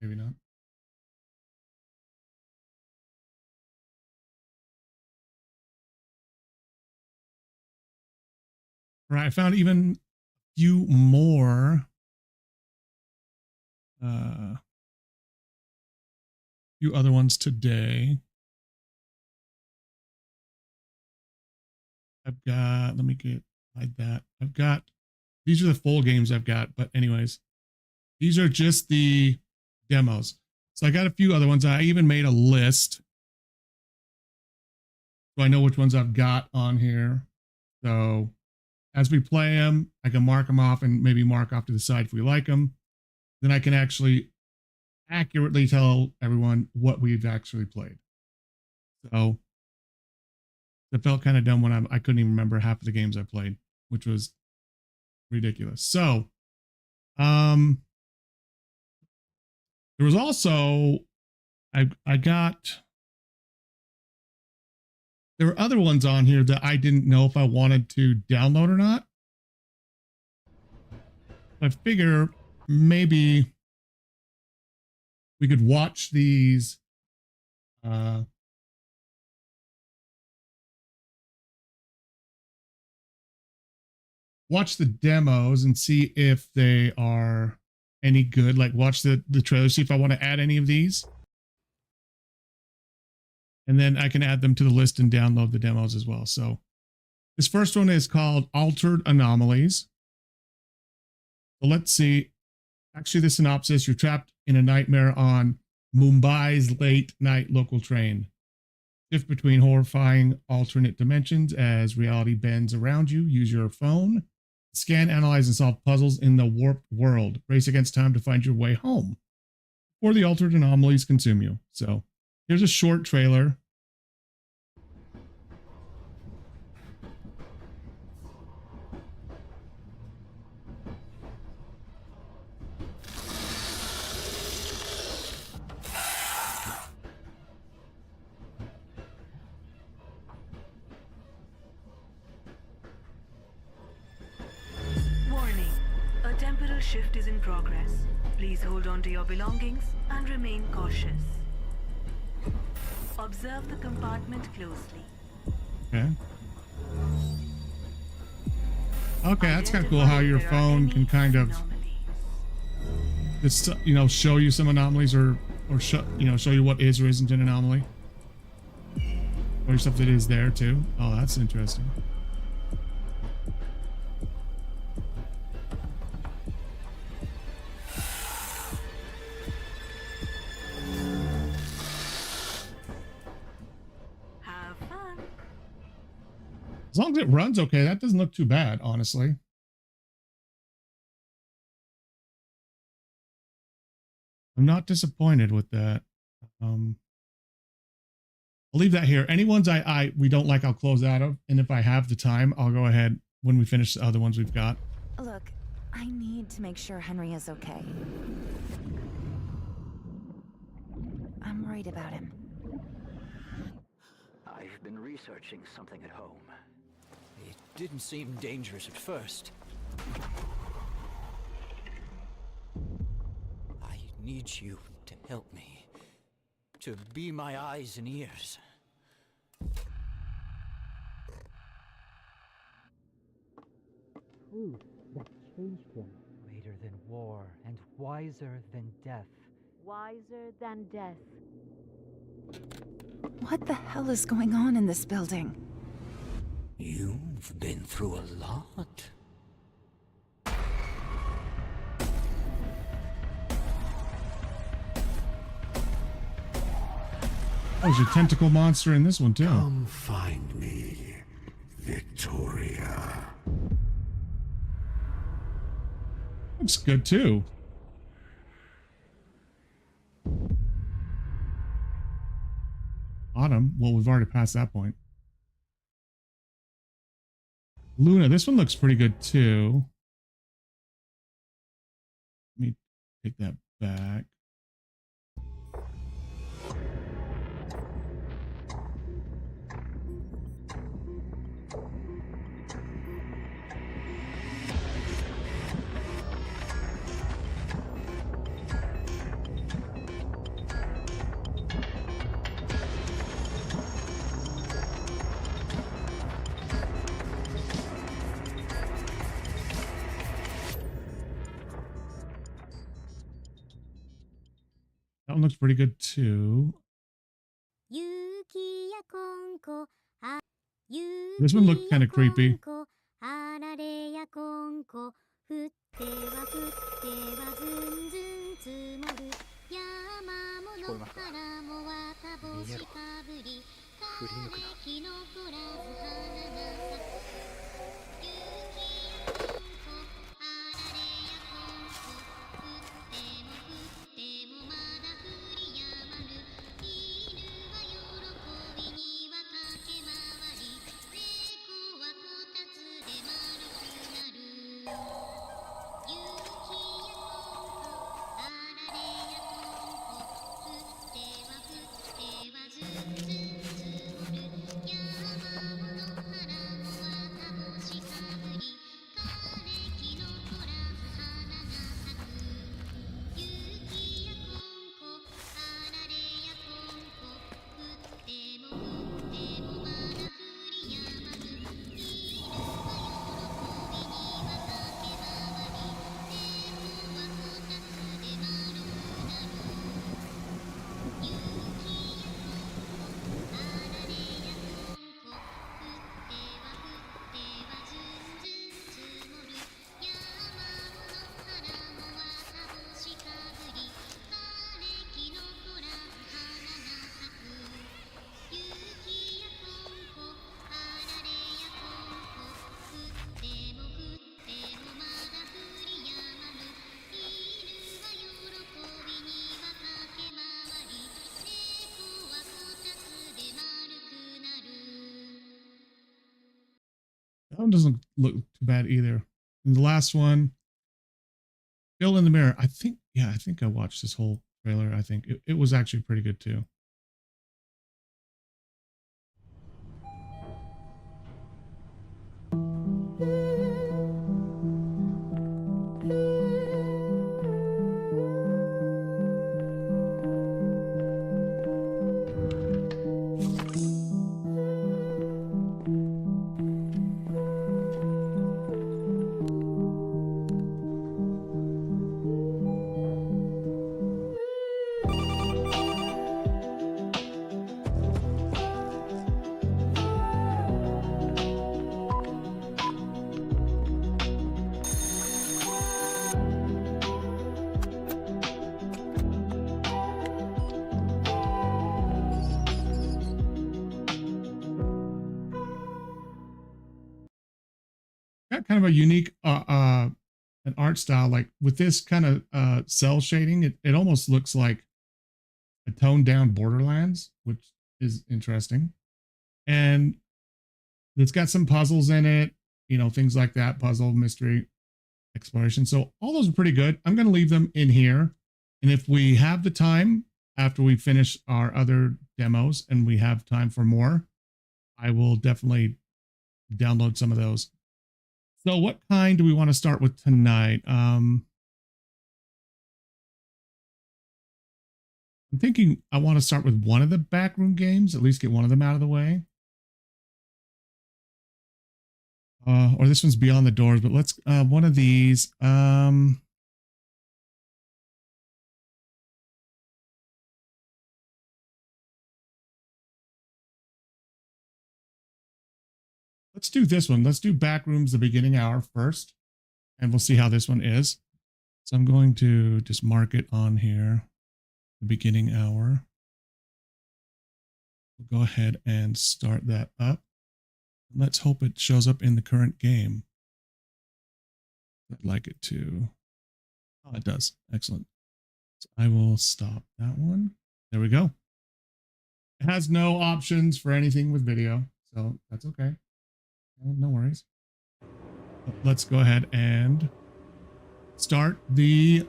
Maybe not. Right, I found even a few more few other ones today. I've got, let me get like that. I've got, these are the full games I've got, but anyways, these are just the demos. So I got a few other ones. I even made a list, so I know which ones I've got on here. So as we play them, I can mark them off and maybe mark off to the side if we like them. Then I can actually accurately tell everyone what we've actually played. So it felt kind of dumb when I couldn't even remember half of the games I played, which was ridiculous. So, there was also, I got, there were other ones on here that I didn't know if I wanted to download or not. I figure maybe we could watch these watch the demos and see if they are any good. Like watch the trailer, see if I want to add any of these. And then I can add them to the list and download the demos as well. So this first one is called Altered Anomalies. So let's see. Actually, the synopsis, you're trapped in a nightmare on Mumbai's late night local train. Shift between horrifying alternate dimensions as reality bends around you. Use your phone. Scan, analyze, and solve puzzles in the warped world. Race against time to find your way home, or the altered anomalies consume you. So here's a short trailer. Shift is in progress. Please hold on to your belongings and remain cautious. Observe the compartment closely. Okay. Okay, that's kind of cool how your phone can kind of just, you know, show you some anomalies or show you what is or isn't an anomaly. Or stuff that is there too. Oh, that's interesting. As long as it runs okay, that doesn't look too bad, honestly. I'm not disappointed with that. I'll leave that here. Any ones we don't like, I'll close out of. And if I have the time, I'll go ahead when we finish the other ones we've got. Look, I need to make sure Henry is okay. I'm worried about him. I've been researching something at home. It didn't seem dangerous at first. I need you to help me. To be my eyes and ears. Truth that changed him. Greater than war and wiser than death. Wiser than death. What the hell is going on in this building? You've been through a lot. Oh, there's a tentacle monster in this one too. Come find me, Victoria. Looks good too. Autumn. Well, we've already passed that point. Luna, this one looks pretty good too. Let me take that back. That one looks pretty good too. This one looked kind of creepy. あられやこんこ降っては降ってはずんずん積もる山もの原も綿帽子かぶり枯れ木の降らず花が咲く雪やこんこあられやこんこ降っても降ってもまだ降りやまぬ犬は喜びには駆け回り猫はこたつで丸くなる雪やこんこあられやこんこ降っては降ってはずんずん積もる山もの原も綿帽子かぶり枯れ木の取らず花が咲く雪やこんこあられやこんこ降っても降ってもまだ降りやまぬ犬は喜びには駆け回り猫はこたつで丸くなる雪やこんこあられやこんこ降っては降ってはずんずん積もる山もの原も綿帽子かぶり枯れ木の取らず花が咲く雪やこんこあられやこんこ降っても降ってもまだ降りやまぬ犬は喜びには駆け回り猫はこたつで丸くなる That one doesn't look too bad either. And the last one, Still in the Mirror. I think I watched this whole trailer. I think it was actually pretty good too. Got kind of a unique an art style. Like with this kind of cell shading, it almost looks like a toned down Borderlands, which is interesting. And it's got some puzzles in it, things like that, puzzle, mystery, exploration. So all those are pretty good. I'm going to leave them in here. And if we have the time after we finish our other demos and we have time for more, I will definitely download some of those. So what kind do we want to start with tonight? I'm thinking I want to start with one of the backroom games, at least get one of them out of the way. Or this one's Beyond the Doors, but let's one of these. Let's do this one. Let's do Backrooms, the beginning hour first, and we'll see how this one is. So I'm going to just mark it on here, the beginning hour. We'll go ahead and start that up. Let's hope it shows up in the current game. I'd like it to. Oh, it does. Excellent. So I will stop that one. There we go. It has no options for anything with video, so that's okay. No worries. Let's go ahead and start the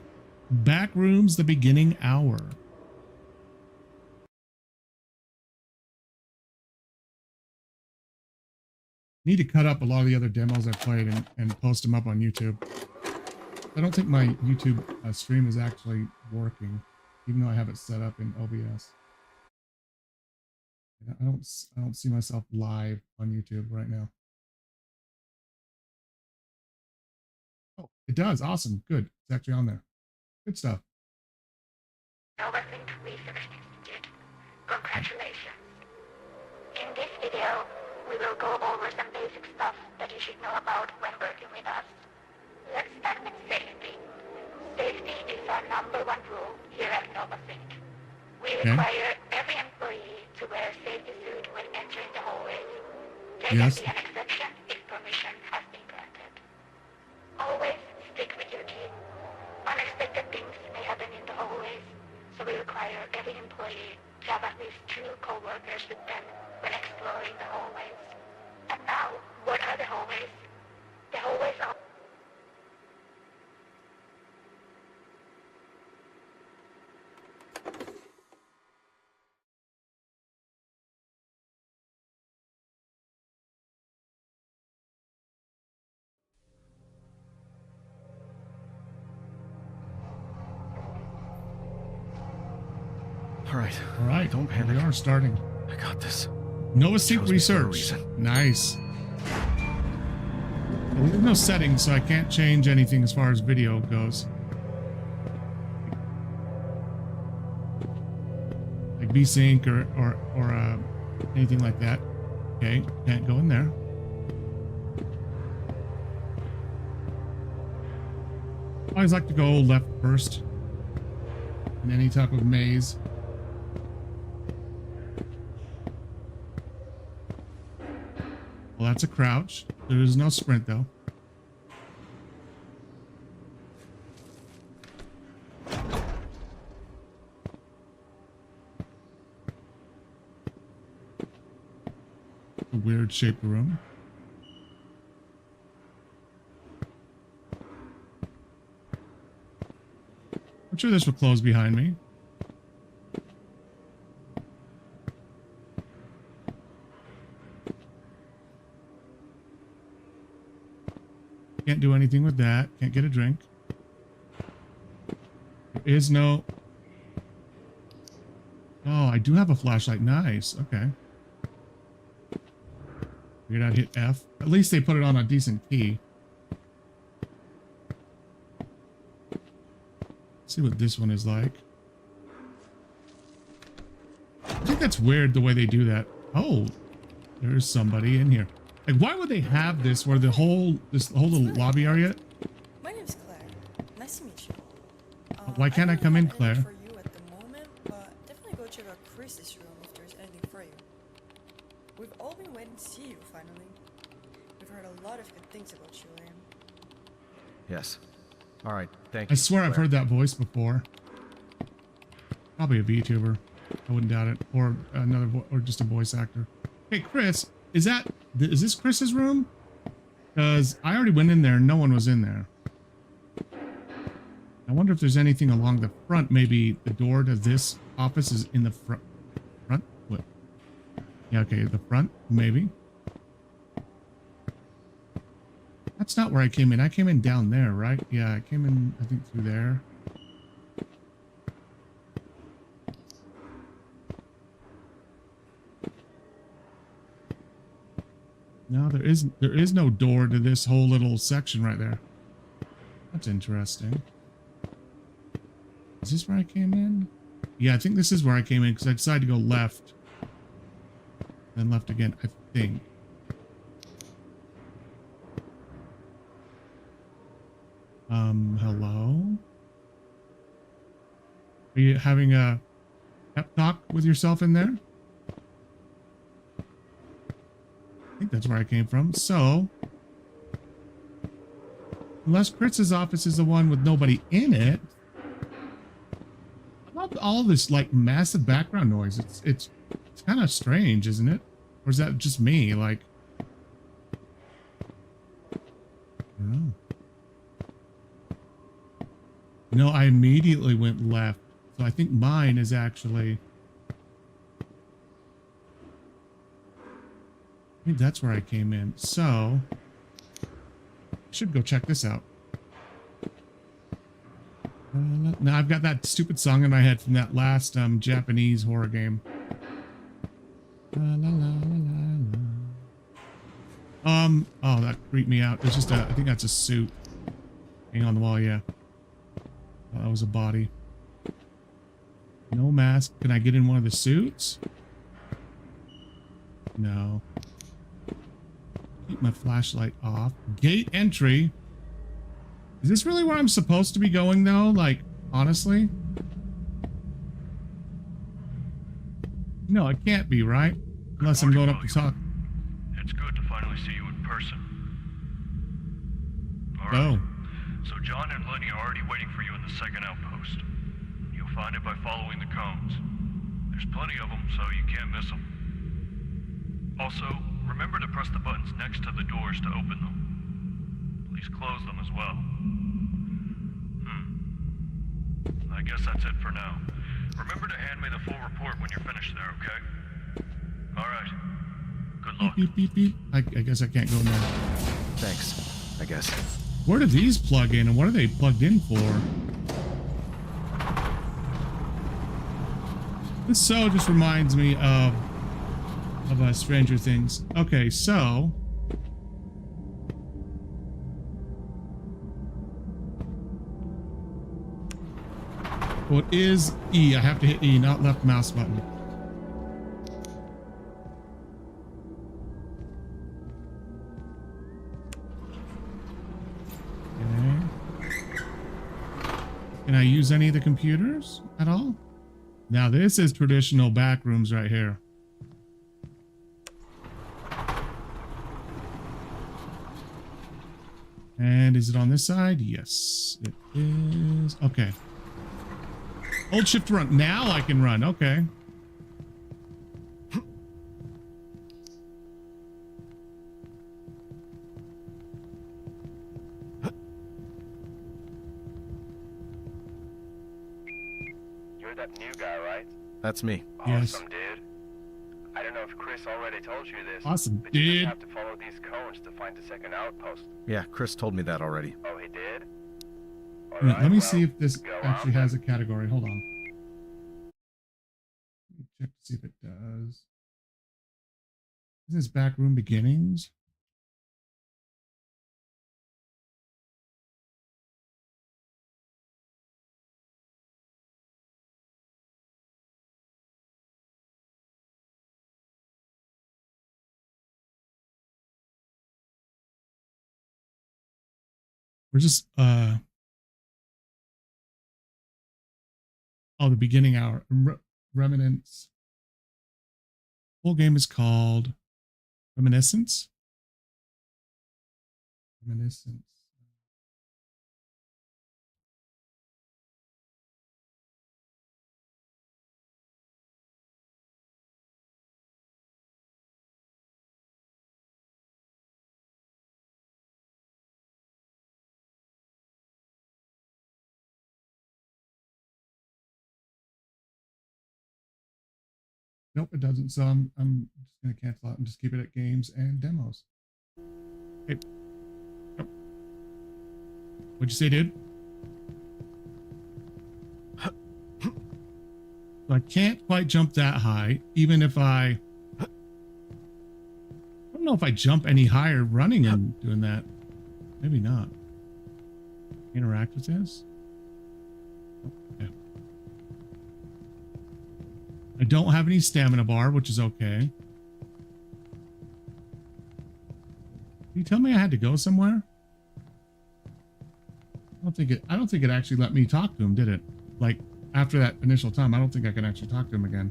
Backrooms, the beginning hour. Need to cut up a lot of the other demos I played and post them up on YouTube. I don't think my YouTube stream is actually working, even though I have it set up in OBS. I don't see myself live on YouTube right now. Oh, it does. Awesome. Good. It's actually on there. Good stuff. go over some basic stuff that you should know about when working with us. Let's start with safety. Safety is our #1 rule here at Nova Sync. We require every employee to wear a safety suit when entering the hallways. There can be an exception if permission has been granted. Always stick with your team. Unexpected things may happen in the hallways, so we require every employee to have at least 2 co-workers with them when exploring the hallways. And now, what are the hallways? The hallways are... All right. Don't panic. We are starting. I got this. Nova Sync Chose me for a research. reason. Nice. Well, there's no settings, so I can't change anything as far as video goes. Like VSync or anything like that. Okay, can't go in there. I always like to go left first in any type of maze. Well, that's a crouch. There is no sprint, though. A weird shaped room. I'm sure this will close behind me. Can't do anything with that. Can't get a drink. There is no... Oh, I do have a flashlight. Nice. Okay. Figured I'd hit F. At least they put it on a decent key. Let's see what this one is like. I think that's weird the way they do that. Oh, there's somebody in here. Like, why would they have this where the whole little lobby area? My name's Claire. Nice to meet you. Why can't I come in, Claire? For you at the moment, but definitely go check out Chris's room if there's anything for you. We've all been waiting to see you finally. We've heard a lot of good things about you, Liam. Yes. All right. Thank you. I swear I've Claire. heard that voice before. Probably a VTuber. I wouldn't doubt it. Or another, or just a voice actor. Hey, Chris, is this Chris's room? Because I already went in there and no one was in there. I wonder if there's anything along the front. Maybe the door to this office is in the front. Front? What? Yeah, okay, the front, maybe. That's not where I came in. I came in down there, right? Yeah, I came in, I think, through there. No, there is no door to this whole little section right there. That's interesting. Is this where I came in? Yeah, I think this is where I came in because I decided to go left. Then left again, I think. Hello? Are you having a pep talk with yourself in there? I think that's where I came from. So, unless Chris's office is the one with nobody in it, I love all this like massive background noise. It's kind of strange, isn't it? Or is that just me? Like, I don't know. No, I immediately went left. So I think mine is actually... I think that's where I came in. So... I should go check this out. Now I've got that stupid song in my head from that last Japanese horror game. La, la, la, la, la. Oh, that creeped me out. It's just I think that's a suit. Hang on the wall, yeah. Oh, that was a body. No mask. Can I get in one of the suits? No. Keep my flashlight off. Gate entry. Is this really where I'm supposed to be going though? Like, honestly? No, it can't be, right? Unless I'm going up to talk. It's good to finally see you in person. All Oh. right. So John and Lenny are already waiting for you in the second outpost. You'll find it by following the cones. There's plenty of them, so you can't miss them. Also, remember to press the buttons next to the doors to open them. Please close them as well. I guess that's it for now. Remember to hand me the full report when you're finished there, okay? All right. Good luck. Beep, beep, beep, beep. I guess I can't go in there. Thanks, I guess. Where do these plug in and what are they plugged in for? This so just reminds me of Stranger Things. Okay, so well, it is E. I have to hit E, not left mouse button. Okay. Can I use any of the computers at all? Now this is traditional back rooms right here. And is it on this side? Yes, it is. Okay. Hold shift to run. Now I can run. Okay. You're that new guy, right? That's me. Yes. Awesome, dude. I don't know if Chris already told you this. Awesome, but you dude. just have to follow these cones to find the second outpost. Yeah, Chris told me that already. Oh, he did? All right, let me see if this actually has a category. Hold on. Let me check to see if it does. Is this back room beginnings? We're just oh, the beginning hour. Remnants. Full game is called Reminiscence. Reminiscence. Nope, it doesn't. So I'm just gonna cancel out and just keep it at games and demos. Okay. Yep. What'd you say, dude? So I can't quite jump that high, even if I don't know if I jump any higher running and doing that. Maybe not. Interact with this. Okay. I don't have any stamina bar, which is okay. Did you tell me I had to go somewhere? I don't think it actually let me talk to him, did it? Like after that initial time, I don't think I can actually talk to him again.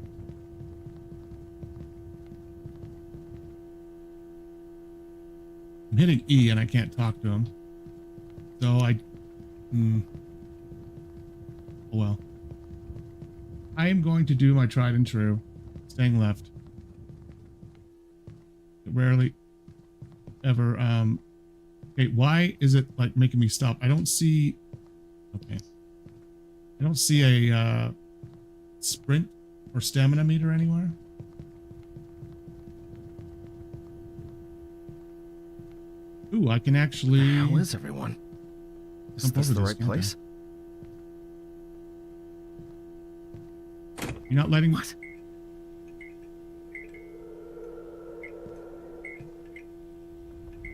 I'm hitting E and I can't talk to him. So oh well. I am going to do my tried and true, staying left. Rarely ever, okay, why is it like making me stop? I don't see, okay. I don't see a, sprint or stamina meter anywhere. Ooh, I can actually. How is everyone? Is this the right place? You're not letting. What?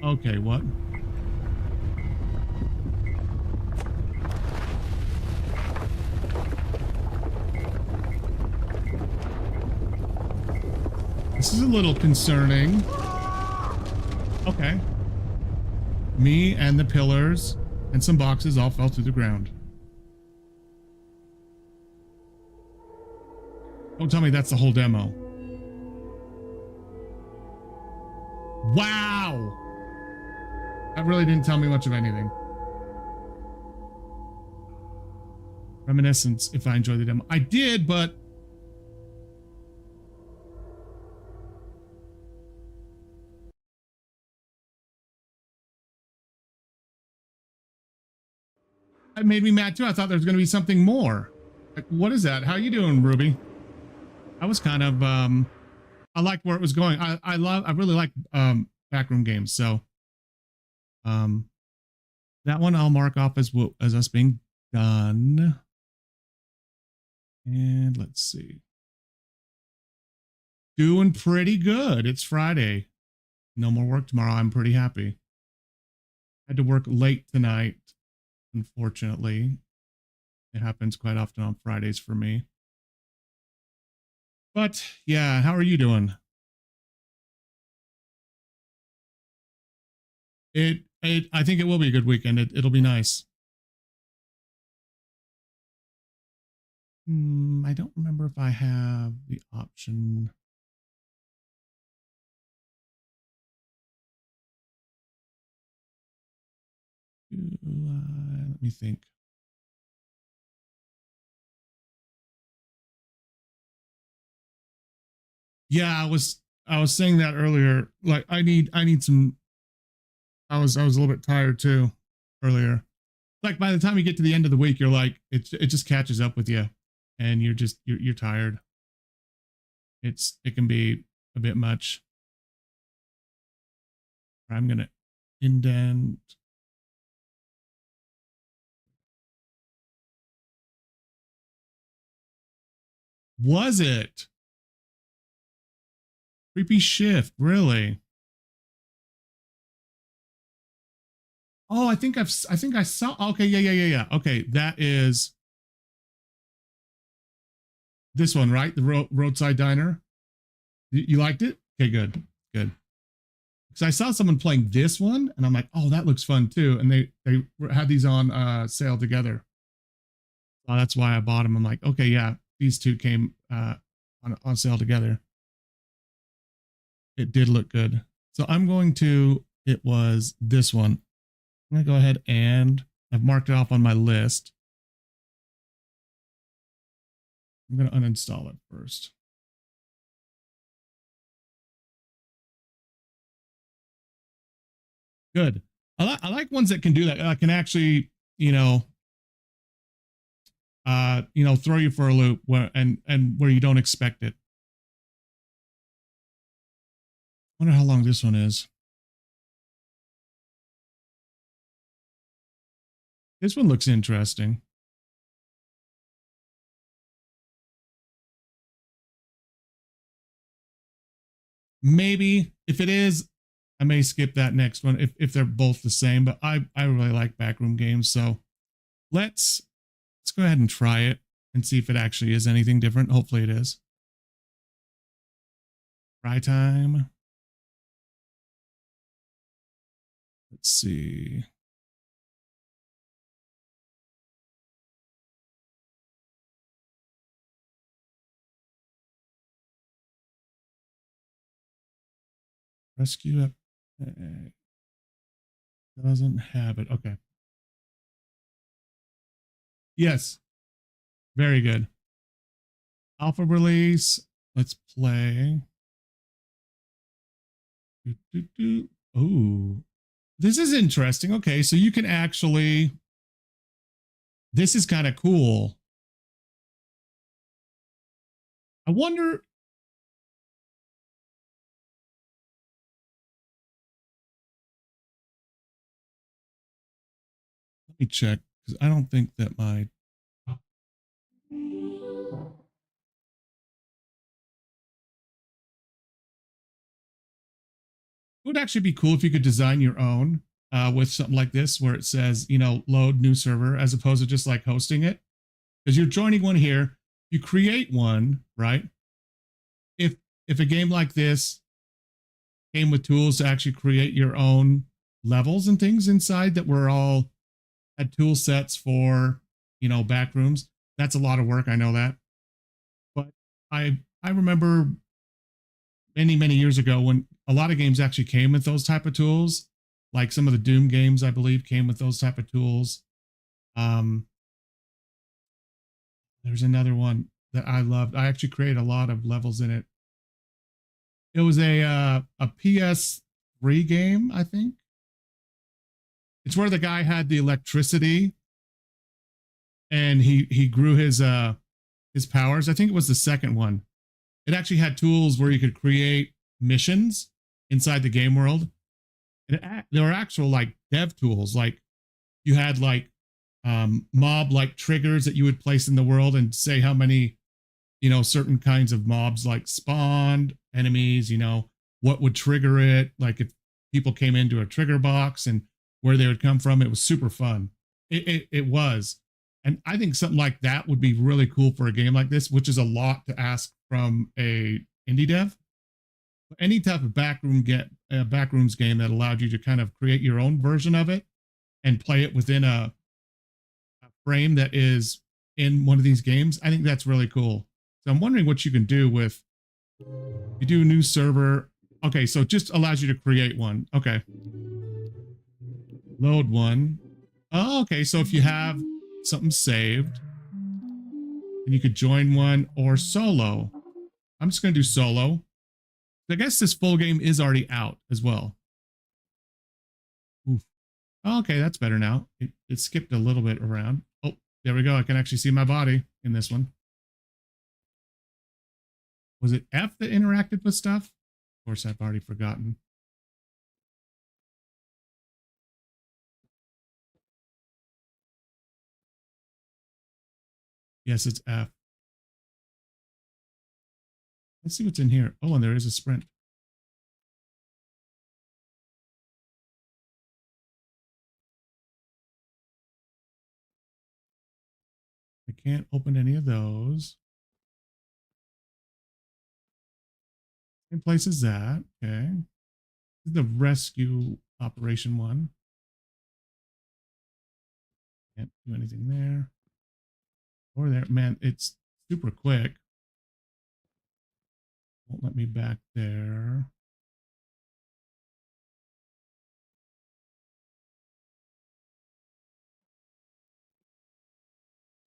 Okay, what? This is a little concerning. Oh, Okay. Me and the pillars and some boxes all fell through the ground. Don't tell me that's the whole demo. Wow. That really didn't tell me much of anything. Reminiscence, if I enjoyed the demo. I did, but it made me mad too. I thought there was going to be something more. Like, what is that? How you doing, Ruby? I was kind of, I liked where it was going. I really like, backroom games. So, that one I'll mark off as us being done. And let's see. Doing pretty good. It's Friday. No more work tomorrow. I'm pretty happy. Had to work late tonight. Unfortunately, it happens quite often on Fridays for me. But yeah, how are you doing? I think it will be a good weekend. It'll be nice. I don't remember if I have the option. Let me think. Yeah, I was saying that earlier. Like I need some. I was a little bit tired too earlier. Like by the time you get to the end of the week, you're like it just catches up with you, and you're tired. It can be a bit much. I'm gonna indent. Was it? Creepy shift, really? Oh, I think I saw. Okay, yeah. Okay, that is this one, right? The roadside diner. You liked it? Okay, good. Because I saw someone playing this one, and I'm like, oh, that looks fun too. And they had these on sale together. Well, that's why I bought them. I'm like, okay, yeah, these two came on sale together. It did look good. So I'm going to. It was this one. I'm gonna go ahead and I've marked it off on my list. I'm gonna uninstall it first. Good. I like ones that can do that. I can actually, throw you for a loop where where you don't expect it. Wonder how long this one is. This one looks interesting. Maybe if it is, I may skip that next one if they're both the same, but I really like backroom games. So let's go ahead and try it and see if it actually is anything different. Hopefully it is. Try time. Let's see. Rescue up. Doesn't have it. Okay. Yes. Very good. Alpha release. Let's play. Oh, this is interesting. Okay, so you can actually. This is kind of cool. I wonder. Let me check because I don't think that my. It would actually be cool if you could design your own with something like this where it says, load new server as opposed to just like hosting it. Because you're joining one here, you create one, right? If a game like this came with tools to actually create your own levels and things inside that were all had tool sets for, you know, back rooms. That's a lot of work. I know that. But I remember many years ago when a lot of games actually came with those type of tools. Like some of the Doom games, I believe, came with those type of tools. There's another one that I loved. I actually created a lot of levels in it. It was a PS3 game, I think. It's where the guy had the electricity and he grew his powers. I think it was the second one. It actually had tools where you could create missions inside the game world. And there were actual like dev tools. Like you had like mob like triggers that you would place in the world and say how many, you know, certain kinds of mobs like spawned, enemies, you know, what would trigger it. Like if people came into a trigger box and where they would come from. It was super fun. It was. And I think something like that would be really cool for a game like this, which is a lot to ask from a indie dev. Any type of backrooms game that allowed you to kind of create your own version of it and play it within a frame that is in one of these games, I think that's really cool. So I'm wondering what you can do with, you do a new server. Okay, so it just allows you to create one. Okay. Load one. Oh, okay, so if you have something saved, then you could join one or solo. I'm just going to do solo. I guess this full game is already out as well. Oof. Okay, that's better now. It skipped a little bit around. Oh, there we go. I can actually see my body in this one. Was it F that interacted with stuff? Of course, I've already forgotten. Yes, it's F. Let's see what's in here. Oh, and there is a sprint. I can't open any of those. Same place as that. Okay. This is the rescue operation one. Can't do anything there. Or there. Man, it's super quick. Won't let me back there.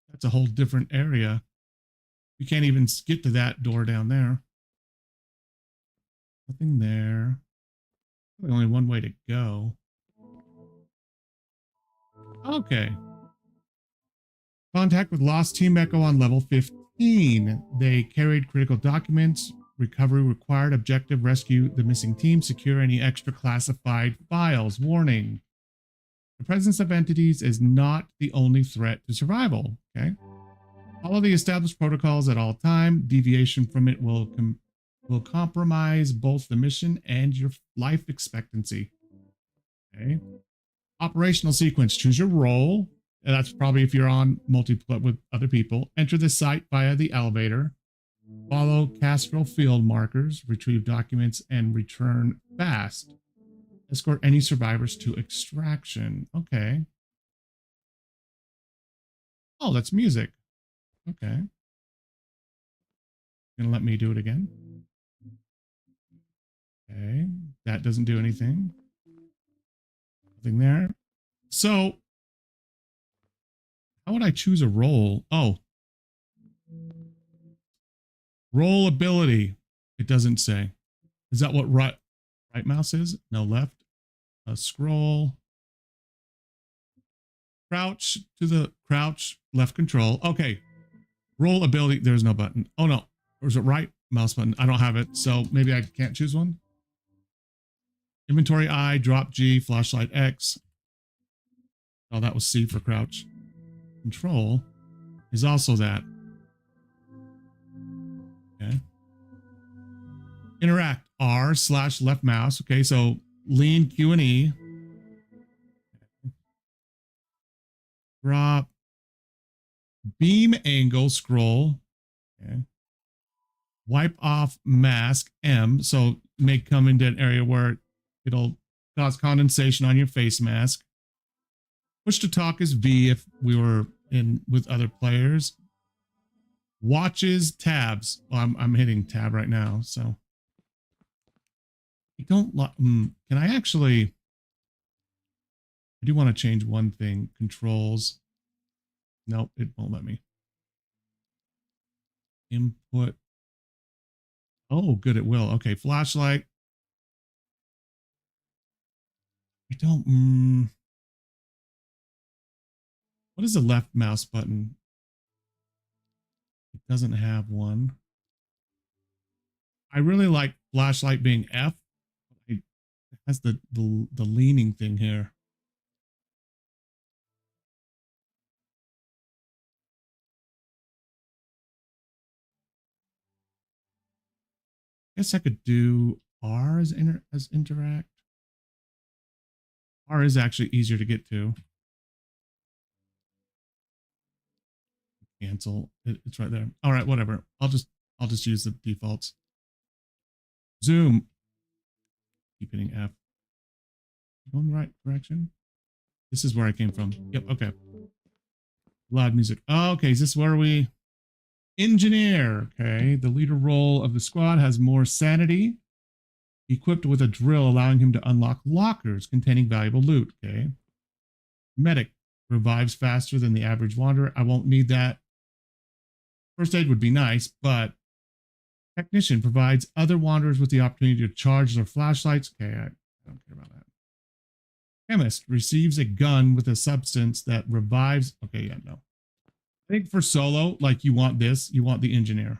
That's a whole different area. You can't even get to that door down there. Nothing there. Probably only one way to go. Okay. Contact with Lost Team Echo on level 15. They carried critical documents. Recovery required. Objective: rescue the missing team. Secure any extra classified files. Warning: the presence of entities is not the only threat to survival. Okay. Follow the established protocols at all time. Deviation from it will compromise both the mission and your life expectancy. Okay. Operational sequence. Choose your role. And that's probably if you're on multiplayer with other people. Enter the site via the elevator. Follow Castrol field markers. Retrieve documents and return fast. Escort any survivors to extraction. Okay. Oh, that's music. Okay. Gonna let me do it again. Okay. That doesn't do anything. Nothing there. So how would I choose a role? Oh. Role ability. It doesn't say. Is that what right mouse is? No, left. Scroll. Crouch to the crouch, left control. Okay. Role ability. There's no button. Oh no. Or is it right mouse button? I don't have it. So maybe I can't choose one. Inventory I, drop G, flashlight X. Oh, that was C for crouch. Control is also that. Okay. Interact R / left mouse. Okay, so lean Q and E. Drop. Beam angle scroll. Okay. Wipe off mask M. So may come into an area where it'll cause condensation on your face mask. Push to talk is V if we were in with other players. Watches tabs. Well, I'm hitting tab right now, so I don't can I actually I do want to change one thing. Controls. Nope, it won't let me. Input. Oh, good, it will. Okay, flashlight. I don't what is the left mouse button? It doesn't have one. I really like flashlight being F. It has the leaning thing here. Guess I could do R as interact. R is actually easier to get to. Cancel. It's right there. All right, whatever. I'll just use the defaults. Zoom. Keep hitting F. Going the right direction. This is where I came from. Yep. Okay. Loud music. Oh, okay. Is this where we? Engineer. Okay. The leader role of the squad has more sanity. Equipped with a drill, allowing him to unlock lockers containing valuable loot. Okay. Medic revives faster than the average wanderer. I won't need that. First aid would be nice, but technician provides other wanderers with the opportunity to charge their flashlights. Okay, I don't care about that. Chemist receives a gun with a substance that revives. Okay, yeah, no. I think for solo, like you want this, you want the engineer.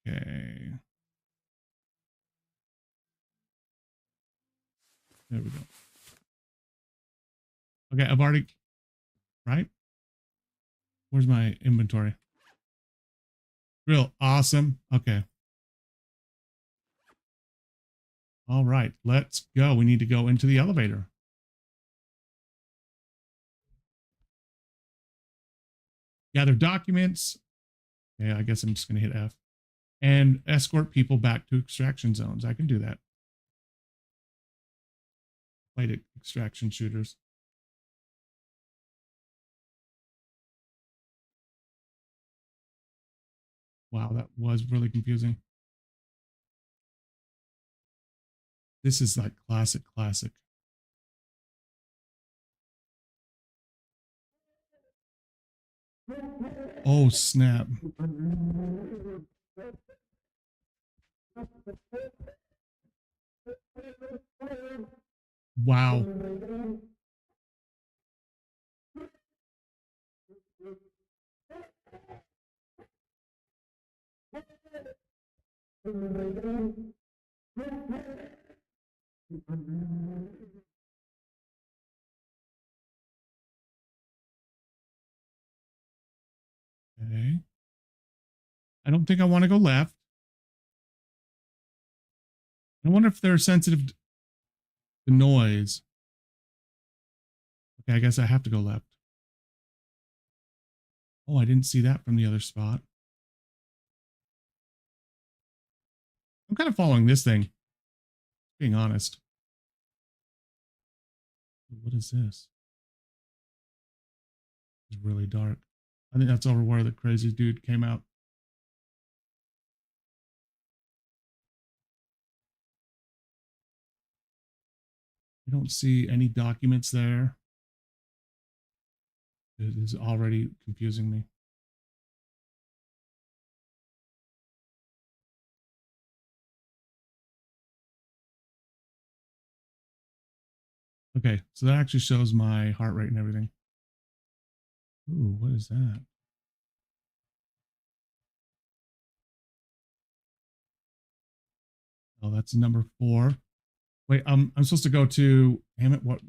Okay. There we go. Okay, I've already, right? Where's my inventory? Real awesome. Okay. All right, let's go. We need to go into the elevator. Gather documents. Okay, I guess I'm just going to hit F. And escort people back to extraction zones. I can do that. Fight extraction shooters. Wow, that was really confusing. This is like classic. Oh, snap. Wow. Okay. I don't think I want to go left. I wonder if they're sensitive to noise. Okay, I guess I have to go left. Oh, I didn't see that from the other spot. I'm kind of following this thing, being honest. What is this? It's really dark. I think that's over where the crazy dude came out. I don't see any documents there. It is already confusing me. Okay, so that actually shows my heart rate and everything. Ooh, what is that? Oh, that's number 4. Wait, I'm supposed to go to, damn it, what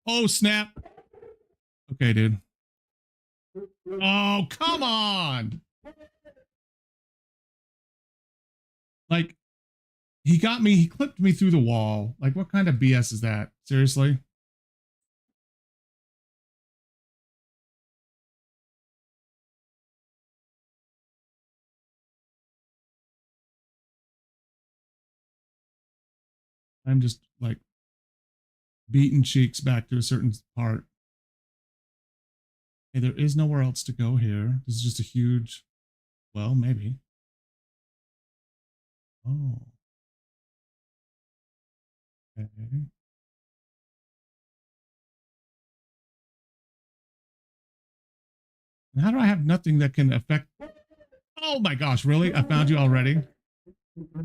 Oh, snap. Okay, dude. Oh, come on. Like, He got me. He clipped me through the wall. Like, what kind of BS is that? Seriously? I'm just like beating cheeks back to a certain part. Hey, there is nowhere else to go here. This is just a huge, well, maybe. Oh. Okay. And how do I have nothing that can affect? Oh my gosh, really? I found you already? Okay.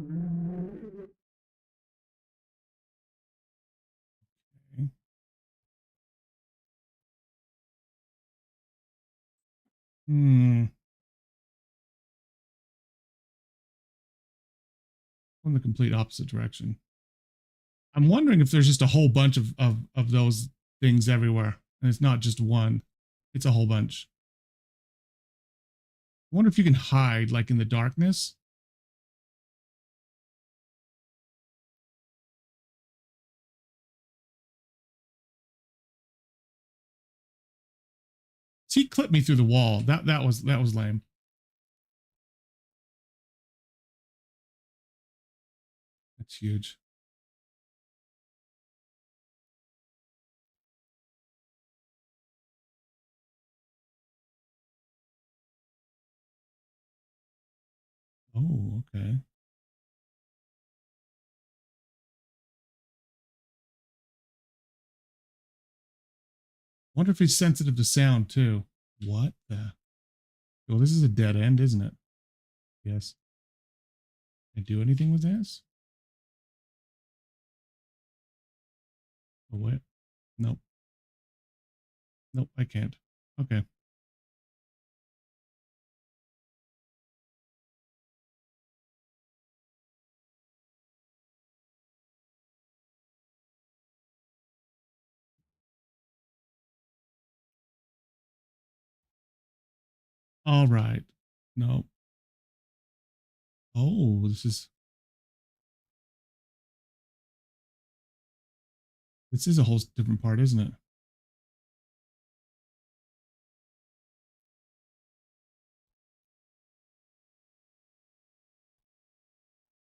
Hmm. In the complete opposite direction. I'm wondering if there's just a whole bunch of those things everywhere. And it's not just one. It's a whole bunch. I wonder if you can hide like in the darkness. See, he clipped me through the wall. That was lame. That's huge. Oh, okay. Wonder if he's sensitive to sound too. What the? Well, this is a dead end, isn't it? Yes. Can I do anything with this? Oh, wait. Nope. Nope, I can't. Okay. All right. No. Oh, this is a whole different part, isn't it?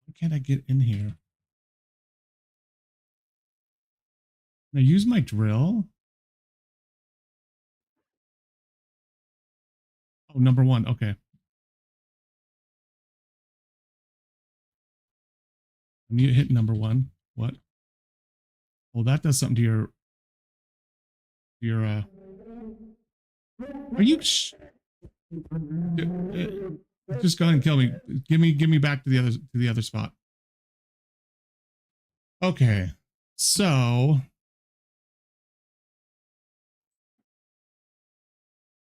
Why can't I get in here? Can I use my drill? Oh, number one. Okay. I need to hit number one. What? Oh, that does something to your are you just go ahead and kill me. Give me back to the other spot. Okay. So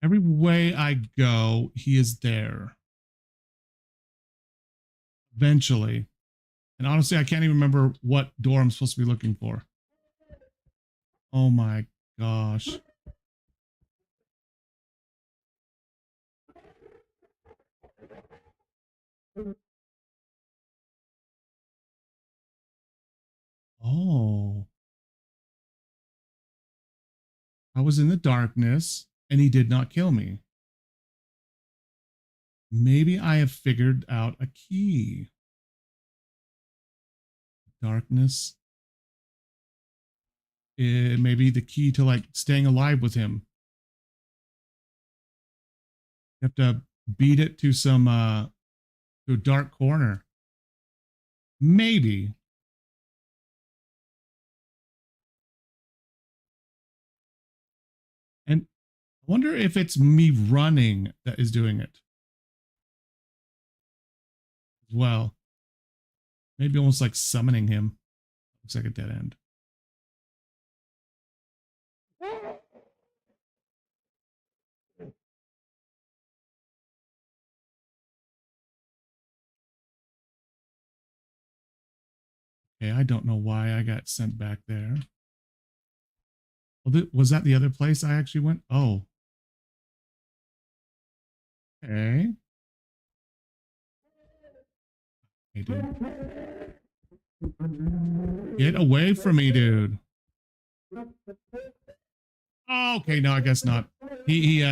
every way I go, he is there. Eventually. And honestly, I can't even remember what door I'm supposed to be looking for. Oh my gosh. Oh. I was in the darkness and he did not kill me. Maybe I have figured out a key. Darkness. It may be the key to like staying alive with him. You have to beat it to some to a dark corner. Maybe. And I wonder if it's me running that is doing it as well. Maybe almost like summoning him. Looks like a dead end. Okay, I don't know why I got sent back there. Well, was that the other place I actually went? Oh. Okay. Hey, dude. Get away from me, dude. Oh, okay, no, I guess not. He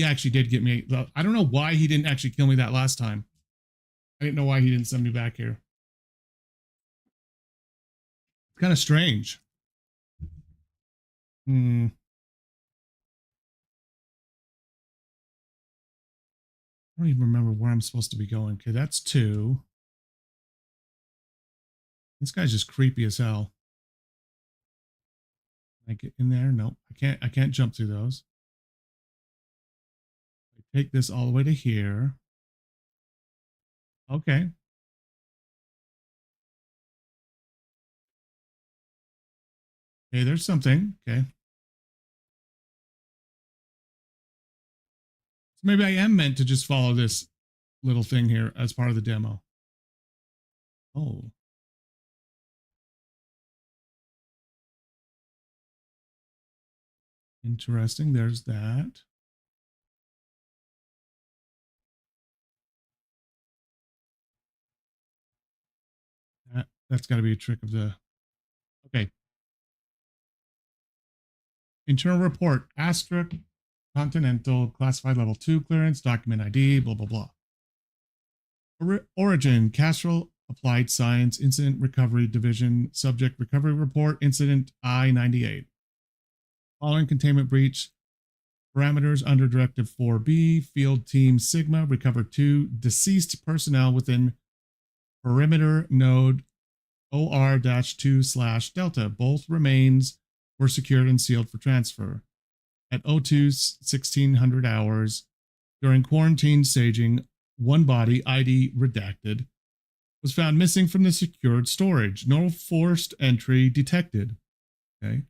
actually did get me. I don't know why he didn't actually kill me that last time. I didn't know why he didn't send me back here. It's kind of strange. Hmm. I don't even remember where I'm supposed to be going. Okay, that's 2. This guy's just creepy as hell. Can I get in there? Nope. I can't jump through those. I take this all the way to here. Okay. Okay, there's something. Okay. So maybe I am meant to just follow this little thing here as part of the demo. Oh. Interesting. There's that. That's got to be a trick of the... Okay. Internal report. Asterisk. Continental. Classified level 2 clearance. Document ID. Blah, blah, blah. Origin. Castrol Applied Science. Incident Recovery Division. Subject Recovery Report. Incident I-98. Following containment breach. Parameters under Directive 4B. Field Team Sigma. Recovered 2 deceased personnel within perimeter node OR-2/Delta. Both remains were secured and sealed for transfer. At 02/1600 hours, during quarantine staging, one body, ID redacted, was found missing from the secured storage. No forced entry detected. Okay.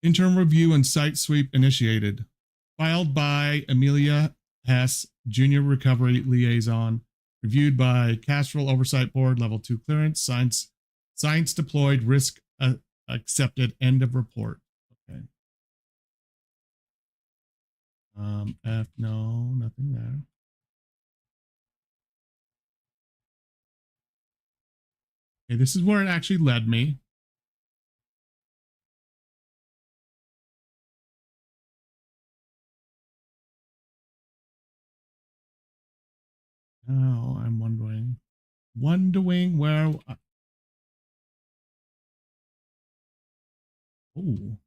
Interim review and site sweep initiated. Filed by Amelia Hess, Junior Recovery Liaison. Reviewed by Castrol Oversight Board, Level 2 clearance. Science deployed, risk accepted, end of report. Okay. F, no, nothing there. Okay, this is where it actually led me. Oh, I'm wondering where. Oh.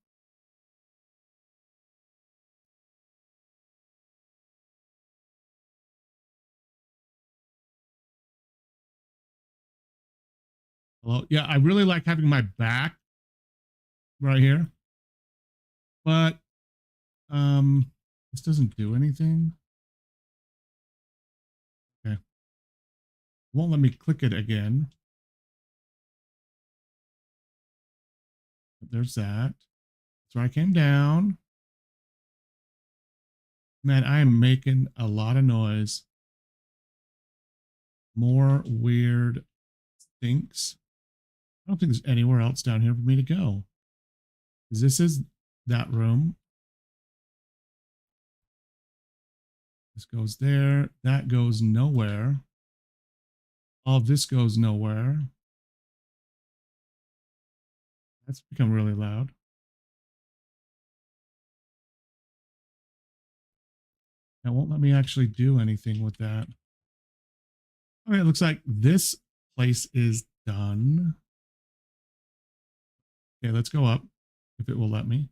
Hello. Yeah, I really like having my back right here, but this doesn't do anything. Okay. Won't let me click it again. There's that. So I came down. Man, I am making a lot of noise. More weird stinks. I don't think there's anywhere else down here for me to go. This is that room. This goes there. That goes nowhere. All of this goes nowhere. That's become really loud. That won't let me actually do anything with that. Okay, it looks like this place is done. Okay, let's go up if it will let me.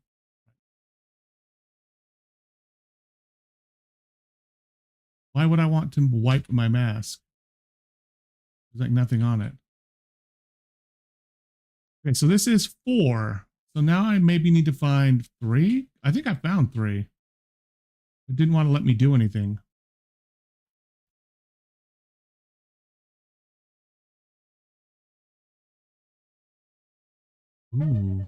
Why would I want to wipe my mask? There's like nothing on it. Okay, so this is 4. So now I maybe need to find 3. I think I found 3. It didn't want to let me do anything. Ooh.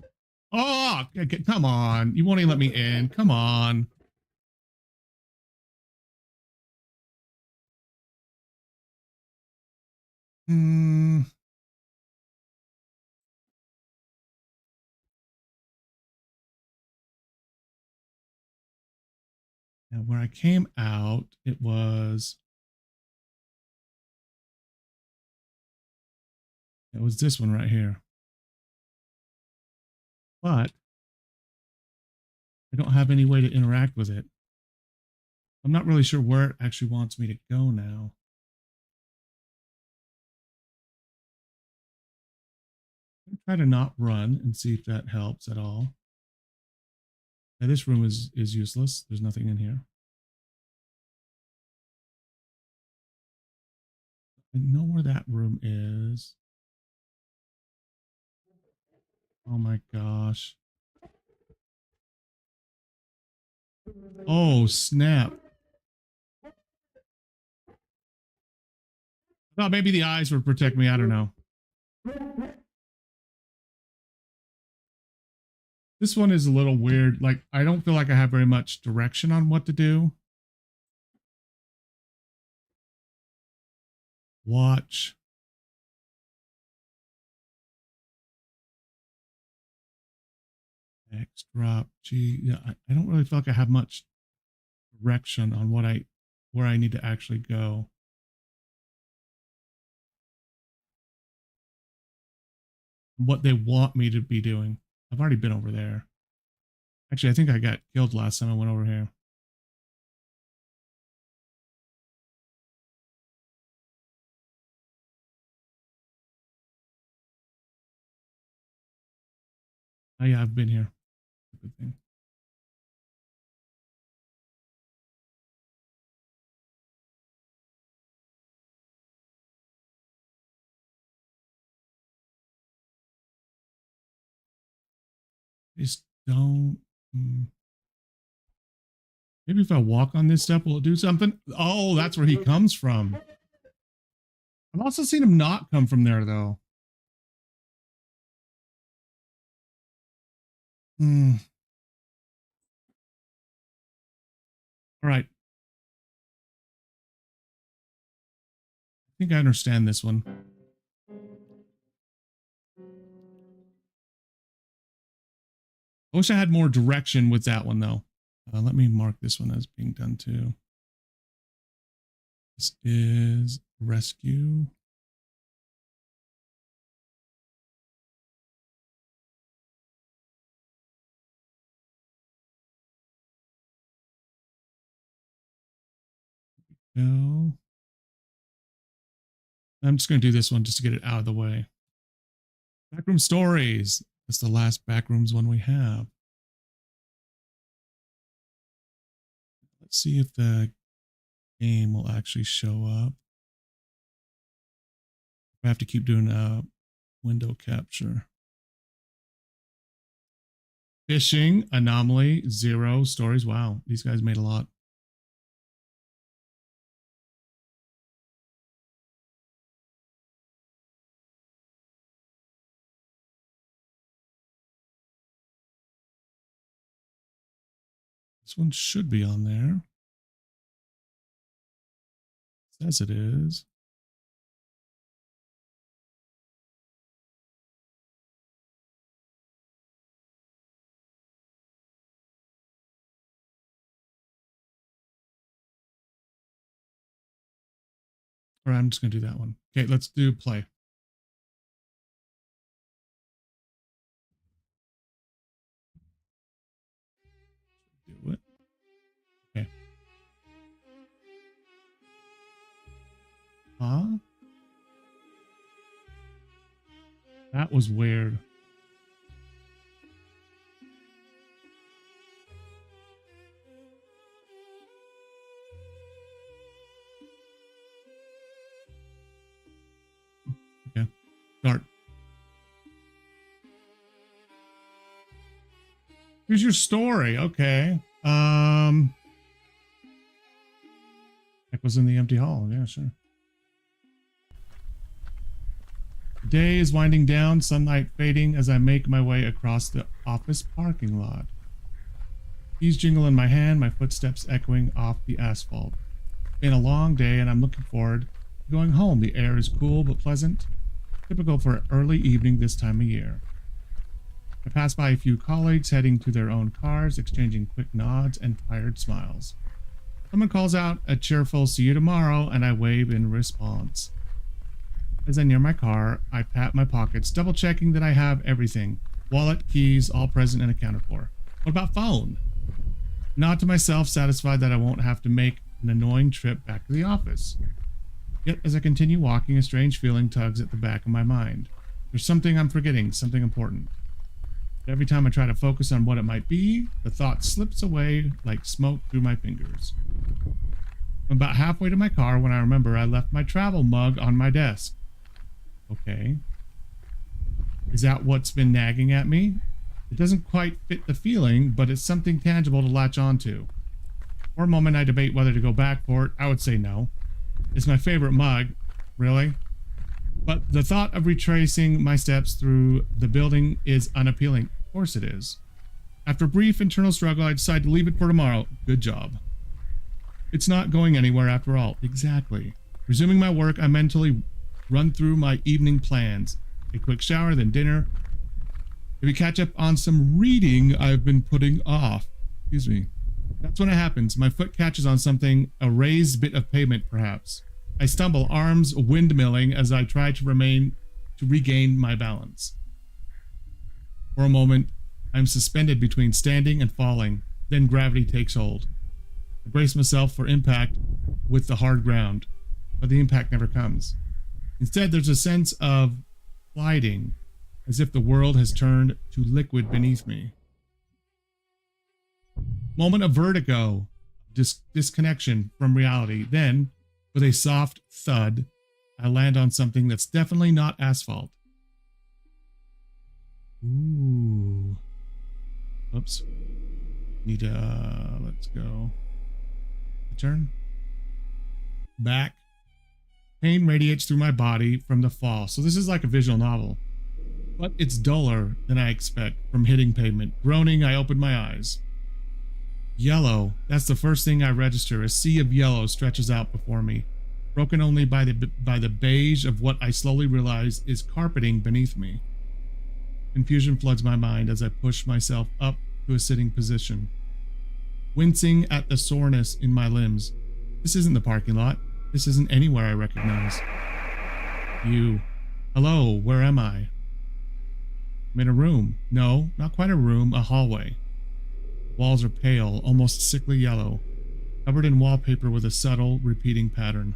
Oh, okay, come on. You won't even let me in. Come on. Hmm. And where I came out, it was It was this one right here. But I don't have any way to interact with it. I'm not really sure where it actually wants me to go now. I'm gonna try to not run and see if that helps at all. Now, this room is useless. There's nothing in here. I know where that room is. Oh my gosh. Oh, snap. I thought maybe the eyes would protect me. I don't know. This one is a little weird. Like, I don't feel like I have very much direction on what to do. Watch. X drop G. Yeah, I don't really feel like I have much direction on where I need to actually go. What they want me to be doing. I've already been over there. Actually, I think I got killed last time I went over here. Oh yeah, I've been here. Good thing. Just don't. Maybe if I walk on this step, will it do something? Oh, that's where he comes from. I've also seen him not come from there, though. All right. I think I understand this one. I wish I had more direction with that one, though. Let me mark this one as being done too. This is rescue. Go. I'm just going to do this one just to get it out of the way. Backroom stories. That's the last backrooms one we have. Let's see if the game will actually show up. I have to keep doing a window capture. Fishing, anomaly, 0 stories. Wow, these guys made a lot. This one should be on there. It says it is. All right, I'm just going to do that one. Okay, let's do play. Do it. Okay. Huh? That was weird. Okay. Start. Here's your story. Okay. That was in the empty hall. Yeah, sure. The day is winding down, sunlight fading as I make my way across the office parking lot. Keys jingle in my hand, my footsteps echoing off the asphalt. It's been a long day and I'm looking forward to going home. The air is cool but pleasant, typical for early evening this time of year. I pass by a few colleagues heading to their own cars, exchanging quick nods and tired smiles. Someone calls out a cheerful "see you tomorrow," and I wave in response. As I near my car, I pat my pockets, double checking that I have everything. Wallet, keys, all present and accounted for. What about phone? Nod to myself, satisfied that I won't have to make an annoying trip back to the office. Yet, as I continue walking, a strange feeling tugs at the back of my mind. There's something I'm forgetting, something important. But every time I try to focus on what it might be, the thought slips away like smoke through my fingers. I'm about halfway to my car when I remember I left my travel mug on my desk. Okay. Is that what's been nagging at me? It doesn't quite fit the feeling, but it's something tangible to latch onto. For a moment, I debate whether to go back for it. I would say no. It's my favorite mug. Really? But the thought of retracing my steps through the building is unappealing. Of course it is. After a brief internal struggle, I decide to leave it for tomorrow. Good job. It's not going anywhere after all. Exactly. Resuming my work, I mentally run through my evening plans. A quick shower, then dinner. Maybe catch up on some reading I've been putting off. Excuse me. That's when it happens. My foot catches on something, a raised bit of pavement, perhaps. I stumble, arms windmilling as I try to regain my balance. For a moment, I'm suspended between standing and falling. Then gravity takes hold. I brace myself for impact with the hard ground, but the impact never comes. Instead, there's a sense of gliding, as if the world has turned to liquid beneath me. Moment of vertigo, disconnection from reality. Then, with a soft thud, I land on something that's definitely not asphalt. Ooh. Oops. Need to, let's go. Turn. Back. Pain radiates through my body from the fall. So this is like a visual novel. But it's duller than I expect from hitting pavement. Groaning, I open my eyes. Yellow. That's the first thing I register. A sea of yellow stretches out before me, broken only by the beige of what I slowly realize is carpeting beneath me. Confusion floods my mind as I push myself up to a sitting position, wincing at the soreness in my limbs. This isn't the parking lot. This isn't anywhere I recognize. You. Hello, where am I? I'm in a room. No, not quite a room, a hallway. Walls are pale, almost sickly yellow, covered in wallpaper with a subtle, repeating pattern.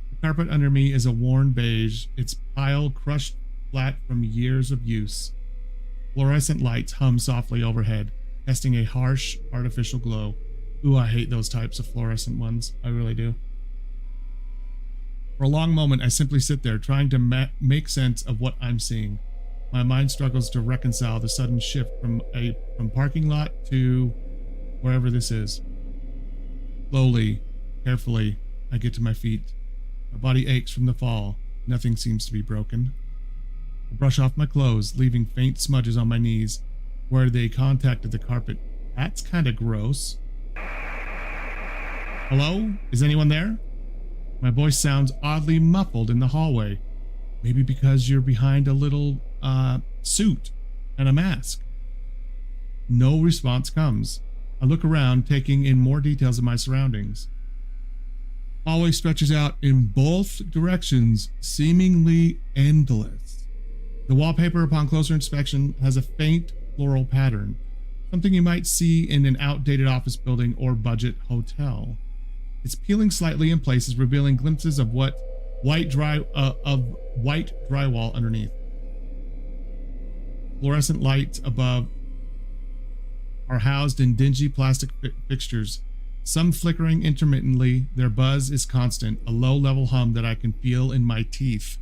The carpet under me is a worn beige, its pile crushed flat from years of use. Fluorescent lights hum softly overhead, casting a harsh, artificial glow. Ooh, I hate those types of fluorescent ones. I really do. For a long moment, I simply sit there, trying to make sense of what I'm seeing. My mind struggles to reconcile the sudden shift from parking lot to wherever this is. Slowly, carefully, I get to my feet. My body aches from the fall. Nothing seems to be broken. I brush off my clothes, leaving faint smudges on my knees where they contacted the carpet. That's kind of gross. Hello? Is anyone there? My voice sounds oddly muffled in the hallway. Maybe because you're behind a little suit and a mask. No response comes. I look around, taking in more details of my surroundings. Hallway stretches out in both directions, seemingly endless. The wallpaper, upon closer inspection, has a faint floral pattern, something you might see in an outdated office building or budget hotel. It's peeling slightly in places, revealing glimpses of white drywall underneath. Fluorescent lights above are housed in dingy plastic fixtures, some flickering intermittently. Their buzz is constant, a low-level hum that I can feel in my teeth.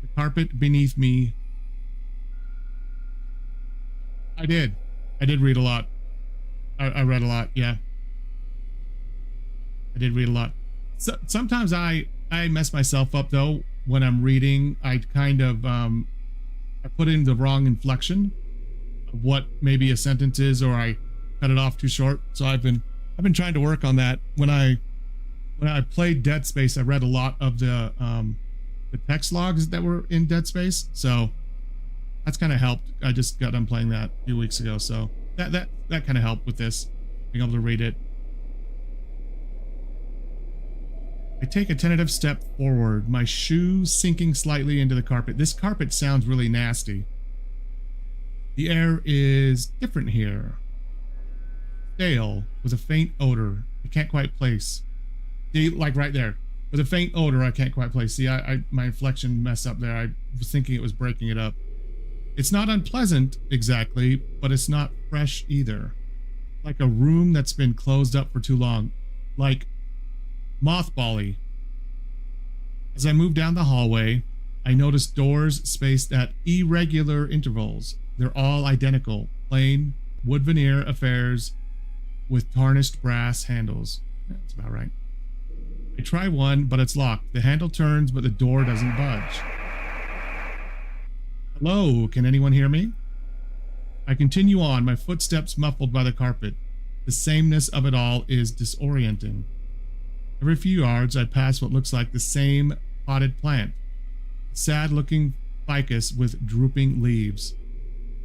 The carpet beneath me. I did read a lot. I read a lot, yeah. I did read a lot. So, sometimes I mess myself up though when I'm reading. I kind of I put in the wrong inflection of what maybe a sentence is, or I cut it off too short. So I've been trying to work on that. When I played Dead Space, I read a lot of the text logs that were in Dead Space. So that's kind of helped. I just got done playing that a few weeks ago, so that kind of helped with this, being able to read it. I take a tentative step forward, my shoe sinking slightly into the carpet. This carpet sounds really nasty. The air is different here. Stale, with a faint odor. I can't quite place. See, like right there. With a faint odor, I can't quite place. See, my inflection messed up there. I was thinking it was breaking it up. It's not unpleasant, exactly, but it's not fresh either. Like a room that's been closed up for too long. Like mothbally. As I move down the hallway, I notice doors spaced at irregular intervals. They're all identical. Plain, wood veneer affairs with tarnished brass handles. That's about right. I try one, but it's locked. The handle turns, but the door doesn't budge. Hello, can anyone hear me? I continue on, my footsteps muffled by the carpet. The sameness of it all is disorienting. Every few yards, I pass what looks like the same potted plant. A sad-looking ficus with drooping leaves.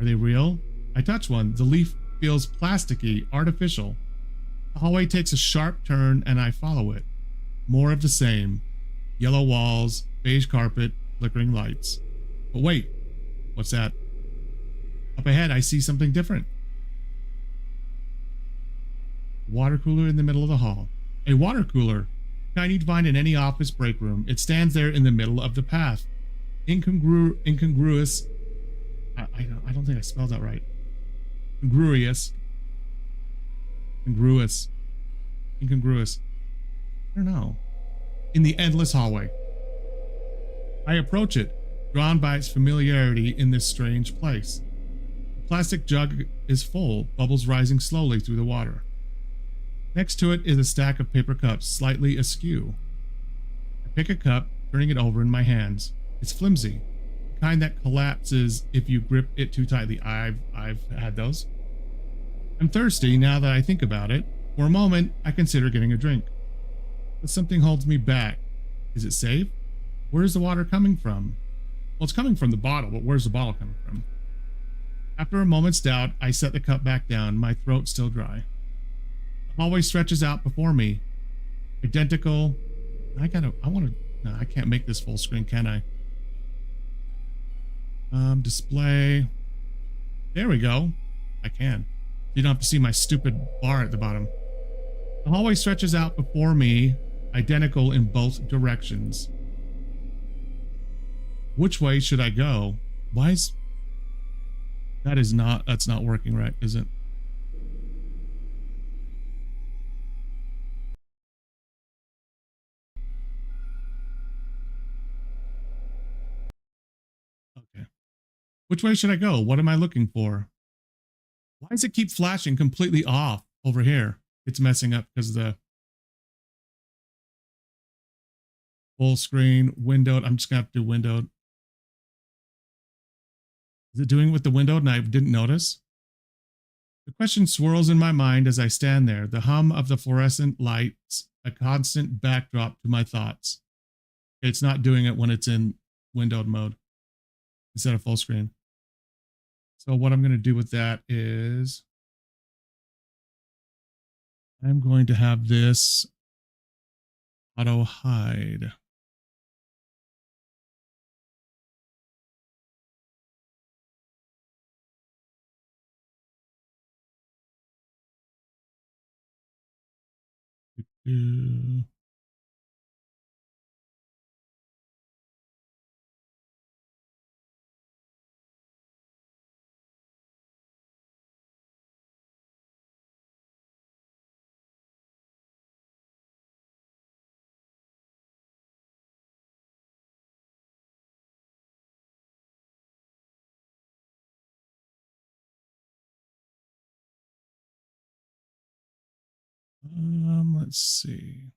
Are they real? I touch one. The leaf feels plasticky, artificial. The hallway takes a sharp turn, and I follow it. More of the same. Yellow walls, beige carpet, flickering lights. But wait, what's that? Up ahead, I see something different. Water cooler in the middle of the hall. A water cooler. Kind you'd find in any office break room. It stands there in the middle of the path. Incongruous. I don't think I spelled that right. Incongruous. I don't know. In the endless hallway. I approach it, drawn by its familiarity in this strange place. The plastic jug is full, bubbles rising slowly through the water. Next to it is a stack of paper cups, slightly askew. I pick a cup, turning it over in my hands. It's flimsy, the kind that collapses if you grip it too tightly. I've had those. I'm thirsty now that I think about it. For a moment, I consider getting a drink. But something holds me back. Is it safe? Where is the water coming from? Well, it's coming from the bottle, but where's the bottle coming from? After a moment's doubt, I set the cup back down, my throat still dry. The hallway stretches out before me. Identical. No, I can't make this full screen, can I? Display. There we go. I can. You don't have to see my stupid bar at the bottom. The hallway stretches out before me, identical in both directions. Which way should I go? Why is... That's not working right, is it? Okay. Which way should I go? What am I looking for? Why does it keep flashing completely off over here? It's messing up because of the full screen, windowed. I'm just going to have to do windowed. Is it doing it with the windowed and I didn't notice? The question swirls in my mind as I stand there, the hum of the fluorescent lights, a constant backdrop to my thoughts. It's not doing it when it's in windowed mode instead of full screen. So what I'm going to do with that is I'm going to have this auto hide. Let's see.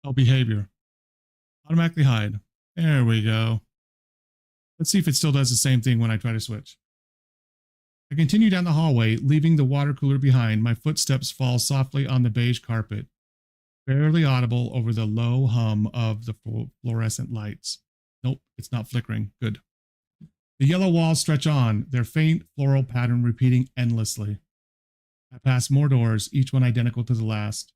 Oh, behavior. Automatically hide. There we go. Let's see if it still does the same thing when I try to switch. I continue down the hallway, leaving the water cooler behind. My footsteps fall softly on the beige carpet, barely audible over the low hum of the fluorescent lights. Nope, it's not flickering. Good. The yellow walls stretch on, their faint floral pattern repeating endlessly. I pass more doors, each one identical to the last.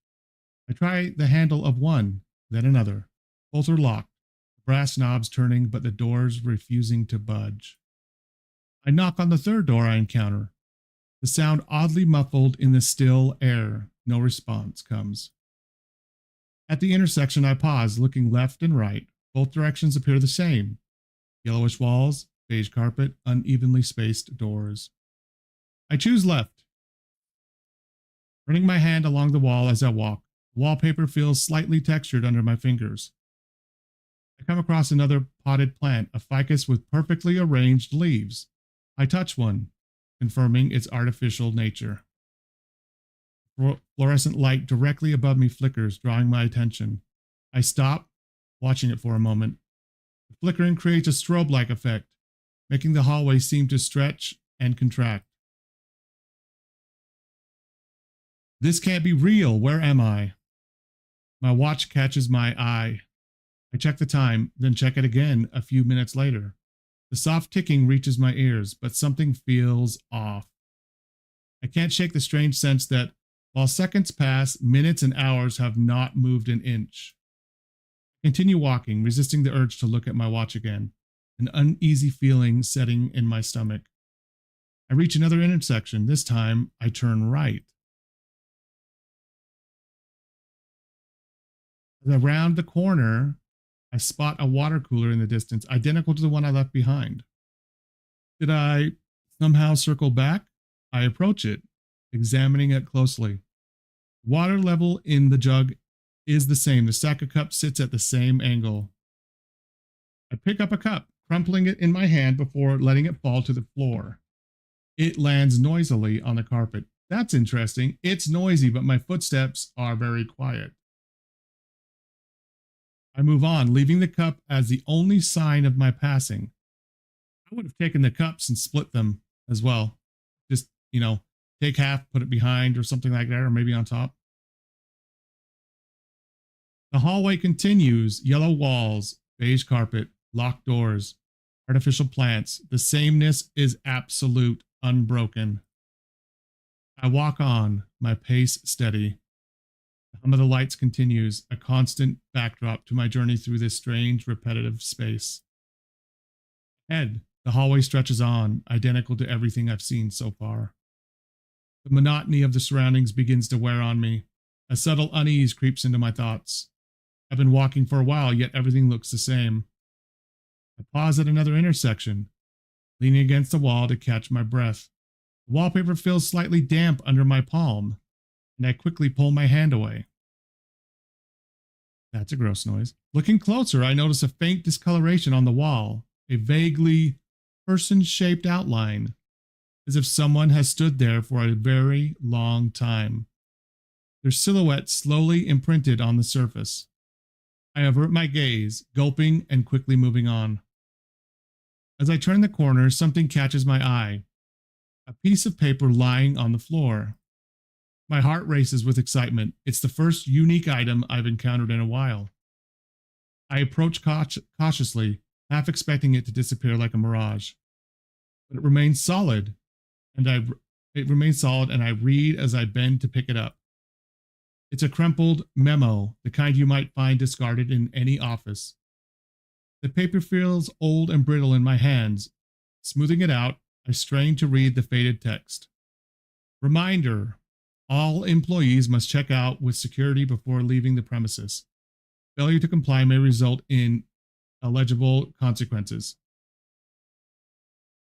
I try the handle of one. then another. Both are locked, the brass knobs turning, but the doors refusing to budge. I knock on the third door I encounter. The sound oddly muffled in the still air. No response comes. At the intersection, I pause, looking left and right. Both directions appear the same. Yellowish walls, beige carpet, unevenly spaced doors. I choose left. Running my hand along the wall as I walk, the wallpaper feels slightly textured under my fingers. I come across another potted plant, a ficus with perfectly arranged leaves. I touch one, confirming its artificial nature. Fluorescent light directly above me flickers, drawing my attention. I stop, watching it for a moment. The flickering creates a strobe-like effect, making the hallway seem to stretch and contract. This can't be real. Where am I? My watch catches my eye. I check the time, then check it again a few minutes later. The soft ticking reaches my ears, but something feels off. I can't shake the strange sense that while seconds pass, minutes and hours have not moved an inch. I continue walking, resisting the urge to look at my watch again, an uneasy feeling setting in my stomach. I reach another intersection. This time, I turn right. As I round the corner, I spot a water cooler in the distance, identical to the one I left behind. Did I somehow circle back? I approach it, examining it closely. Water level in the jug is the same. The stack of cups sits at the same angle. I pick up a cup, crumpling it in my hand before letting it fall to the floor. It lands noisily on the carpet. That's interesting. It's noisy, but my footsteps are very quiet. I move on, leaving the cup as the only sign of my passing. I would have taken the cups and split them as well. Just, take half, put it behind or something like that, or maybe on top. The hallway continues, yellow walls, beige carpet, locked doors, artificial plants. The sameness is absolute, unbroken. I walk on, my pace steady. The hum of the lights continues, a constant backdrop to my journey through this strange, repetitive space. Ahead, the hallway stretches on, identical to everything I've seen so far. The monotony of the surroundings begins to wear on me. A subtle unease creeps into my thoughts. I've been walking for a while, yet everything looks the same. I pause at another intersection, leaning against the wall to catch my breath. The wallpaper feels slightly damp under my palm, and I quickly pull my hand away. That's a gross noise. Looking closer, I notice a faint discoloration on the wall, a vaguely person-shaped outline, as if someone has stood there for a very long time. Their silhouette slowly imprinted on the surface. I avert my gaze, gulping and quickly moving on. As I turn the corner, something catches my eye. A piece of paper lying on the floor. My heart races with excitement. It's the first unique item I've encountered in a while. I approach cautiously, half expecting it to disappear like a mirage. But it remains solid, and I read as I bend to pick it up. It's a crumpled memo, the kind you might find discarded in any office. The paper feels old and brittle in my hands. Smoothing it out, I strain to read the faded text. Reminder: all employees must check out with security before leaving the premises. Failure to comply may result in illegible consequences.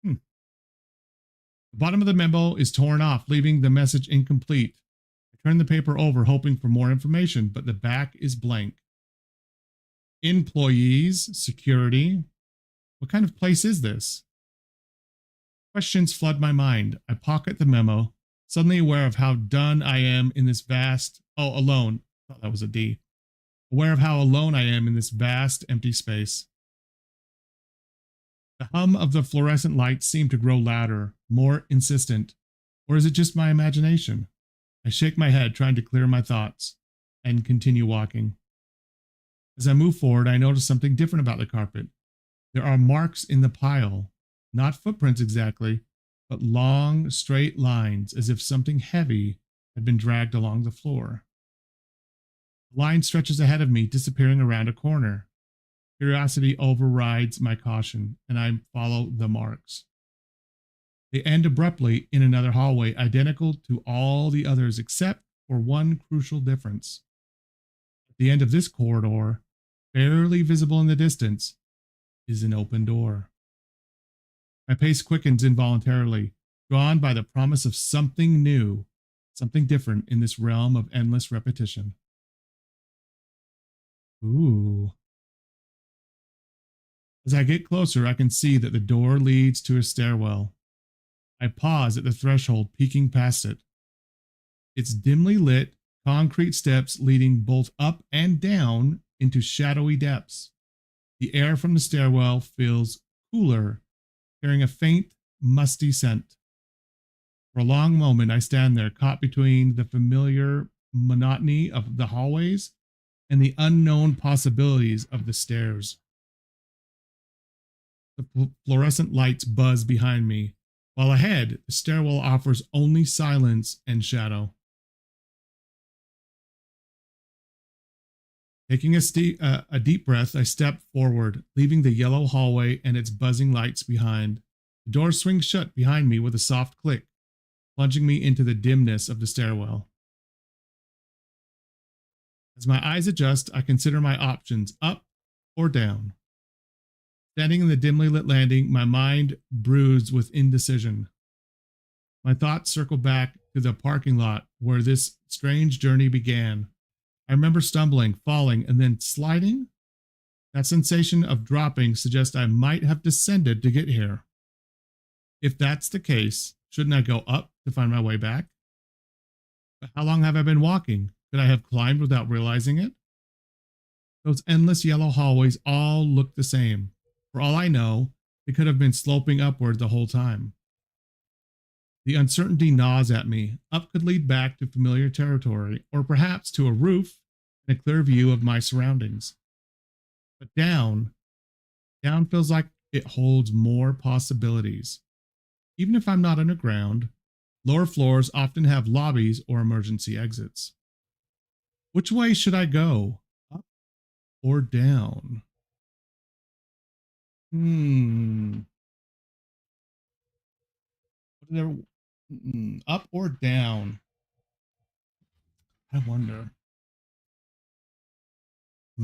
The bottom of the memo is torn off, leaving the message incomplete. I turn the paper over, hoping for more information, but the back is blank. Employees, security. What kind of place is this? Questions flood my mind. I pocket the memo, suddenly aware of how done I am in this alone. I thought that was a D. Aware of how alone I am in this vast, empty space. The hum of the fluorescent lights seemed to grow louder, more insistent. Or is it just my imagination? I shake my head, trying to clear my thoughts, and continue walking. As I move forward, I notice something different about the carpet. There are marks in the pile, not footprints exactly, but long, straight lines, as if something heavy had been dragged along the floor. The line stretches ahead of me, disappearing around a corner. Curiosity overrides my caution, and I follow the marks. They end abruptly in another hallway, identical to all the others except for one crucial difference. At the end of this corridor, barely visible in the distance, is an open door. My pace quickens involuntarily, drawn by the promise of something new, something different in this realm of endless repetition. Ooh. As I get closer, I can see that the door leads to a stairwell. I pause at the threshold, peeking past it. It's dimly lit, concrete steps leading both up and down into shadowy depths. The air from the stairwell feels cooler, carrying a faint, musty scent. For a long moment, I stand there, caught between the familiar monotony of the hallways and the unknown possibilities of the stairs. The fluorescent lights buzz behind me, while ahead, the stairwell offers only silence and shadow. Taking a deep breath, I step forward, leaving the yellow hallway and its buzzing lights behind. The door swings shut behind me with a soft click, plunging me into the dimness of the stairwell. As my eyes adjust, I consider my options, up or down. Standing in the dimly lit landing, my mind bruised with indecision. My thoughts circle back to the parking lot where this strange journey began. I remember stumbling, falling, and then sliding. That sensation of dropping suggests I might have descended to get here. If that's the case, shouldn't I go up to find my way back? But how long have I been walking? Could I have climbed without realizing it? Those endless yellow hallways all look the same. For all I know, they could have been sloping upward the whole time. The uncertainty gnaws at me. Up could lead back to familiar territory, or perhaps to a roof and a clear view of my surroundings. But down feels like it holds more possibilities. Even if I'm not underground, lower floors often have lobbies or emergency exits. Which way should I go? Up or down? Up or down? I wonder. I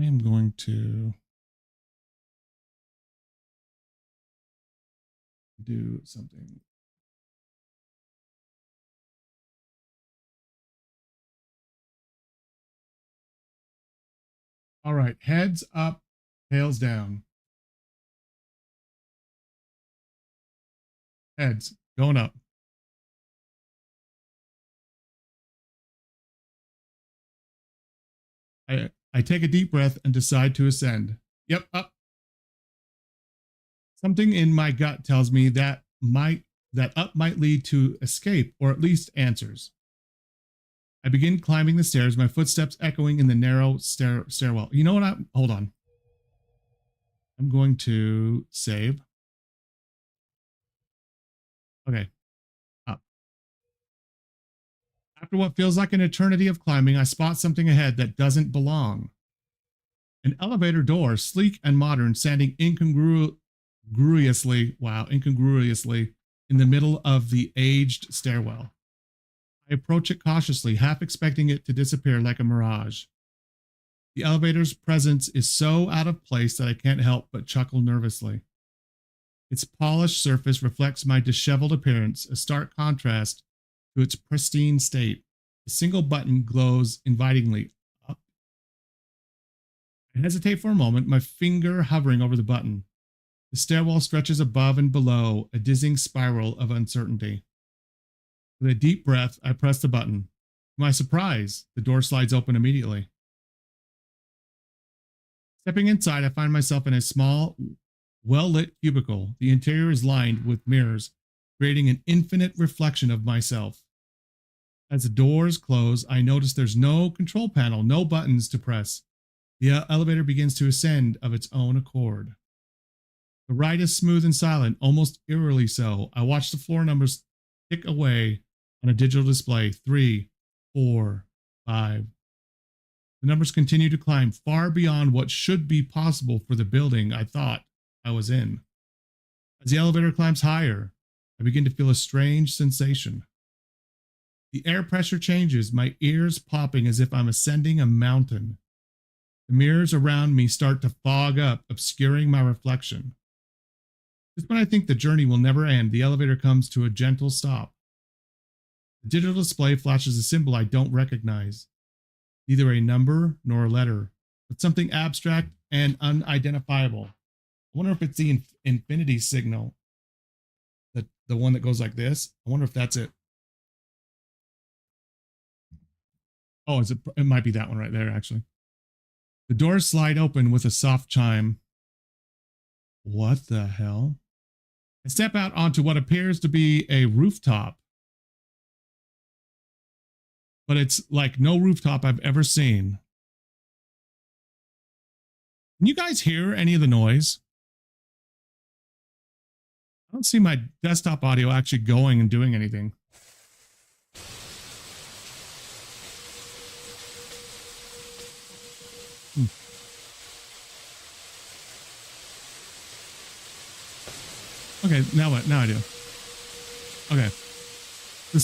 am going to do something. All right, heads up, tails down. Heads, going up. I take a deep breath and decide to ascend. Yep, up. Something in my gut tells me that up might lead to escape, or at least answers. I begin climbing the stairs, my footsteps echoing in the narrow stairwell. You know what? Hold on. I'm going to save. Okay, up. After what feels like an eternity of climbing, I spot something ahead that doesn't belong. An elevator door, sleek and modern, standing incongruously in the middle of the aged stairwell. I approach it cautiously, half expecting it to disappear like a mirage. The elevator's presence is so out of place that I can't help but chuckle nervously. Its polished surface reflects my disheveled appearance, a stark contrast to its pristine state. A single button glows invitingly. Up. I hesitate for a moment, my finger hovering over the button. The stairwell stretches above and below, a dizzying spiral of uncertainty. With a deep breath, I press the button. To my surprise, the door slides open immediately. Stepping inside, I find myself in a small, well-lit cubicle. The interior is lined with mirrors, creating an infinite reflection of myself. As the doors close, I notice there's no control panel, no buttons to press. The elevator begins to ascend of its own accord. The ride is smooth and silent, almost eerily so. I watch the floor numbers tick away on a digital display. 3, 4, 5. The numbers continue to climb far beyond what should be possible for the building I thought I was in. As the elevator climbs higher, I begin to feel a strange sensation. The air pressure changes, my ears popping as if I'm ascending a mountain. The mirrors around me start to fog up, obscuring my reflection. Just when I think the journey will never end, the elevator comes to a gentle stop. The digital display flashes a symbol I don't recognize. Neither a number nor a letter, but something abstract and unidentifiable. I wonder if it's the infinity signal. The one that goes like this. I wonder if that's it. Oh, it might be that one right there, actually. The doors slide open with a soft chime. What the hell? I step out onto what appears to be a rooftop. But it's like no rooftop I've ever seen. Can you guys hear any of the noise? I don't see my desktop audio actually going and doing anything. Okay, now what? Now I do. Okay. I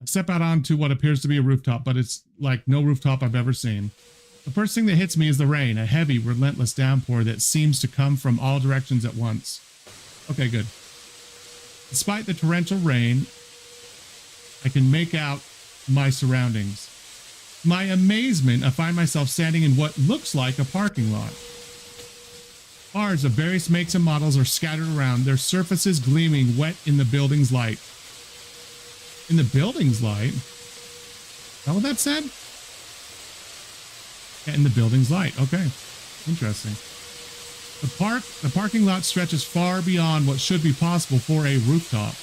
step out onto what appears to be a rooftop, but it's like no rooftop I've ever seen. The first thing that hits me is the rain, a heavy, relentless downpour that seems to come from all directions at once. Okay, good. Despite the torrential rain, I can make out my surroundings. To my amazement, I find myself standing in what looks like a parking lot. Cars of various makes and models are scattered around, their surfaces gleaming wet in the building's light. In the building's light? Is that what that said? Yeah, in the building's light. Okay. Interesting. The parking lot stretches far beyond what should be possible for a rooftop.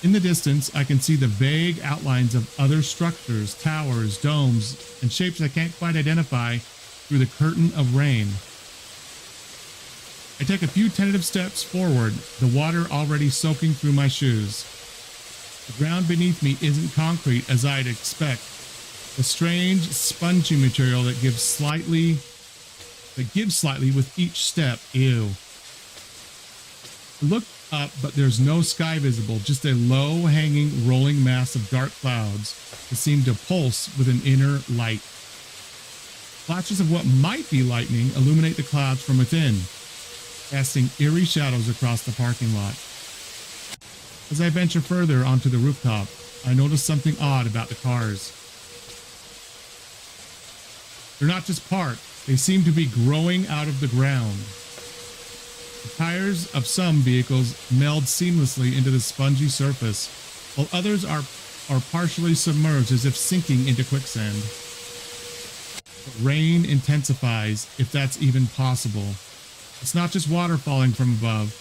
In the distance, I can see the vague outlines of other structures, towers, domes, and shapes I can't quite identify through the curtain of rain. I take a few tentative steps forward, the water already soaking through my shoes. The ground beneath me isn't concrete as I'd expect. A strange, spongy material that gives slightly with each step. Ew. I look up, but there's no sky visible, just a low-hanging, rolling mass of dark clouds that seem to pulse with an inner light. Flashes of what might be lightning illuminate the clouds from within, casting eerie shadows across the parking lot. As I venture further onto the rooftop, I notice something odd about the cars. They're not just parked, they seem to be growing out of the ground. The tires of some vehicles meld seamlessly into the spongy surface, while others are partially submerged as if sinking into quicksand. The rain intensifies, if that's even possible. It's not just water falling from above.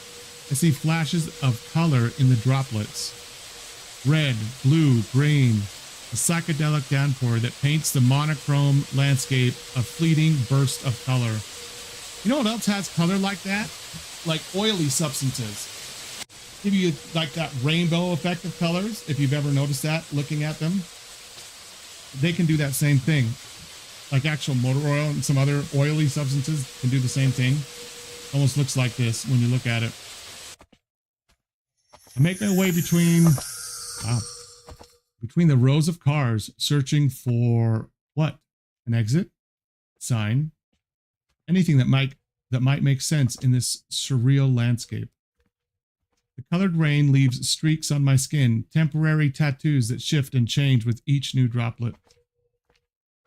I see flashes of color in the droplets. Red, blue, green, a psychedelic downpour that paints the monochrome landscape a fleeting burst of color. You know what else has color like that? Like oily substances. Give you like that rainbow effect of colors, if you've ever noticed that looking at them. They can do that same thing. Like actual motor oil and some other oily substances can do the same thing. Almost looks like this when you look at it. I make my way between the rows of cars, searching for what? An exit? Sign? Anything that might make sense in this surreal landscape. The colored rain leaves streaks on my skin, temporary tattoos that shift and change with each new droplet.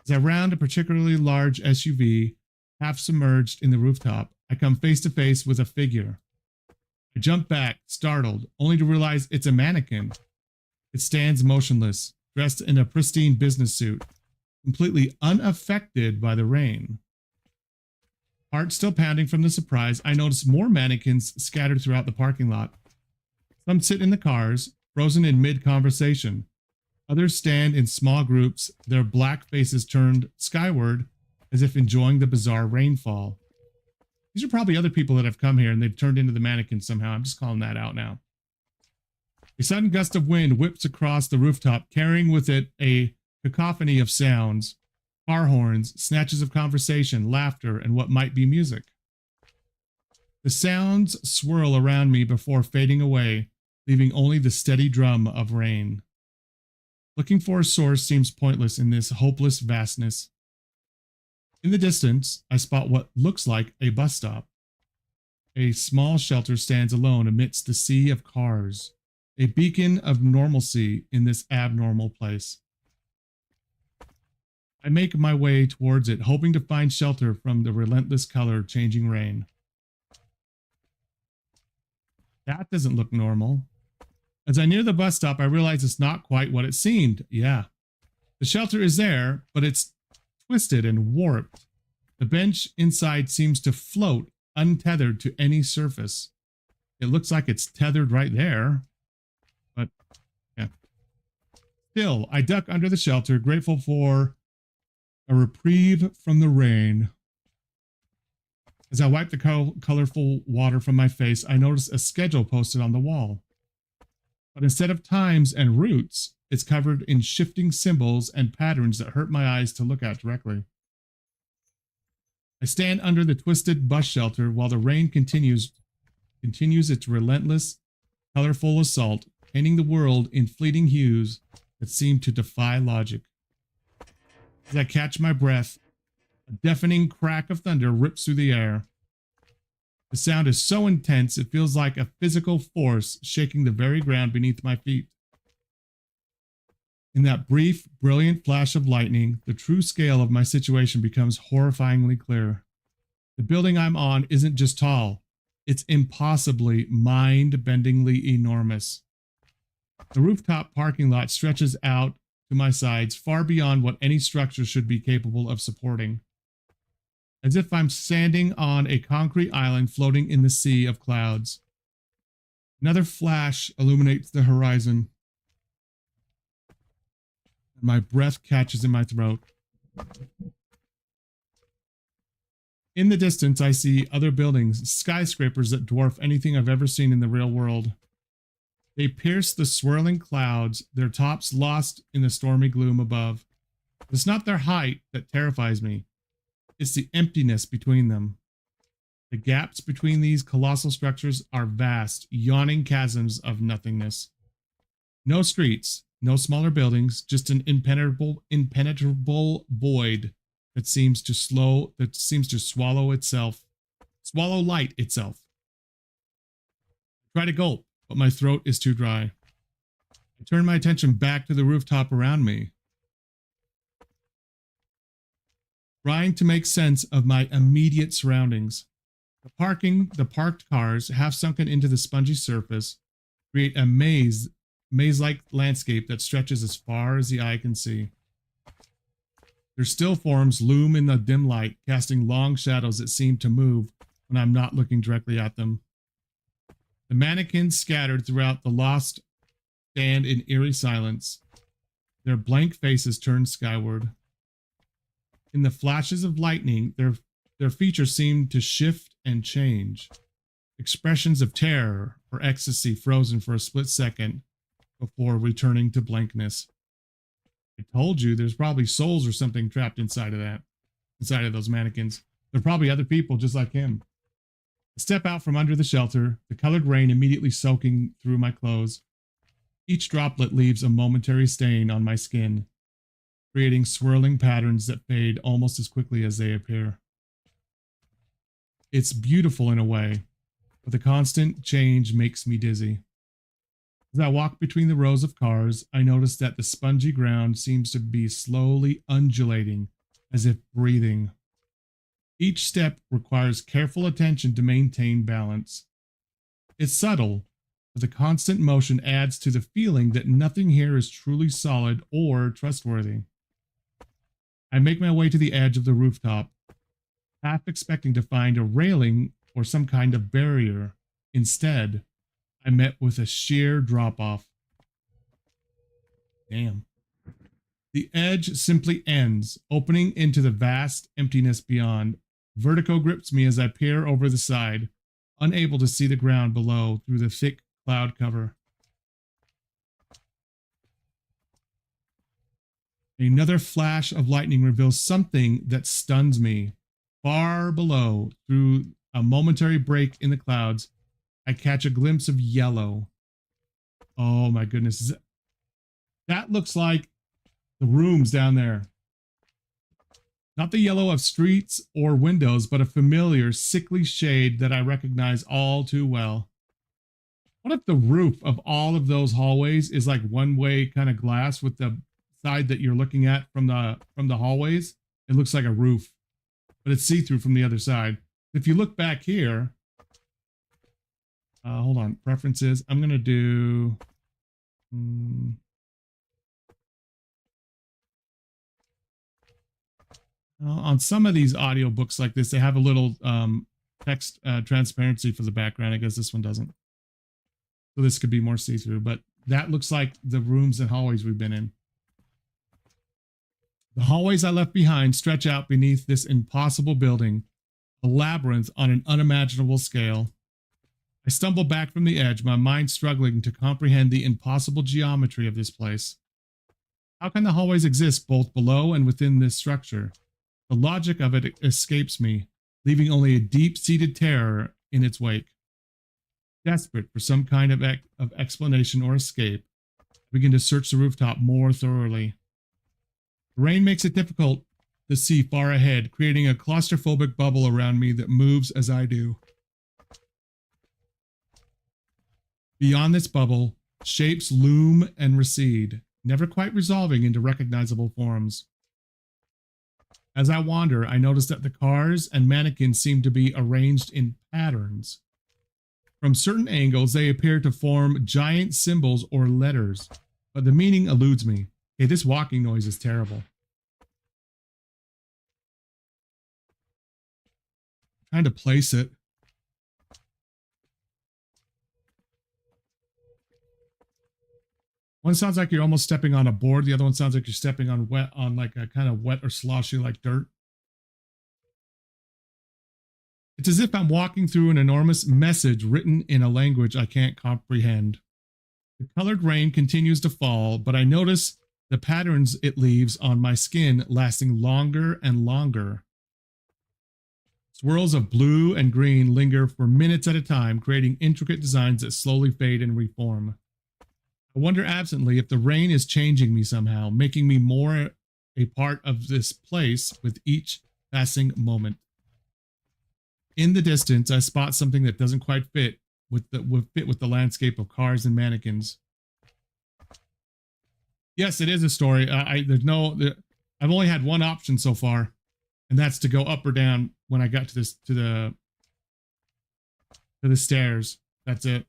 As I round a particularly large SUV, half submerged in the rooftop, I come face to face with a figure. I jump back, startled, only to realize it's a mannequin. It stands motionless, dressed in a pristine business suit, completely unaffected by the rain. Heart still pounding from the surprise, I notice more mannequins scattered throughout the parking lot. Some sit in the cars, frozen in mid-conversation. Others stand in small groups, their black faces turned skyward as if enjoying the bizarre rainfall. These are probably other people that have come here and they've turned into the mannequins somehow. I'm just calling that out now. A sudden gust of wind whips across the rooftop, carrying with it a cacophony of sounds, car horns, snatches of conversation, laughter, and what might be music. The sounds swirl around me before fading away, leaving only the steady drum of rain. Looking for a source seems pointless in this hopeless vastness. In the distance, I spot what looks like a bus stop. A small shelter stands alone amidst the sea of cars, a beacon of normalcy in this abnormal place. I make my way towards it, hoping to find shelter from the relentless color changing rain. That doesn't look normal. As I near the bus stop, I realize it's not quite what it seemed. Yeah. The shelter is there, but it's twisted and warped. The bench inside seems to float, untethered to any surface. It looks like it's tethered right there. But, yeah. Still, I duck under the shelter, grateful for a reprieve from the rain. As I wipe the colorful water from my face, I notice a schedule posted on the wall. But instead of times and routes, it's covered in shifting symbols and patterns that hurt my eyes to look at directly. I stand under the twisted bus shelter while the rain continues its relentless, colorful assault, painting the world in fleeting hues that seem to defy logic. As I catch my breath, a deafening crack of thunder rips through the air. The sound is so intense it feels like a physical force shaking the very ground beneath my feet. In that brief, brilliant flash of lightning, the true scale of my situation becomes horrifyingly clear. The building I'm on isn't just tall, it's impossibly, mind-bendingly enormous. The rooftop parking lot stretches out to my sides, far beyond what any structure should be capable of supporting. As if I'm standing on a concrete island floating in the sea of clouds. Another flash illuminates the horizon. My breath catches in my throat. In the distance, I see other buildings, skyscrapers that dwarf anything I've ever seen in the real world. They pierce the swirling clouds, their tops lost in the stormy gloom above. It's not their height that terrifies me. It's the emptiness between them. The gaps between these colossal structures are vast, yawning chasms of nothingness. No streets, no smaller buildings, just an impenetrable void that seems to swallow light itself. I try to gulp, but my throat is too dry. I turn my attention back to the rooftop around me, trying to make sense of my immediate surroundings. The parked cars, half sunken into the spongy surface, create a maze-like landscape that stretches as far as the eye can see. Their still forms loom in the dim light, casting long shadows that seem to move when I'm not looking directly at them. The mannequins scattered throughout the lost stand in eerie silence, their blank faces turned skyward. In the flashes of lightning, their features seem to shift and change. Expressions of terror or ecstasy frozen for a split second before returning to blankness. I told you there's probably souls or something trapped inside of those mannequins. They're probably other people just like him. I step out from under the shelter, the colored rain immediately soaking through my clothes. Each droplet leaves a momentary stain on my skin, creating swirling patterns that fade almost as quickly as they appear. It's beautiful in a way, but the constant change makes me dizzy. As I walk between the rows of cars, I notice that the spongy ground seems to be slowly undulating, as if breathing. Each step requires careful attention to maintain balance. It's subtle, but the constant motion adds to the feeling that nothing here is truly solid or trustworthy. I make my way to the edge of the rooftop, half expecting to find a railing or some kind of barrier. Instead, I met with a sheer drop-off. Damn. The edge simply ends, opening into the vast emptiness beyond. Vertigo grips me as I peer over the side, unable to see the ground below through the thick cloud cover. Another flash of lightning reveals something that stuns me. Far below, through a momentary break in the clouds, I catch a glimpse of yellow. Oh my goodness. That looks like the rooms down there. Not the yellow of streets or windows, but a familiar, sickly shade that I recognize all too well. What if the roof of all of those hallways is like one-way kind of glass with the side that you're looking at from the hallways? It looks like a roof, but it's see-through from the other side. If you look back here, hold on, preferences. I'm gonna do. On some of these audiobooks like this, they have a little text transparency for the background. I guess this one doesn't. So this could be more see-through, but that looks like the rooms and hallways we've been in. The hallways I left behind stretch out beneath this impossible building, a labyrinth on an unimaginable scale. I stumble back from the edge, my mind struggling to comprehend the impossible geometry of this place. How can the hallways exist both below and within this structure? The logic of it escapes me, leaving only a deep-seated terror in its wake. Desperate for some kind of explanation or escape, I begin to search the rooftop more thoroughly. The rain makes it difficult to see far ahead, creating a claustrophobic bubble around me that moves as I do. Beyond this bubble, shapes loom and recede, never quite resolving into recognizable forms. As I wander, I notice that the cars and mannequins seem to be arranged in patterns. From certain angles, they appear to form giant symbols or letters, but the meaning eludes me. Okay, this walking noise is terrible. I'm trying to place it. One sounds like you're almost stepping on a board. The other one sounds like you're stepping on like a kind of wet or sloshy like dirt. It's as if I'm walking through an enormous message written in a language I can't comprehend. The colored rain continues to fall, but I notice the patterns it leaves on my skin lasting longer and longer. Swirls of blue and green linger for minutes at a time, creating intricate designs that slowly fade and reform. I wonder absently if the rain is changing me somehow, making me more a part of this place with each passing moment. In the distance, I spot something that doesn't quite fit with the landscape of cars and mannequins. Yes, it is a story. I've only had one option so far, and that's to go up or down when I got to the stairs. That's it.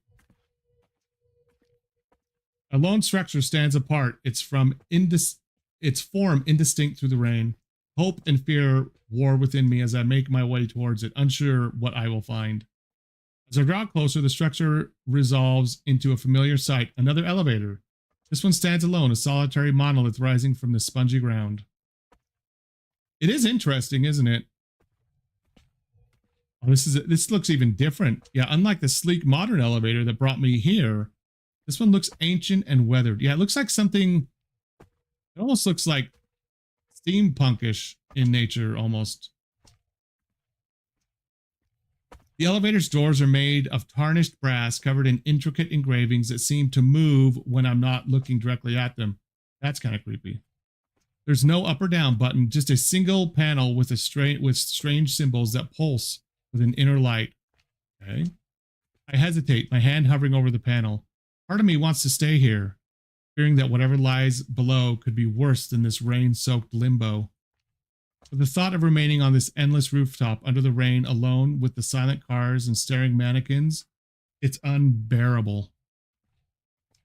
A lone structure stands apart. Its form indistinct through the rain. Hope and fear war within me as I make my way towards it, unsure what I will find. As I draw closer, the structure resolves into a familiar sight, another elevator. This one stands alone, a solitary monolith rising from the spongy ground. It is interesting, isn't it? Oh, this looks even different. Yeah, unlike the sleek modern elevator that brought me here, this one looks ancient and weathered. Yeah, it looks like something. It almost looks like steampunkish in nature, almost. The elevator's doors are made of tarnished brass covered in intricate engravings that seem to move when I'm not looking directly at them. That's kind of creepy. There's no up or down button, just a single panel with strange symbols that pulse with an inner light. Okay. I hesitate, my hand hovering over the panel. Part of me wants to stay here, fearing that whatever lies below could be worse than this rain-soaked limbo. But the thought of remaining on this endless rooftop under the rain alone with the silent cars and staring mannequins, it's unbearable.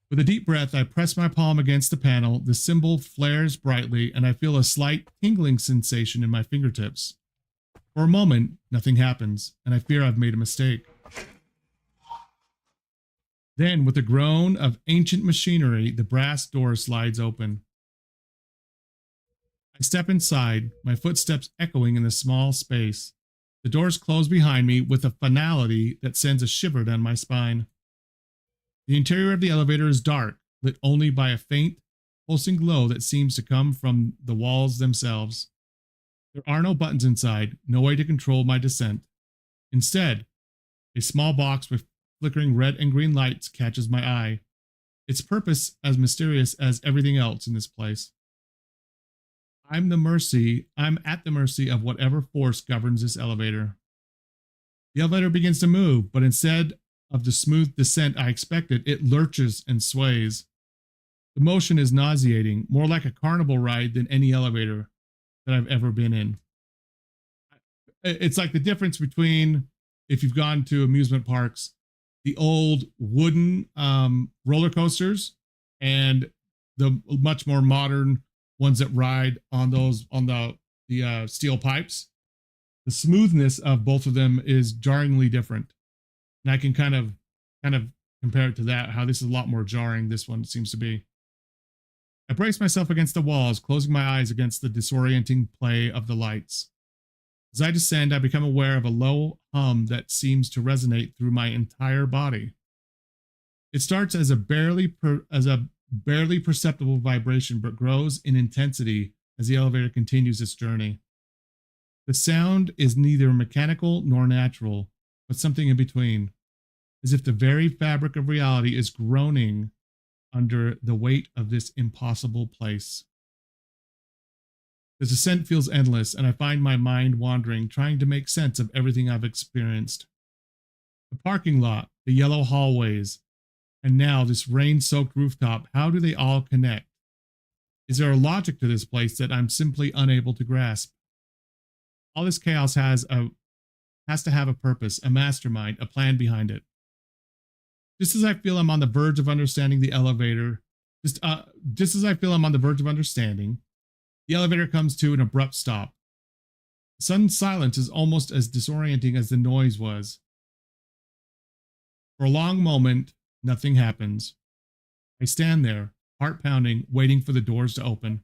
With a deep breath, I press my palm against the panel, the symbol flares brightly, and I feel a slight tingling sensation in my fingertips. For a moment, nothing happens, and I fear I've made a mistake. Then, with a groan of ancient machinery, the brass door slides open. I step inside, my footsteps echoing in the small space. The doors close behind me with a finality that sends a shiver down my spine. The interior of the elevator is dark, lit only by a faint, pulsing glow that seems to come from the walls themselves. There are no buttons inside, no way to control my descent. Instead, a small box with flickering red and green lights catches my eye, its purpose as mysterious as everything else in this place. I'm at the mercy of whatever force governs this elevator. The elevator begins to move, but instead of the smooth descent I expected, it lurches and sways. The motion is nauseating, more like a carnival ride than any elevator that I've ever been in. It's like the difference between, if you've gone to amusement parks, the old wooden roller coasters and the much more modern ones that ride on the steel pipes. The smoothness of both of them is jarringly different, and I can kind of compare it to that. How this is a lot more jarring. This one seems to be. I brace myself against the walls, closing my eyes against the disorienting play of the lights. As I descend, I become aware of a low hum that seems to resonate through my entire body. It starts as a barely perceptible vibration, but grows in intensity as the elevator continues its journey. The sound is neither mechanical nor natural, but something in between, as if the very fabric of reality is groaning under the weight of this impossible place. The descent feels endless, and I find my mind wandering, trying to make sense of everything I've experienced. The parking lot, the yellow hallways, and now this rain-soaked rooftop, how do they all connect? Is there a logic to this place that I'm simply unable to grasp? All this chaos has to have a purpose, a mastermind, a plan behind it. Just as I feel I'm on the verge of understanding the elevator, just as I feel I'm on the verge of understanding, the elevator comes to an abrupt stop. The sudden silence is almost as disorienting as the noise was. For a long moment, nothing happens. I stand there, heart pounding, waiting for the doors to open.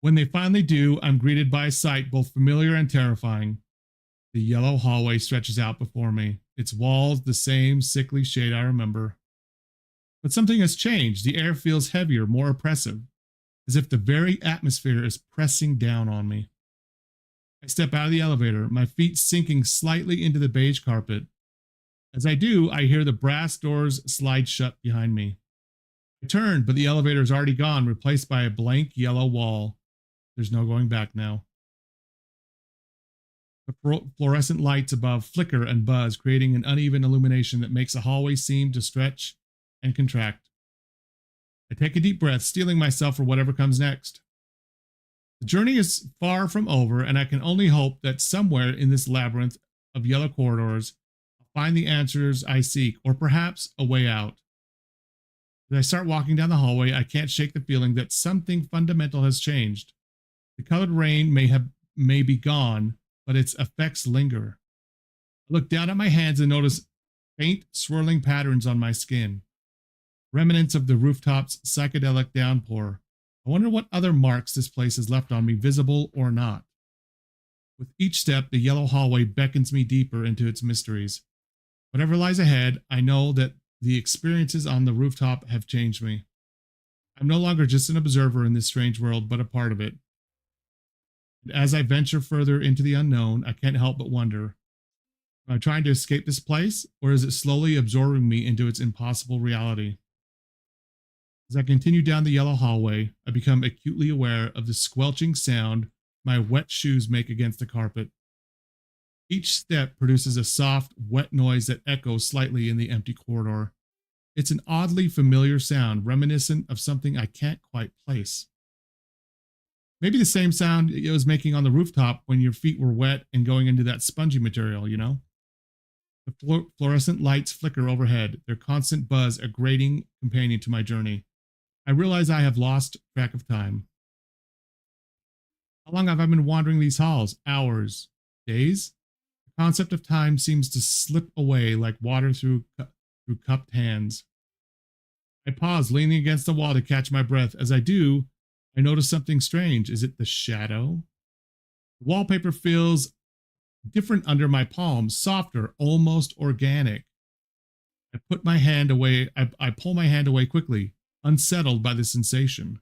When they finally do, I'm greeted by a sight both familiar and terrifying. The yellow hallway stretches out before me, its walls the same sickly shade I remember. But something has changed. The air feels heavier, more oppressive, as if the very atmosphere is pressing down on me. I step out of the elevator, my feet sinking slightly into the beige carpet. As I do, I hear the brass doors slide shut behind me. I turn, but the elevator is already gone, replaced by a blank yellow wall. There's no going back now. The fluorescent lights above flicker and buzz, creating an uneven illumination that makes the hallway seem to stretch and contract. I take a deep breath, steeling myself for whatever comes next. The journey is far from over, and I can only hope that somewhere in this labyrinth of yellow corridors, I'll find the answers I seek, or perhaps a way out. As I start walking down the hallway, I can't shake the feeling that something fundamental has changed. The colored rain may be gone, but its effects linger. I look down at my hands and notice faint, swirling patterns on my skin, remnants of the rooftop's psychedelic downpour. I wonder what other marks this place has left on me, visible or not. With each step, the yellow hallway beckons me deeper into its mysteries. Whatever lies ahead, I know that the experiences on the rooftop have changed me. I'm no longer just an observer in this strange world, but a part of it. And as I venture further into the unknown, I can't help but wonder, am I trying to escape this place, or is it slowly absorbing me into its impossible reality? As I continue down the yellow hallway, I become acutely aware of the squelching sound my wet shoes make against the carpet. Each step produces a soft, wet noise that echoes slightly in the empty corridor. It's an oddly familiar sound, reminiscent of something I can't quite place. Maybe the same sound it was making on the rooftop when your feet were wet and going into that spongy material, you know? The fluorescent lights flicker overhead, their constant buzz a grating companion to my journey. I realize I have lost track of time. How long have I been wandering these halls? Hours? Days? The concept of time seems to slip away like water through cupped hands. I pause, leaning against the wall to catch my breath. As I do, I notice something strange. Is it the shadow? The wallpaper feels different under my palms, softer, almost organic. I put my hand away. I pull my hand away quickly, unsettled by the sensation.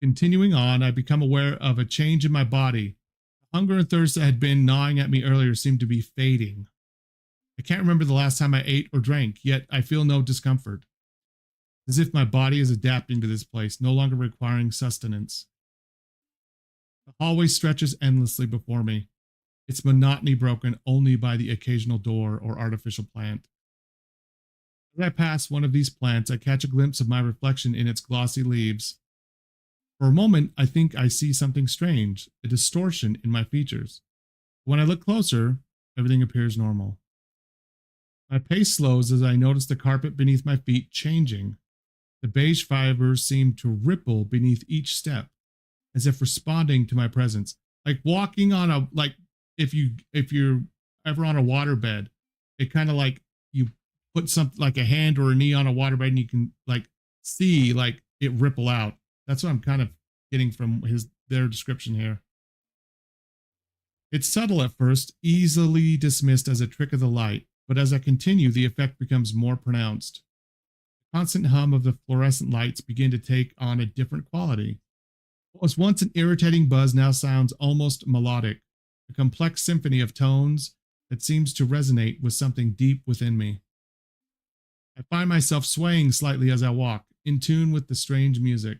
Continuing on, I become aware of a change in my body. The hunger and thirst that had been gnawing at me earlier seem to be fading. I can't remember the last time I ate or drank, yet I feel no discomfort. As if my body is adapting to this place, no longer requiring sustenance. The hallway stretches endlessly before me, its monotony broken only by the occasional door or artificial plant. As I pass one of these plants, I catch a glimpse of my reflection in its glossy leaves. For a moment, I think I see something strange, a distortion in my features. When I look closer, everything appears normal. My pace slows as I notice the carpet beneath my feet changing. The beige fibers seem to ripple beneath each step, as if responding to my presence. Like walking on a, like if you're ever on a waterbed, it kind of like you put something like a hand or a knee on a waterbed and you can like see like it ripple out. That's what I'm kind of getting from their description here. It's subtle at first, easily dismissed as a trick of the light, but as I continue, the effect becomes more pronounced. The constant hum of the fluorescent lights begin to take on a different quality. What was once an irritating buzz now sounds almost melodic, a complex symphony of tones that seems to resonate with something deep within me. I find myself swaying slightly as I walk, in tune with the strange music.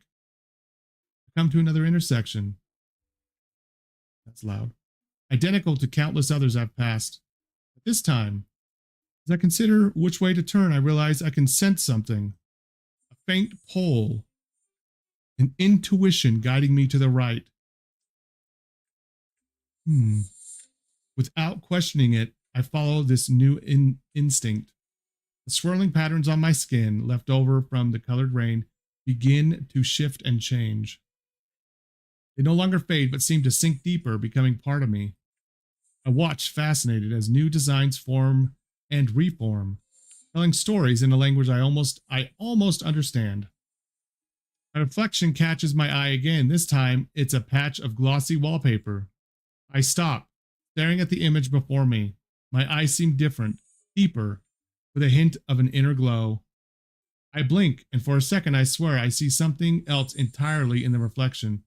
I come to another intersection. That's loud. Identical to countless others I've passed. But this time, as I consider which way to turn, I realize I can sense something. A faint pull. An intuition guiding me to the right. Without questioning it, I follow this new instinct. The swirling patterns on my skin, left over from the colored rain, begin to shift and change. They no longer fade, but seem to sink deeper, becoming part of me. I watch, fascinated, as new designs form and reform, telling stories in a language I almost understand. My reflection catches my eye again. This time, it's a patch of glossy wallpaper. I stop, staring at the image before me. My eyes seem different, deeper, with a hint of an inner glow. I blink, and for a second I swear I see something else entirely in the reflection.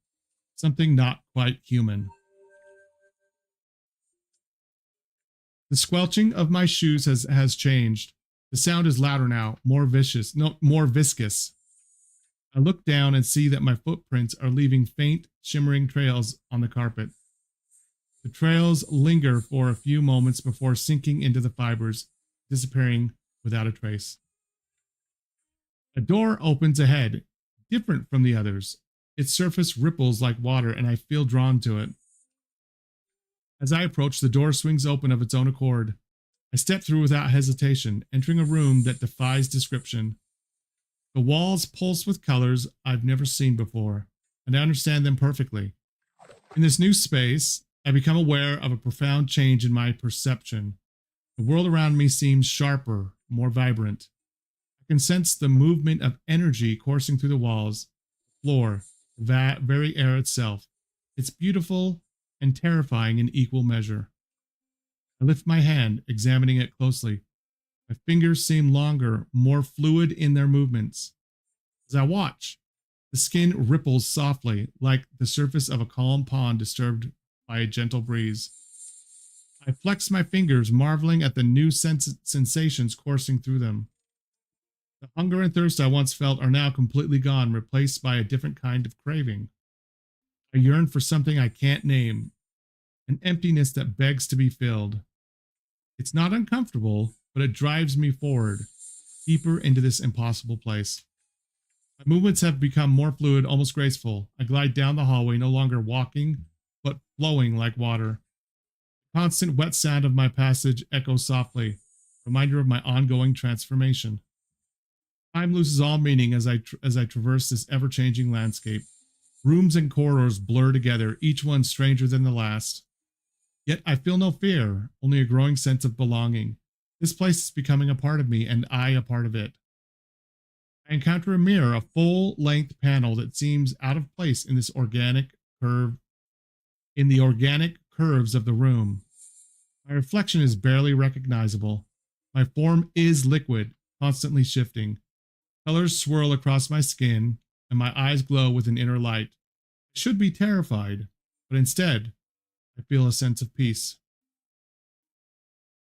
Something not quite human. The squelching of my shoes has changed. The sound is louder now, more viscous. I look down and see that my footprints are leaving faint, shimmering trails on the carpet. The trails linger for a few moments before sinking into the fibers, disappearing without a trace. A door opens ahead, different from the others. Its surface ripples like water, and I feel drawn to it. As I approach, the door swings open of its own accord. I step through without hesitation, entering a room that defies description. The walls pulse with colors I've never seen before, and I understand them perfectly. In this new space, I become aware of a profound change in my perception. The world around me seems sharper, more vibrant. I can sense the movement of energy coursing through the walls, the floor, the very air itself. It's beautiful and terrifying in equal measure. I lift my hand, examining it closely. My fingers seem longer, more fluid in their movements. As I watch, the skin ripples softly, like the surface of a calm pond disturbed by a gentle breeze. I flex my fingers, marveling at the new sensations coursing through them. The hunger and thirst I once felt are now completely gone, replaced by a different kind of craving. I yearn for something I can't name, an emptiness that begs to be filled. It's not uncomfortable, but it drives me forward, deeper into this impossible place. My movements have become more fluid, almost graceful. I glide down the hallway, no longer walking, but flowing like water. The constant wet sound of my passage echoes softly, reminder of my ongoing transformation. Time loses all meaning as I traverse this ever-changing landscape. Rooms and corridors blur together, each one stranger than the last. Yet I feel no fear, only a growing sense of belonging. This place is becoming a part of me, and I a part of it. I encounter a mirror, a full-length panel that seems out of place in the organic curves of the room. My reflection is barely recognizable. My form is liquid, constantly shifting. Colors swirl across my skin, and my eyes glow with an inner light. I should be terrified, but instead, I feel a sense of peace.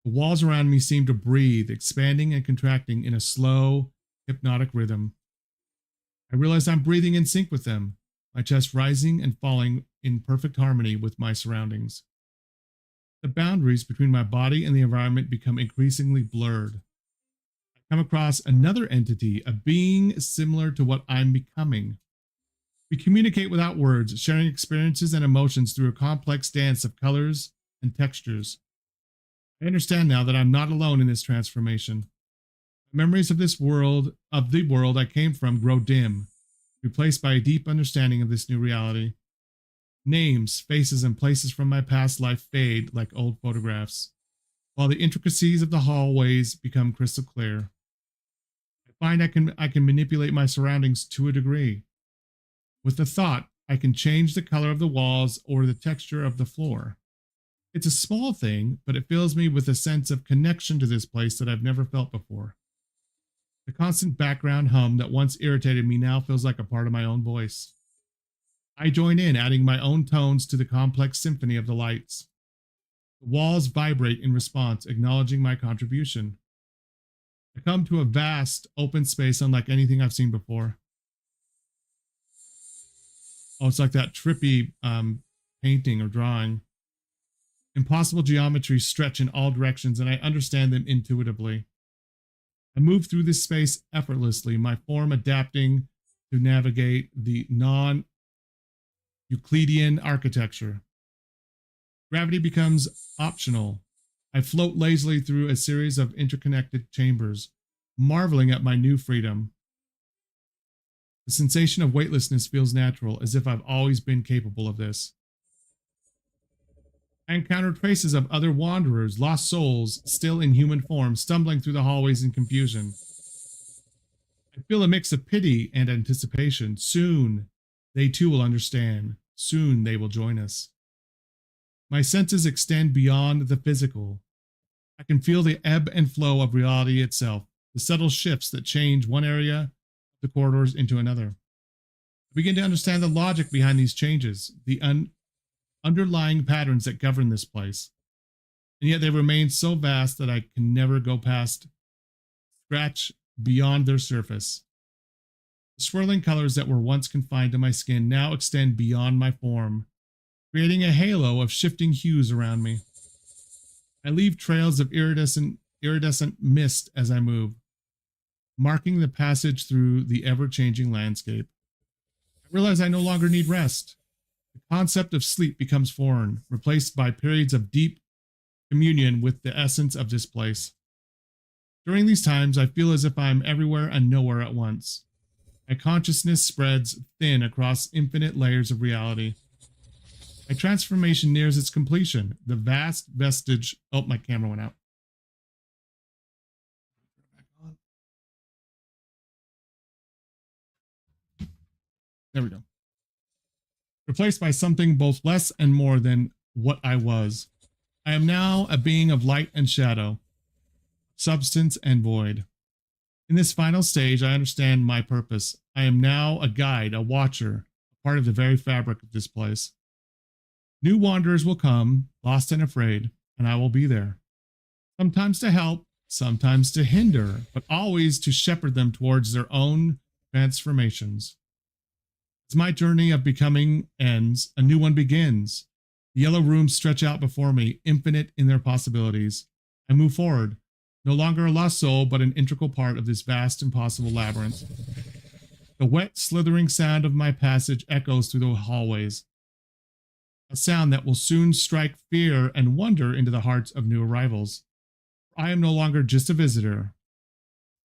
The walls around me seem to breathe, expanding and contracting in a slow, hypnotic rhythm. I realize I'm breathing in sync with them, my chest rising and falling in perfect harmony with my surroundings. The boundaries between my body and the environment become increasingly blurred. I come across another entity, a being similar to what I'm becoming. We communicate without words, sharing experiences and emotions through a complex dance of colors and textures. I understand now that I'm not alone in this transformation. Memories of this world, of the world I came from, grow dim, replaced by a deep understanding of this new reality. Names, faces, and places from my past life fade like old photographs, while the intricacies of the hallways become crystal clear. I find I can manipulate my surroundings to a degree. With the thought, I can change the color of the walls or the texture of the floor. It's a small thing, but it fills me with a sense of connection to this place that I've never felt before. The constant background hum that once irritated me now feels like a part of my own voice. I join in, adding my own tones to the complex symphony of the lights. The walls vibrate in response, acknowledging my contribution. I come to a vast, open space unlike anything I've seen before. Oh, it's like that trippy painting or drawing. Impossible geometries stretch in all directions, and I understand them intuitively. I move through this space effortlessly, my form adapting to navigate the non-Euclidean architecture. Gravity becomes optional. I float lazily through a series of interconnected chambers, marveling at my new freedom. The sensation of weightlessness feels natural, as if I've always been capable of this. I encounter traces of other wanderers, lost souls, still in human form, stumbling through the hallways in confusion. I feel a mix of pity and anticipation. Soon, they too will understand. Soon, they will join us. My senses extend beyond the physical. I can feel the ebb and flow of reality itself, the subtle shifts that change one area of the corridors into another. I begin to understand the logic behind these changes, the underlying patterns that govern this place. And yet they remain so vast that I can never go scratch beyond their surface. The swirling colors that were once confined to my skin now extend beyond my form, creating a halo of shifting hues around me. I leave trails of iridescent mist as I move, marking the passage through the ever-changing landscape. I realize I no longer need rest. The concept of sleep becomes foreign, replaced by periods of deep communion with the essence of this place. During these times, I feel as if I am everywhere and nowhere at once. My consciousness spreads thin across infinite layers of reality. My transformation nears its completion. The vast vestige... Oh, my camera went out. There we go. Replaced by something both less and more than what I was. I am now a being of light and shadow, substance and void. In this final stage, I understand my purpose. I am now a guide, a watcher, a part of the very fabric of this place. New wanderers will come, lost and afraid, and I will be there. Sometimes to help, sometimes to hinder, but always to shepherd them towards their own transformations. As my journey of becoming ends, a new one begins. The yellow rooms stretch out before me, infinite in their possibilities. I move forward, no longer a lost soul, but an integral part of this vast, impossible labyrinth. The wet, slithering sound of my passage echoes through the hallways, a sound that will soon strike fear and wonder into the hearts of new arrivals. I am no longer just a visitor.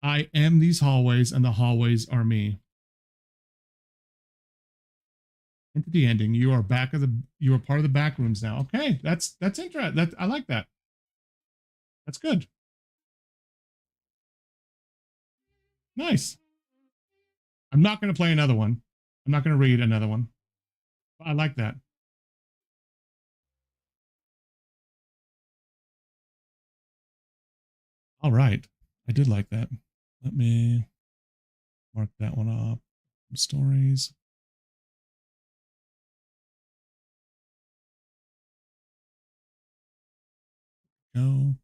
I am these hallways, and the hallways are me. Into the ending. You are part of the back rooms now. Okay, that's interesting. I like that. That's good. Nice. I'm not going to play another one. I'm not going to read another one. I like that. All right. I did like that. Let me mark that one off. Stories. Go. All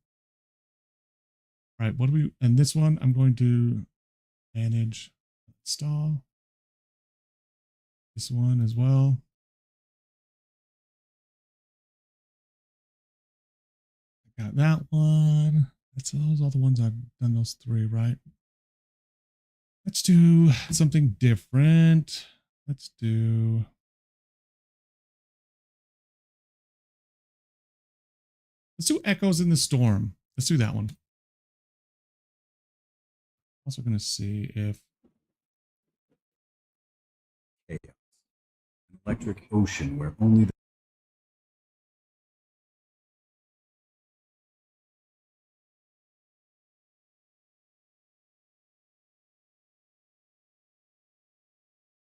right. What do we, and this one, I'm going to manage install. This one as well. I got that one. Those are the ones I've done, those three, right? Let's do something different. Let's do. Let's do Echoes in the Storm. Let's do that one. Also going to see if. Chaos. An electric ocean where only the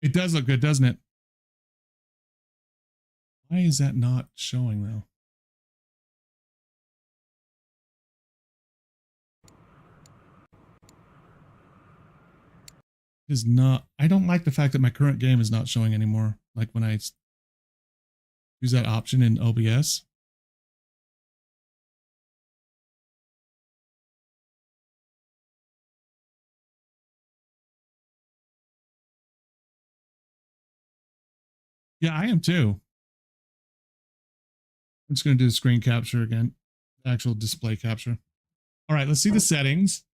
It does look good, doesn't it? Why is that not showing though? It is not. I don't like the fact that my current game is not showing anymore. Like when I use that option in OBS. Yeah, I am too. I'm just going to do the screen capture again. Actual display capture. All right, let's see the settings.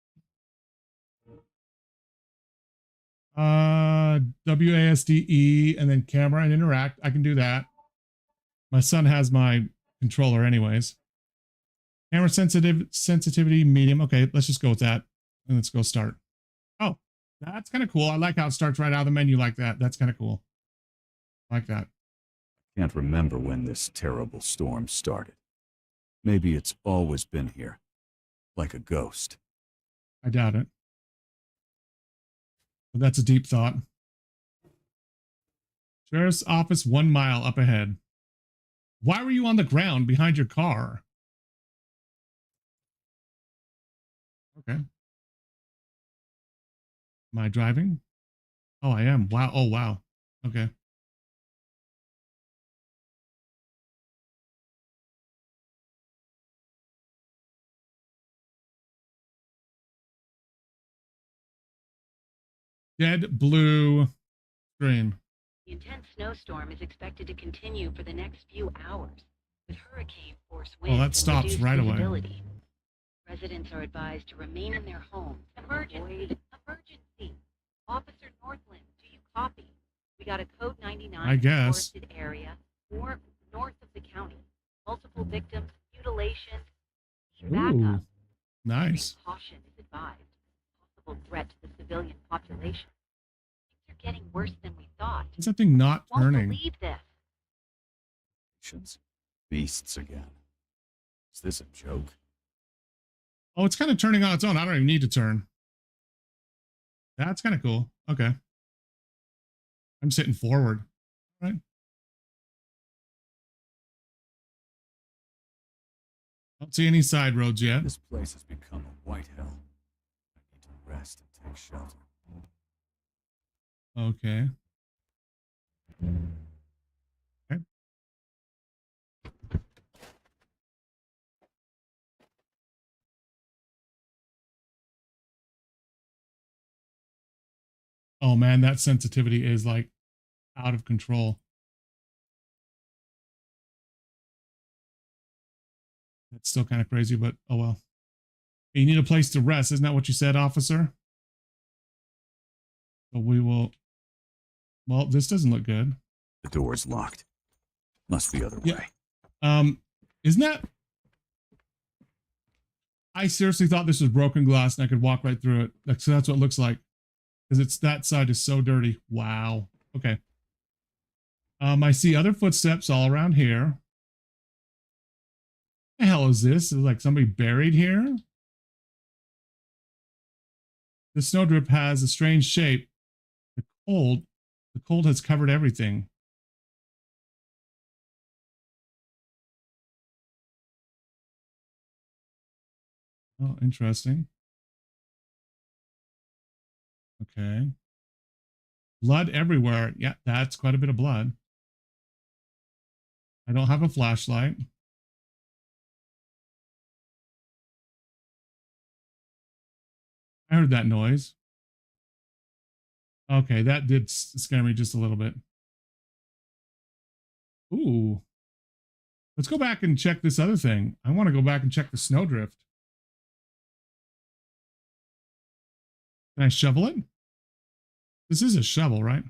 WASD and then camera and interact. I can do that. My son has my controller anyways. Camera sensitivity, medium. Okay, let's just go with that. And let's go start. Oh, that's kind of cool. I like how it starts right out of the menu like that. That's kind of cool. I like that. Can't remember when this terrible storm started. Maybe it's always been here, like a ghost. I doubt it. But that's a deep thought. Sheriff's office 1 mile up ahead. Why were you on the ground behind your car? Okay. Am I driving? Oh, I am. Wow. Oh, wow. Okay. Dead blue screen. The intense snowstorm is expected to continue for the next few hours, with hurricane force winds that and stops reduced right away. visibility. Residents are advised to remain in their homes. Emergency! Emergency! Officer Northland, do you copy? We got a code 99 I guess. forested area or north of the county. Multiple victims, mutilation. Backup. Ooh, nice. Caution is advised. Possible threat to the civilian population. Things are getting worse than we thought. Is that thing not Won't turning? believe this. Beasts again. Is this a joke? Oh, it's kind of turning on its own. I don't even need to turn. That's kind of cool. Okay. I'm sitting forward. All right. Don't see any side roads yet. This place has become a white hell. I need to rest and take shelter. Okay. Okay. Oh man, that sensitivity is like out of control. It's still kind of crazy, but oh well. You need a place to rest. Isn't that what you said, officer? So we will. Well, this doesn't look good. The door's locked. Must be other way. Isn't that? I seriously thought this was broken glass and I could walk right through it. So that's what it looks like. Because it's that side is so dirty. Wow. Okay. I see other footsteps all around here. The hell is this? Is like somebody buried here? The snowdrift has a strange shape. The cold. The cold has covered everything. Oh, interesting. Okay. Blood everywhere. Yeah, that's quite a bit of blood. I don't have a flashlight. I heard that noise. Okay, that did scare me just a little bit. Ooh. Let's go back and check this other thing. I want to go back and check the snowdrift. Can I shovel it? This is a shovel, right?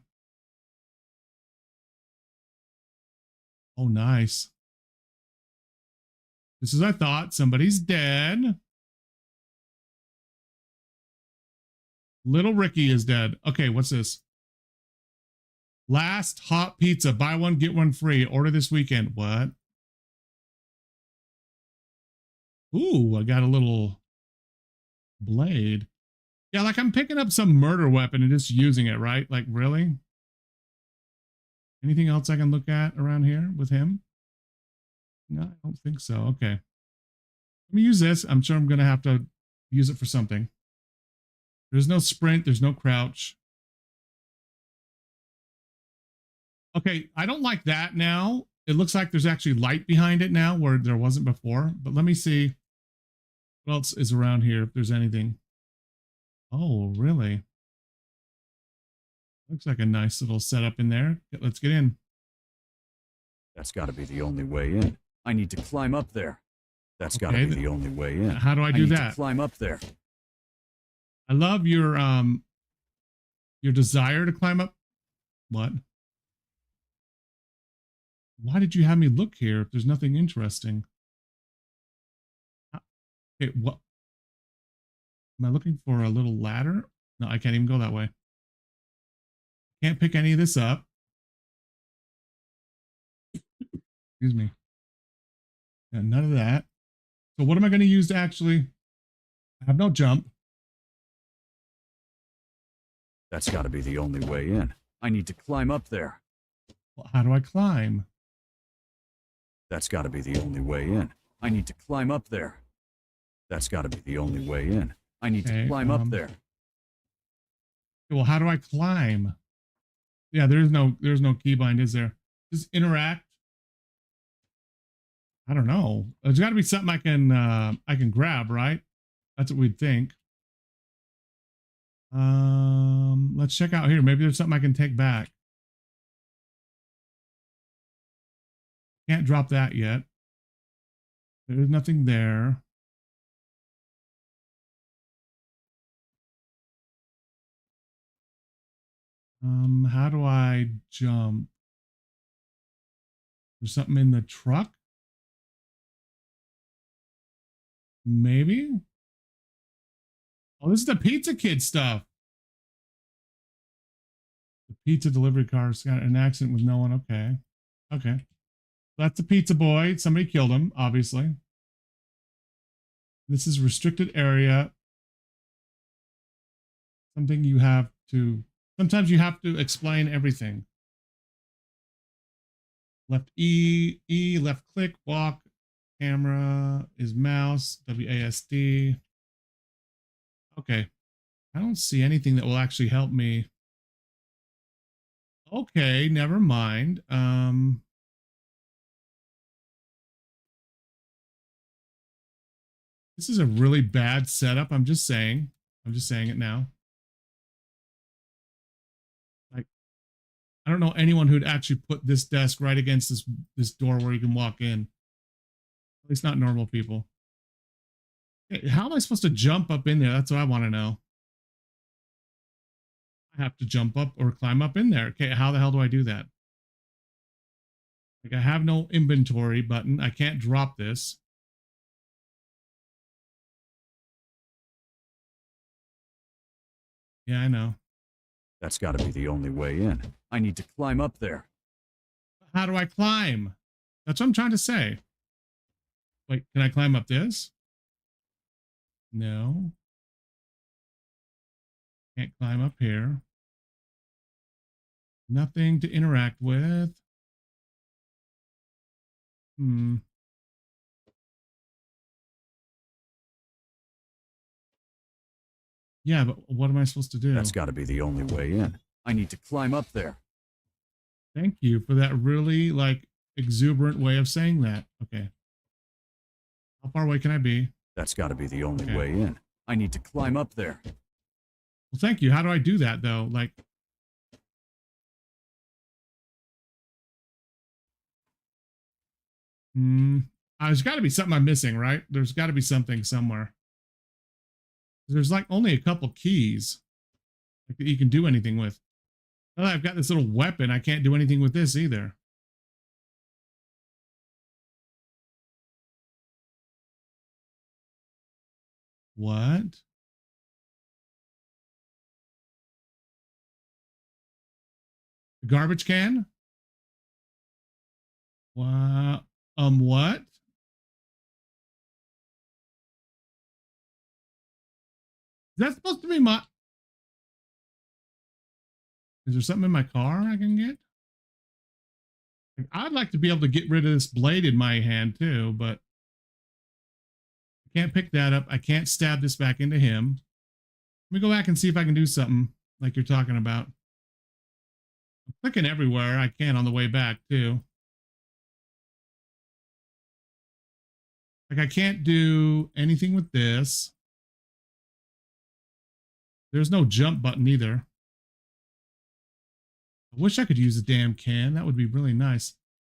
Oh, nice. This is, I thought, somebody's dead. Little Ricky is dead. Okay, what's this? Last hot pizza. Buy one, get one free. Order this weekend. What? Ooh, I got a little blade. Yeah, like I'm picking up some murder weapon and just using it, right? Like, really? Anything else I can look at around here with him? No, I don't think so. Okay. Let me use this. I'm sure I'm going to have to use it for something. There's no sprint. There's no crouch. Okay, I don't like that now. It looks like there's actually light behind it now where there wasn't before. But let me see what else is around here if there's anything. Oh, really? Looks like a nice little setup in there. Let's get in. That's got to be the only way in. I need to climb up there. That's got to be the only way in. How do I do need that? To climb up there. I love your desire to climb up. What? Why did you have me look here if there's nothing interesting? Okay, what? Am I looking for a little ladder? No, I can't even go that way. Can't pick any of this up. Excuse me. Yeah, none of that. So what am I going to use to actually? I have no jump. That's got to be the only way in. I need to climb up there. Well, how do I climb? That's got to be the only way in. I need to climb up there. That's got to be the only way in. I need to climb up there. Well, how do I climb? Yeah, there's no keybind, is there? Just interact. I don't know. There's got to be something I can grab, right? That's what we'd think. Let's check out here. Maybe there's something I can take back. Can't drop that yet. There's nothing there. How do I jump? There's something in the truck? Maybe? Oh, this is the Pizza Kid stuff. The pizza delivery car's got an accident with no one. Okay. Okay. That's the pizza boy. Somebody killed him, obviously. This is restricted area. Something you have to... Sometimes you have to explain everything. Left E, left click, walk. Camera is mouse, WASD. Okay. I don't see anything that will actually help me. Okay, never mind. This is a really bad setup. I'm just saying. I'm just saying it now. Like, I don't know anyone who'd actually put this desk right against this door where you can walk in. At least not normal people. Hey, how am I supposed to jump up in there? That's what I want to know. I have to jump up or climb up in there. Okay, how the hell do I do that? Like, I have no inventory button. I can't drop this. Yeah, I know. That's got to be the only way in. I need to climb up there. How do I climb? That's what I'm trying to say. Wait, can I climb up this? No. Can't climb up here. Nothing to interact with. Yeah, but what am I supposed to do? That's got to be the only way in. I need to climb up there. Thank you for that really, like, exuberant way of saying that. Okay. How far away can I be? That's got to be the only way in. I need to climb up there. Well, thank you. How do I do that, though? Like... there's got to be something I'm missing, right? There's got to be something somewhere. There's like only a couple keys like, that you can do anything with. Now that I've got this little weapon, I can't do anything with this either. What? The garbage can? Wow. What? Is that supposed to be my... Is there something in my car I can get? I'd like to be able to get rid of this blade in my hand too, but I can't pick that up. I can't stab this back into him. Let me go back and see if I can do something like you're talking about. I'm clicking everywhere I can on the way back too. Like I can't do anything with this. There's no jump button either. I wish I could use a damn can. That would be really nice.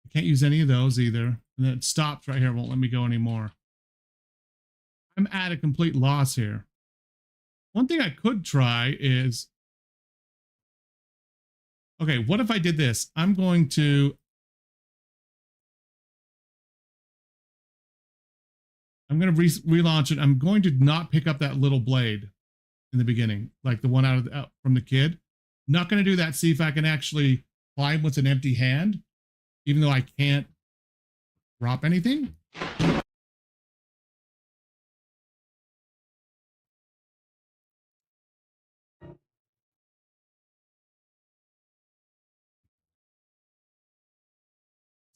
I can't use any of those either. And then it stops right here. Won't let me go anymore. I'm at a complete loss here. One thing I could try is... Okay, what if I did this? I'm going to relaunch it. I'm going to not pick up that little blade in the beginning, like the one out from the kid. Not going to do that. See if I can actually climb with an empty hand, even though I can't drop anything.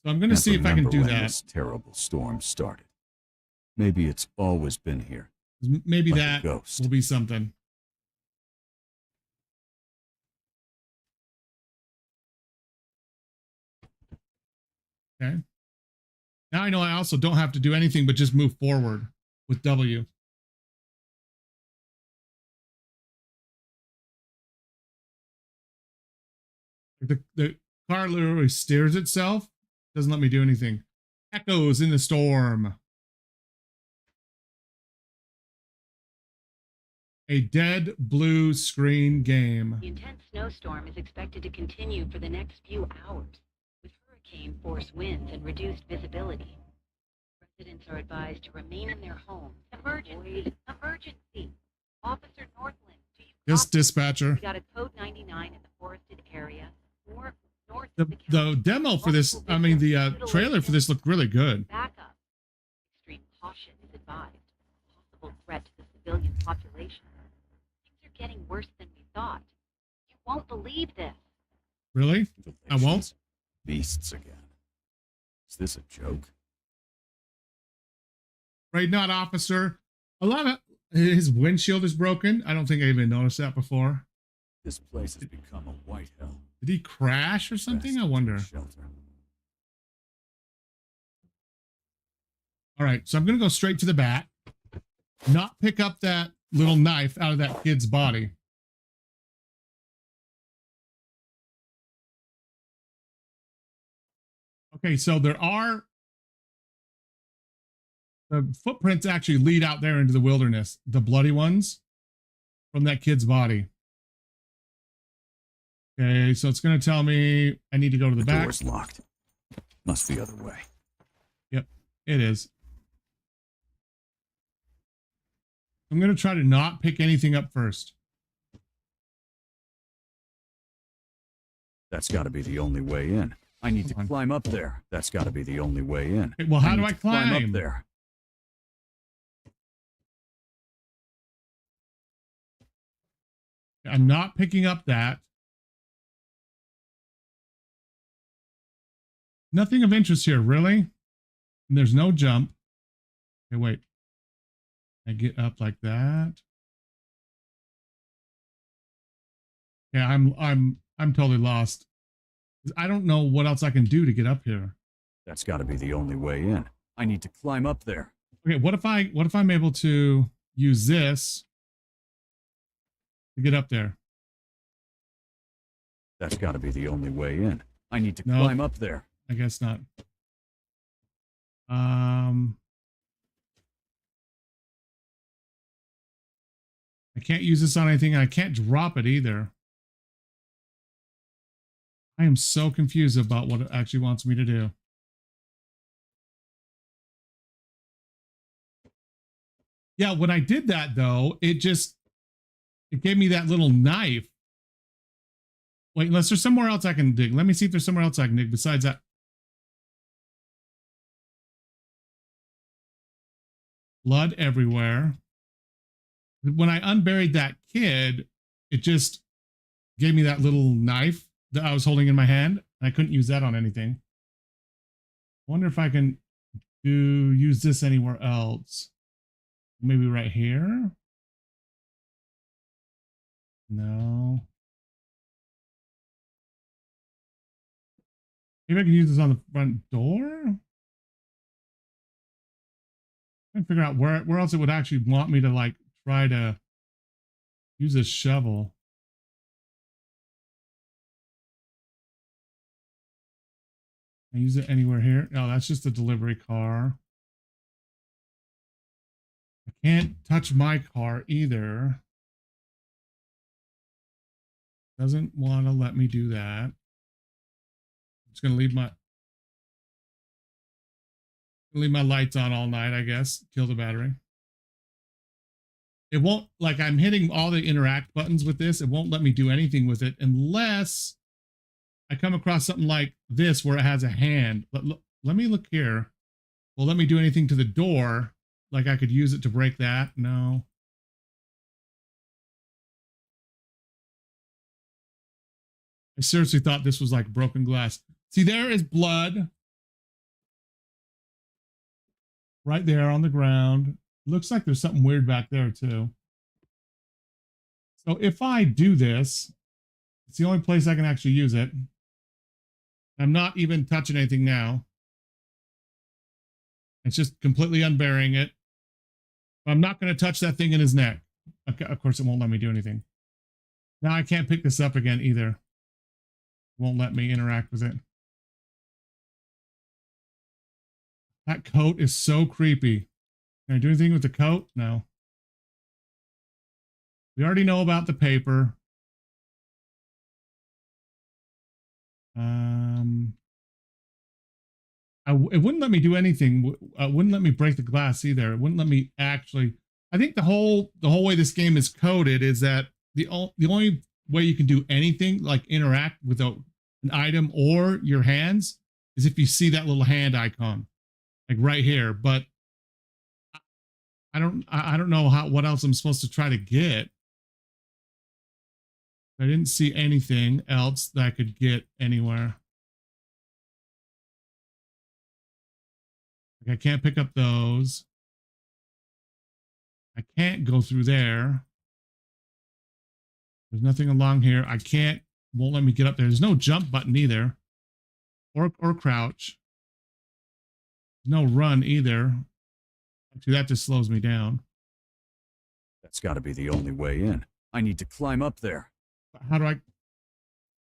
So I'm going to see if I can do that. This terrible storm started. Maybe it's always been here. Maybe like that will be something. Okay. Now I know I also don't have to do anything but just move forward with W. The car literally steers itself. Doesn't let me do anything. Echoes in the storm. A dead blue screen game. The intense snowstorm is expected to continue for the next few hours, with hurricane force winds and reduced visibility. Residents are advised to remain in their homes. Emergency! Emergency! Officer Northland, do you This copy? dispatcher. We got a code 99 in the forested area. North The demo for this, I mean, the trailer for this looked really good. Backup. Extreme caution is advised. Possible threat to the civilian population. Things are getting worse than we thought. You won't believe this. Really? I won't. Beasts again. Is this a joke? Right, not officer. A lot of his windshield is broken. I don't think I even noticed that before. This place has become a white hell. Did he crash or something? I wonder. Shelter. All right, so I'm going to go straight to the bat. Not pick up that little knife out of that kid's body. Okay, so there are... The footprints actually lead out there into the wilderness. The bloody ones from that kid's body. Okay, so it's going to tell me I need to go to the back. Door's locked. Must be the other way. Yep, it is. I'm going to try to not pick anything up first. That's got to be the only way in. I need to climb up there. That's got to be the only way in. Okay, well, how do I climb climb? up there? I'm not picking up that. nothing of interest here, really. And there's no jump. Okay, wait. I get up like that. Yeah, I'm totally lost. I don't know what else I can do to get up here. That's got to be the only way in. I need to climb up there. Okay, what if I'm able to use this to get up there? That's got to be the only way in. I need to climb up there. I guess not. I can't use this on anything. I can't drop it either. I am so confused about what it actually wants me to do. Yeah, when I did that though, it gave me that little knife. Wait, unless there's somewhere else I can dig. Let me see if there's somewhere else I can dig besides that. Blood everywhere. When I unburied that kid, it just gave me that little knife that I was holding in my hand. And I couldn't use that on anything. I wonder if I can use this anywhere else. Maybe right here? No. Maybe I can use this on the front door? I can figure out where else it would actually want me to like try to use a shovel. Can I use it anywhere here? No, that's just a delivery car. I can't touch my car either. Doesn't want to let me do that. I'm just gonna leave my lights on all night, I guess. Kill the battery. It won't, like, I'm hitting all the interact buttons with this. It won't let me do anything with it unless I come across something like this where it has a hand. But let me look here. Will let me do anything to the door? Like I could use it to break that? No. I seriously thought this was like broken glass. See, there is blood. Right there on the ground. Looks like there's something weird back there too. So if I do this, it's the only place I can actually use it. I'm not even touching anything now. It's just completely unburying it. I'm not going to touch that thing in his neck. Okay, of course, it won't let me do anything. Now I can't pick this up again either. It won't let me interact with it. That coat is so creepy. Can I do anything with the coat? No. We already know about the paper. It wouldn't let me do anything. It wouldn't let me break the glass either. It wouldn't let me actually. I think the whole way this game is coded is that the only way you can do anything like interact with an item or your hands is if you see that little hand icon, like right here. But I don't know what else I'm supposed to try to get. I didn't see anything else that I could get anywhere. Like I can't pick up those. I can't go through there. There's nothing along here. I can't, won't let me get up there. There's no jump button either. Or crouch. No run either. Actually, that just slows me down. That's got to be the only way in. I need to climb up there. How do I,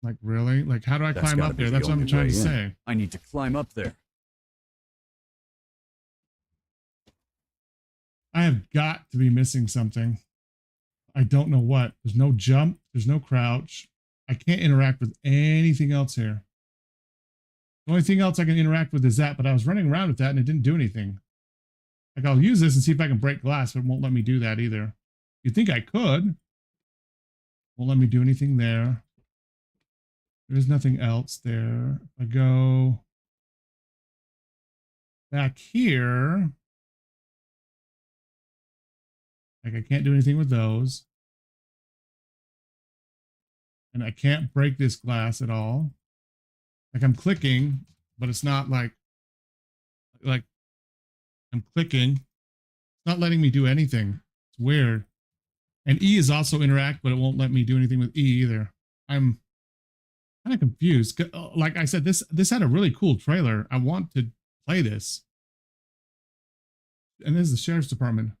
like, really? Like, how do I climb up there? That's what I'm trying to say. I need to climb up there. I have got to be missing something. I don't know what. There's no jump. There's no crouch. I can't interact with anything else here. The only thing else I can interact with is that, but I was running around with that and it didn't do anything. Like, I'll use this and see if I can break glass, but it won't let me do that either. You'd think I could. Won't let me do anything there. There's nothing else there. If I go back here, like I can't do anything with those. And I can't break this glass at all. Like I'm clicking but it's not like I'm clicking. It's not letting me do anything. It's weird. And E is also interact, but it won't let me do anything with E either. I'm kind of confused. Like I said, this had a really cool trailer. I want to play this. And this is the sheriff's department.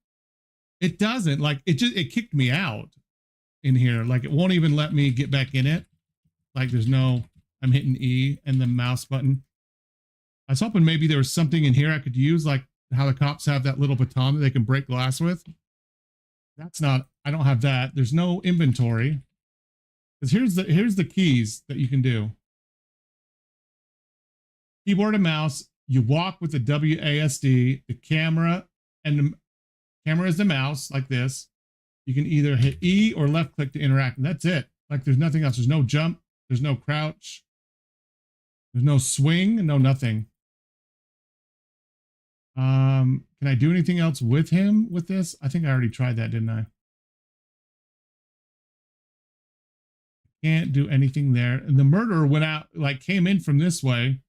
It doesn't, like, it kicked me out in here. Like, it won't even let me get back in it. Like, there's no, I'm hitting E and the mouse button. I was hoping maybe there was something in here I could use, like how the cops have that little baton that they can break glass with. That's not, I don't have that. There's no inventory. Because here's the keys that you can do. Keyboard and mouse. You walk with the WASD, the camera, and the camera is the mouse, like this. You can either hit E or left click to interact, and that's it. Like, there's nothing else. There's no jump. There's no crouch. There's no swing. No nothing. Can I do anything else with him with this? I think I already tried that, didn't I? Can't do anything there. And the murderer went out, like, came in from this way,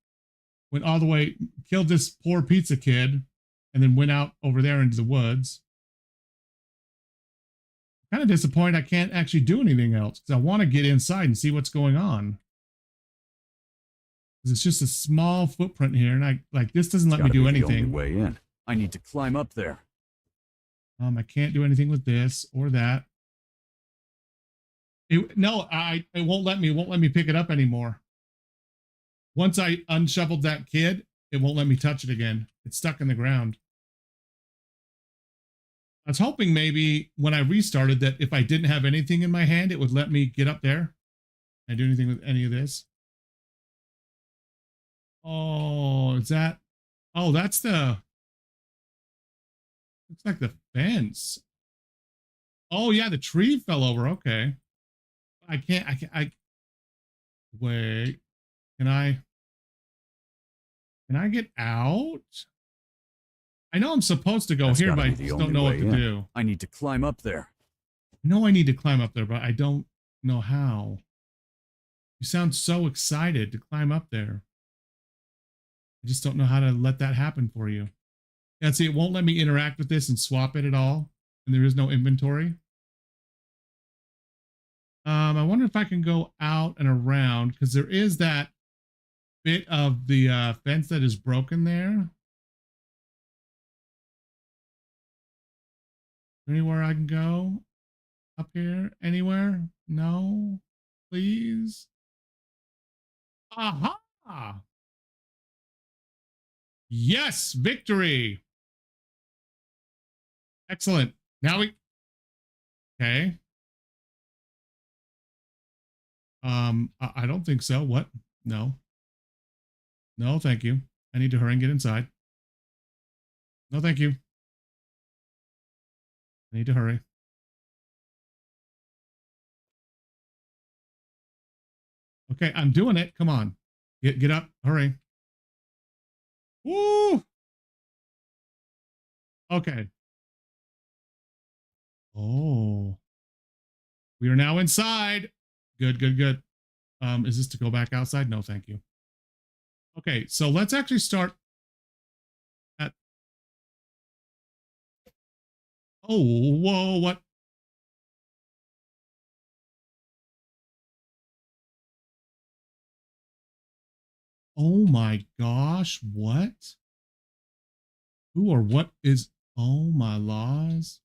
went all the way, killed this poor pizza kid, and then went out over there into the woods. Kind of disappointed I can't actually do anything else because I want to get inside and see what's going on. Because it's just a small footprint here, and I like this doesn't let me do anything. The only way in. I need to climb up there. I can't do anything with this or that. It won't let me. It won't let me pick it up anymore. Once I unshoveled that kid, it won't let me touch it again. It's stuck in the ground. I was hoping maybe when I restarted that if I didn't have anything in my hand, it would let me get up there. Can I do anything with any of this? Oh, is that? Oh, that's the. Looks like the fence. Oh yeah, the tree fell over. Okay. I can't. Wait. Can I get out? I know I'm supposed to go here, but I just don't know what to do. I need to climb up there. I know I need to climb up there, but I don't know how. You sound so excited to climb up there. I just don't know how to let that happen for you. Yeah, see, it won't let me interact with this and swap it at all. And there is no inventory. I wonder if I can go out and around because there is that bit of the fence that is broken there. Anywhere I can go? Up here? Anywhere? No? Please? Aha! Yes! Victory! Excellent. Now we... Okay. I don't think so. What? No. No, thank you. I need to hurry and get inside. No, thank you. I need to hurry. Okay, I'm doing it. Come on. Get up. Hurry. Woo! Okay. Oh. We are now inside. Good, good, good. Is this to go back outside? No, thank you. Okay, so let's actually start at... Oh, whoa, what? Oh my gosh, what? Who or what is... Oh my laws.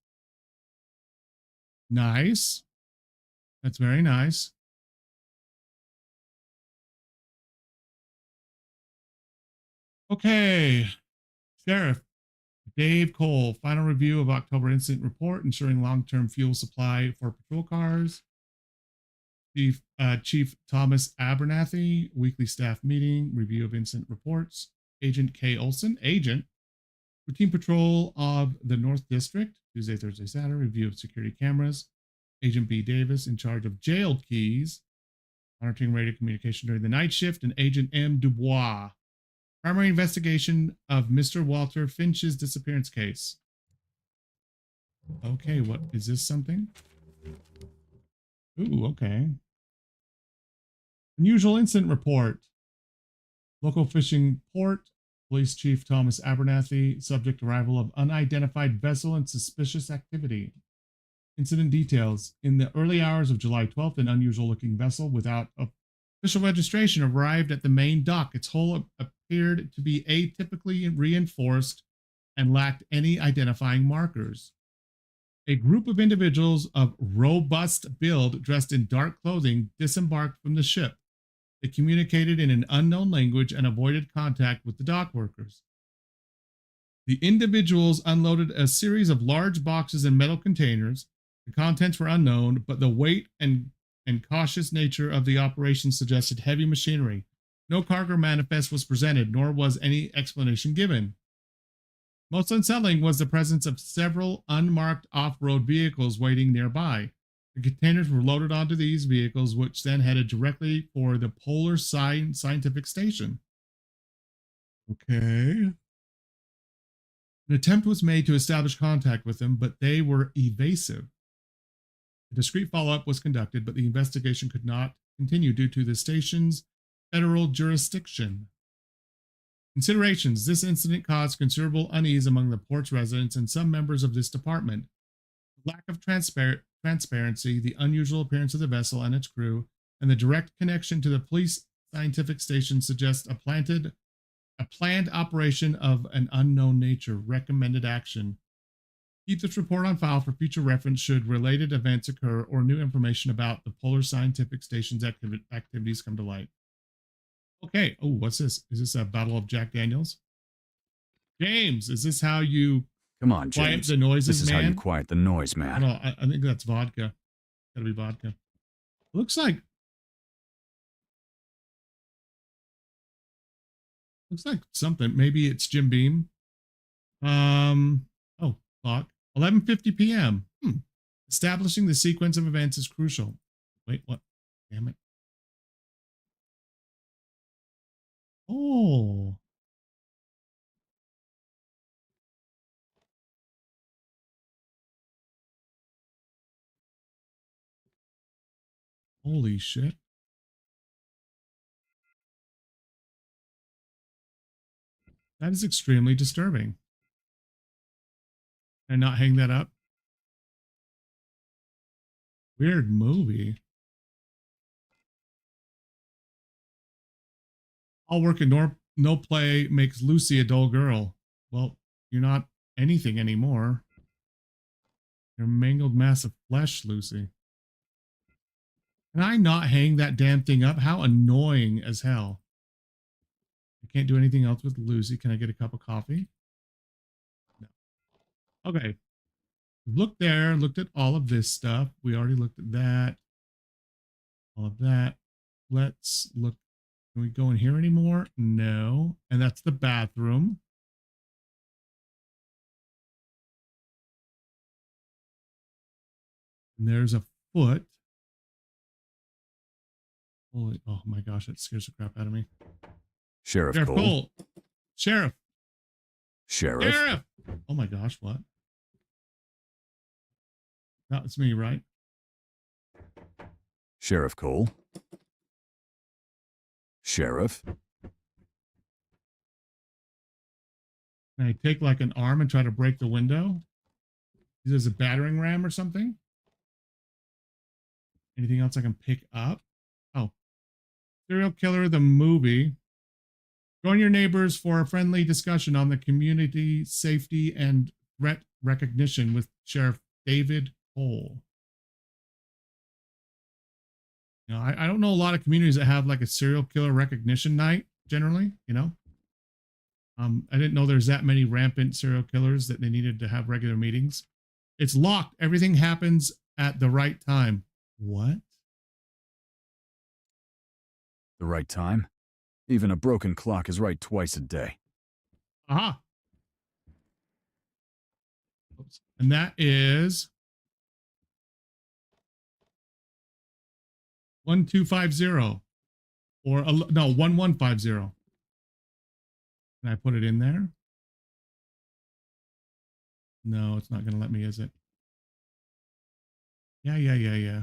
Nice. That's very nice. Okay. Sheriff Dave Cole, final review of October incident report, ensuring long-term fuel supply for patrol cars. Chief Thomas Abernathy, weekly staff meeting, review of incident reports. Agent K. Olson, agent, routine patrol of the North District, Tuesday, Thursday, Saturday, review of security cameras. Agent B. Davis, in charge of jail keys, monitoring radio communication during the night shift. And Agent M. Dubois, primary investigation of Mr. Walter Finch's disappearance case. Okay, what is this something? Ooh, okay. Unusual incident report. Local fishing port. Police Chief Thomas Abernathy. Subject arrival of unidentified vessel and suspicious activity. Incident details. In the early hours of July 12th, an unusual looking vessel without official registration arrived at the main dock. Its hull appeared to be atypically reinforced and lacked any identifying markers. A group of individuals of robust build, dressed in dark clothing, disembarked from the ship. They communicated in an unknown language and avoided contact with the dock workers. The individuals unloaded a series of large boxes and metal containers. The contents were unknown, but the weight and cautious nature of the operation suggested heavy machinery. No cargo manifest was presented, nor was any explanation given. Most unsettling was the presence of several unmarked off-road vehicles waiting nearby. The containers were loaded onto these vehicles, which then headed directly for the Polar Scientific Station. Okay. An attempt was made to establish contact with them, but they were evasive. A discreet follow-up was conducted, but the investigation could not continue due to the station's federal jurisdiction. Considerations. This incident caused considerable unease among the port's residents and some members of this department. The lack of transparency, the unusual appearance of the vessel and its crew, and the direct connection to the police scientific station suggest a planned operation of an unknown nature. Recommended action. Keep this report on file for future reference should related events occur or new information about the Polar Scientific Station's activities come to light. Okay. Oh, what's this? Is this a bottle of Jack Daniels? James, is this how you Come on, quiet James. the noises, This is man? how you quiet the noise, man. No, I think that's vodka. Gotta be vodka. Looks like something. Maybe it's Jim Beam. Oh, clock. 11:50 p.m. Establishing the sequence of events is crucial. Wait, what? Damn it. Oh. Holy shit. That is extremely disturbing. And not hang that up. Weird movie. All work and no play makes Lucy a dull girl. Well, you're not anything anymore. You're a mangled mass of flesh, Lucy. Can I not hang that damn thing up? How annoying as hell. I can't do anything else with Lucy. Can I get a cup of coffee? No. Okay. We've looked there, looked at all of this stuff. We already looked at that. All of that. Let's look. Can we go in here anymore? No. And that's the bathroom. And there's a foot. Holy, oh my gosh, that scares the crap out of me. Sheriff Cole. Cole. Sheriff. Sheriff. Oh my gosh, what? That was me, right? Sheriff Cole. Sheriff. Can I take like an arm and try to break the window? Is this a battering ram or something? Anything else I can pick up? Oh. Serial Killer, the movie. Join your neighbors for a friendly discussion on the community safety and threat recognition with Sheriff David Cole. You know, I don't know a lot of communities that have like a serial killer recognition night generally, you know. I didn't know there's that many rampant serial killers that they needed to have regular meetings. It's locked. Everything happens at the right time. What? The right time? Even a broken clock is right twice a day. Aha. Oops. And that is 1250 or no 1150. Can I put it in there? No, it's not going to let me, is it? Yeah.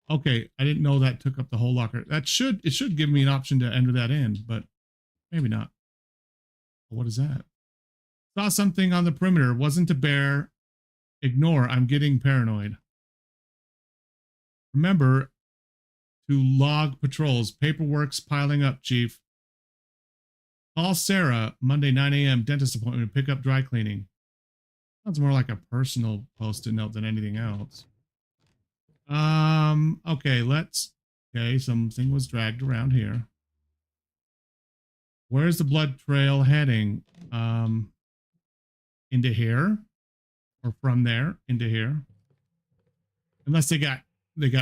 Okay, I didn't know that took up the whole locker. It should give me an option to enter that in, but Maybe not. What is that? Saw something on the perimeter. Wasn't a bear. Ignore. I'm getting paranoid. Remember to log patrols. Paperwork's piling up, Chief. Call Sarah. Monday, 9 a.m. Dentist appointment. Pick up dry cleaning. Sounds more like a personal post-it note than anything else. Okay, okay, something was dragged around here. Where's the blood trail heading? Into here? Or from there into here? Unless they got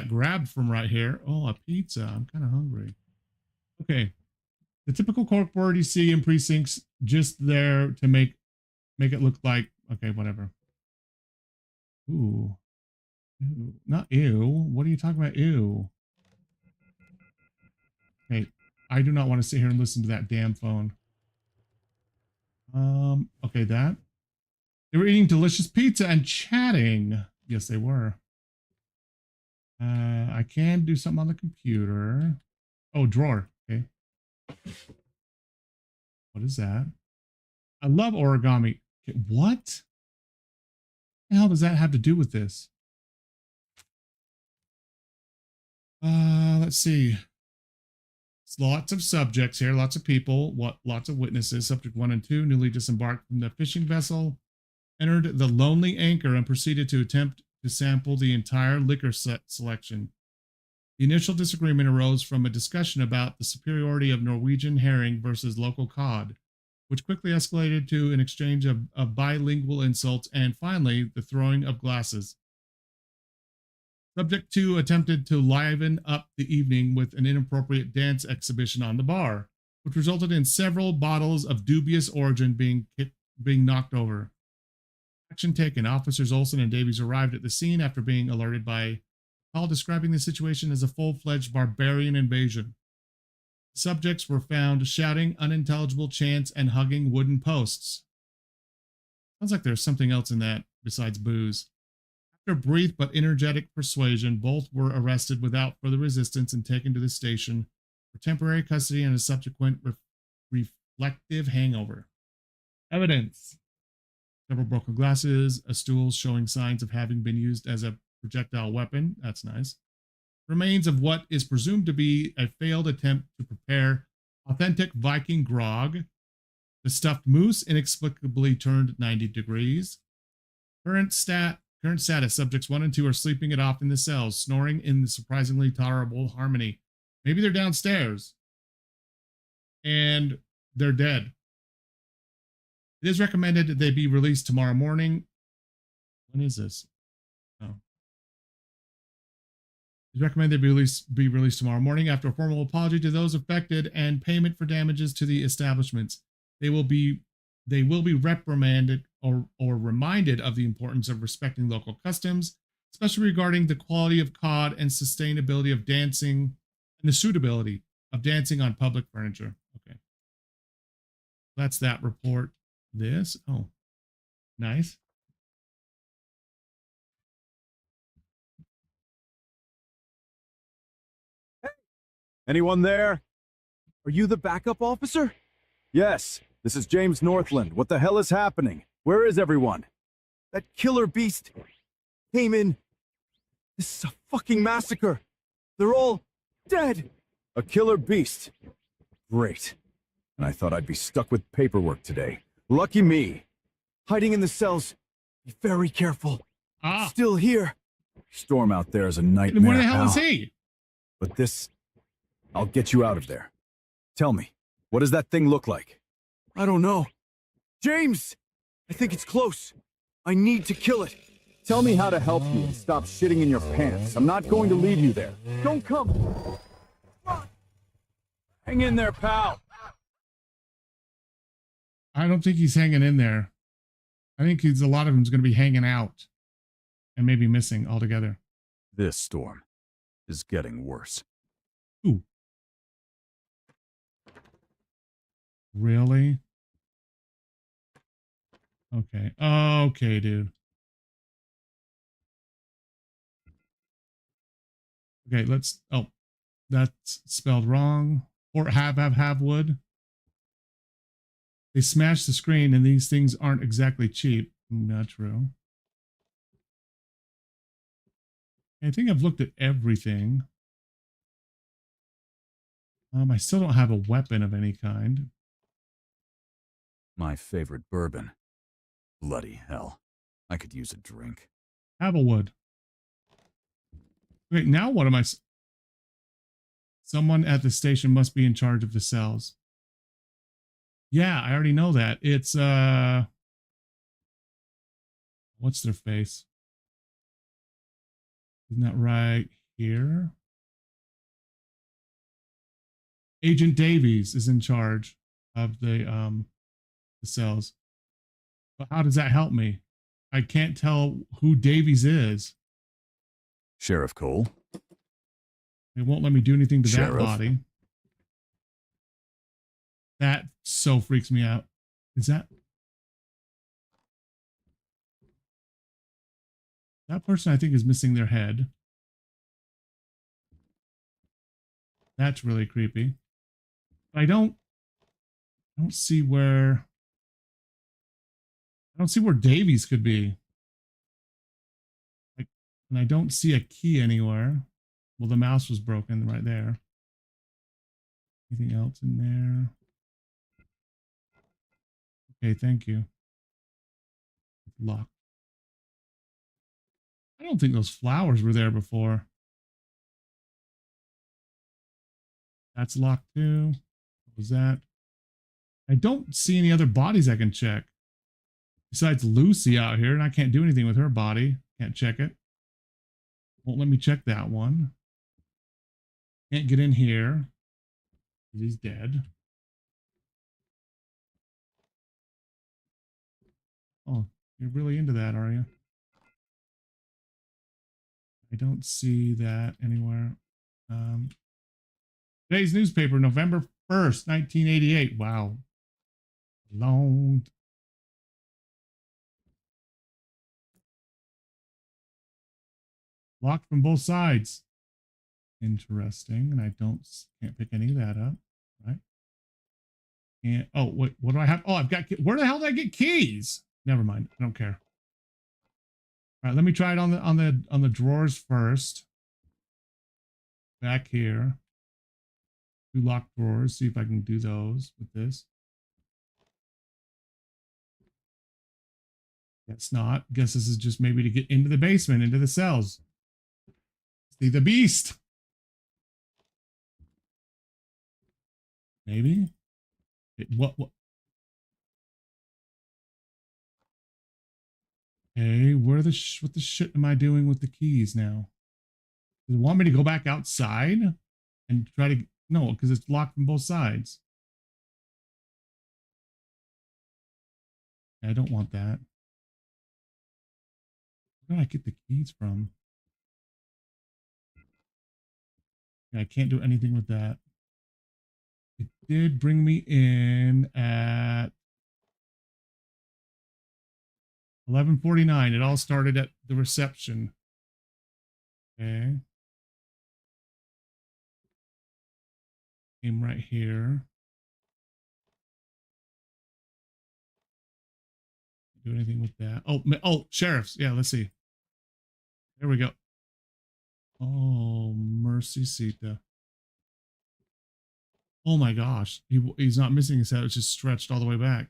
grabbed from right here. Oh, a pizza. I'm kind of hungry. Okay. The typical corkboard you see in precincts, just there to make it look like, okay, whatever. Ooh. Ew. Not ew. What are you talking about? Ew. Hey, I do not want to sit here and listen to that damn phone. Okay, that. They were eating delicious pizza and chatting. Yes, they were. I can do something on the computer. Oh, drawer. Okay. What is that? I love origami. Okay, what the hell does that have to do with this? Let's see. It's lots of subjects here, lots of people, lots of witnesses. Subject 1 and 2 newly disembarked from the fishing vessel, entered the Lonely Anchor and proceeded to attempt to sample the entire liquor selection. The initial disagreement arose from a discussion about the superiority of Norwegian herring versus local cod, which quickly escalated to an exchange of bilingual insults and finally the throwing of glasses. Subject 2 attempted to liven up the evening with an inappropriate dance exhibition on the bar, which resulted in several bottles of dubious origin being knocked over. Action taken. Officers Olson and Davies arrived at the scene after being alerted by a call describing the situation as a full-fledged barbarian invasion. Subjects were found shouting unintelligible chants and hugging wooden posts. Sounds like there's something else in that besides booze. After brief but energetic persuasion, both were arrested without further resistance and taken to the station for temporary custody and a subsequent reflective hangover. Evidence. Several broken glasses, a stool showing signs of having been used as a projectile weapon. That's nice. Remains of what is presumed to be a failed attempt to prepare authentic Viking grog. The stuffed moose inexplicably turned 90 degrees. Current status, subjects 1 and 2 are sleeping it off in the cells, snoring in the surprisingly tolerable harmony. Maybe they're downstairs. And they're dead. It is recommended that they be released tomorrow morning. When is this? Oh. It's recommended they be released tomorrow morning after a formal apology to those affected and payment for damages to the establishments. They will be reprimanded or reminded of the importance of respecting local customs, especially regarding the quality of cod and sustainability of dancing and the suitability of dancing on public furniture. Okay. That's that report. This. Oh, nice. Anyone there? Are you the backup officer? Yes, this is James Northland. What the hell is happening? Where is everyone? That killer beast came in. This is a fucking massacre. They're all dead. A killer beast. Great. And I thought I'd be stuck with paperwork today. Lucky me. Hiding in the cells. Be very careful. Still here. Storm out there is a nightmare. Where the hell is he? But this... I'll get you out of there. Tell me, what does that thing look like? I don't know. James! I think it's close. I need to kill it. Tell me how to help you and stop shitting in your pants. I'm not going to leave you there. Don't come. Hang in there, pal. I don't think he's hanging in there. I think a lot of him's going to be hanging out and maybe missing altogether. This storm is getting worse. Ooh. Really? Okay. Okay, dude. Okay, let's... Oh, that's spelled wrong. Or have would. They smash the screen, and these things aren't exactly cheap. Not true. I think I've looked at everything. I still don't have a weapon of any kind. My favorite bourbon. Bloody hell. I could use a drink. Applewood. Wait, now what am I? Someone at the station must be in charge of the cells. Yeah, I already know that. It's, what's their face? Isn't that right here? Agent Davies is in charge of the cells. But how does that help me? I can't tell who Davies is. Sheriff Cole. It won't let me do anything to Sheriff. that body. That so freaks me out. Is that person I think is missing their head? That's really creepy. I don't see where Davies could be. Like, and I don't see a key anywhere. Well, the mouse was broken right there. Anything else in there? Okay, thank you. Locked. I don't think those flowers were there before. That's locked too. What was that? I don't see any other bodies I can check. Besides Lucy out here, and I can't do anything with her body. Can't check it. Won't let me check that one. Can't get in here. He's dead. Oh, you're really into that, are you? I don't see that anywhere. Today's newspaper, November 1st, 1988. Wow. Long. Locked from both sides. Interesting. And I can't pick any of that up. Right. And oh, wait, what do I have? Oh, I've got, where the hell did I get keys? Never mind. I don't care. All right, let me try it on the drawers first. Back here. 2 locked drawers. See if I can do those with this. Guess not. Guess this is just maybe to get into the basement, into the cells. See the beast. Maybe. What? Hey, what the shit am I doing with the keys now? Does it want me to go back outside and try to? No, because it's locked from both sides. I don't want that. Where did I get the keys from? Yeah, I can't do anything with that. It did bring me in at 11:49. It all started at the reception. Okay. Came right here. Do anything with that? Oh, sheriffs. Yeah, let's see. There we go. Oh, mercy Sita. Oh my gosh. He's not missing his head. It's just stretched all the way back.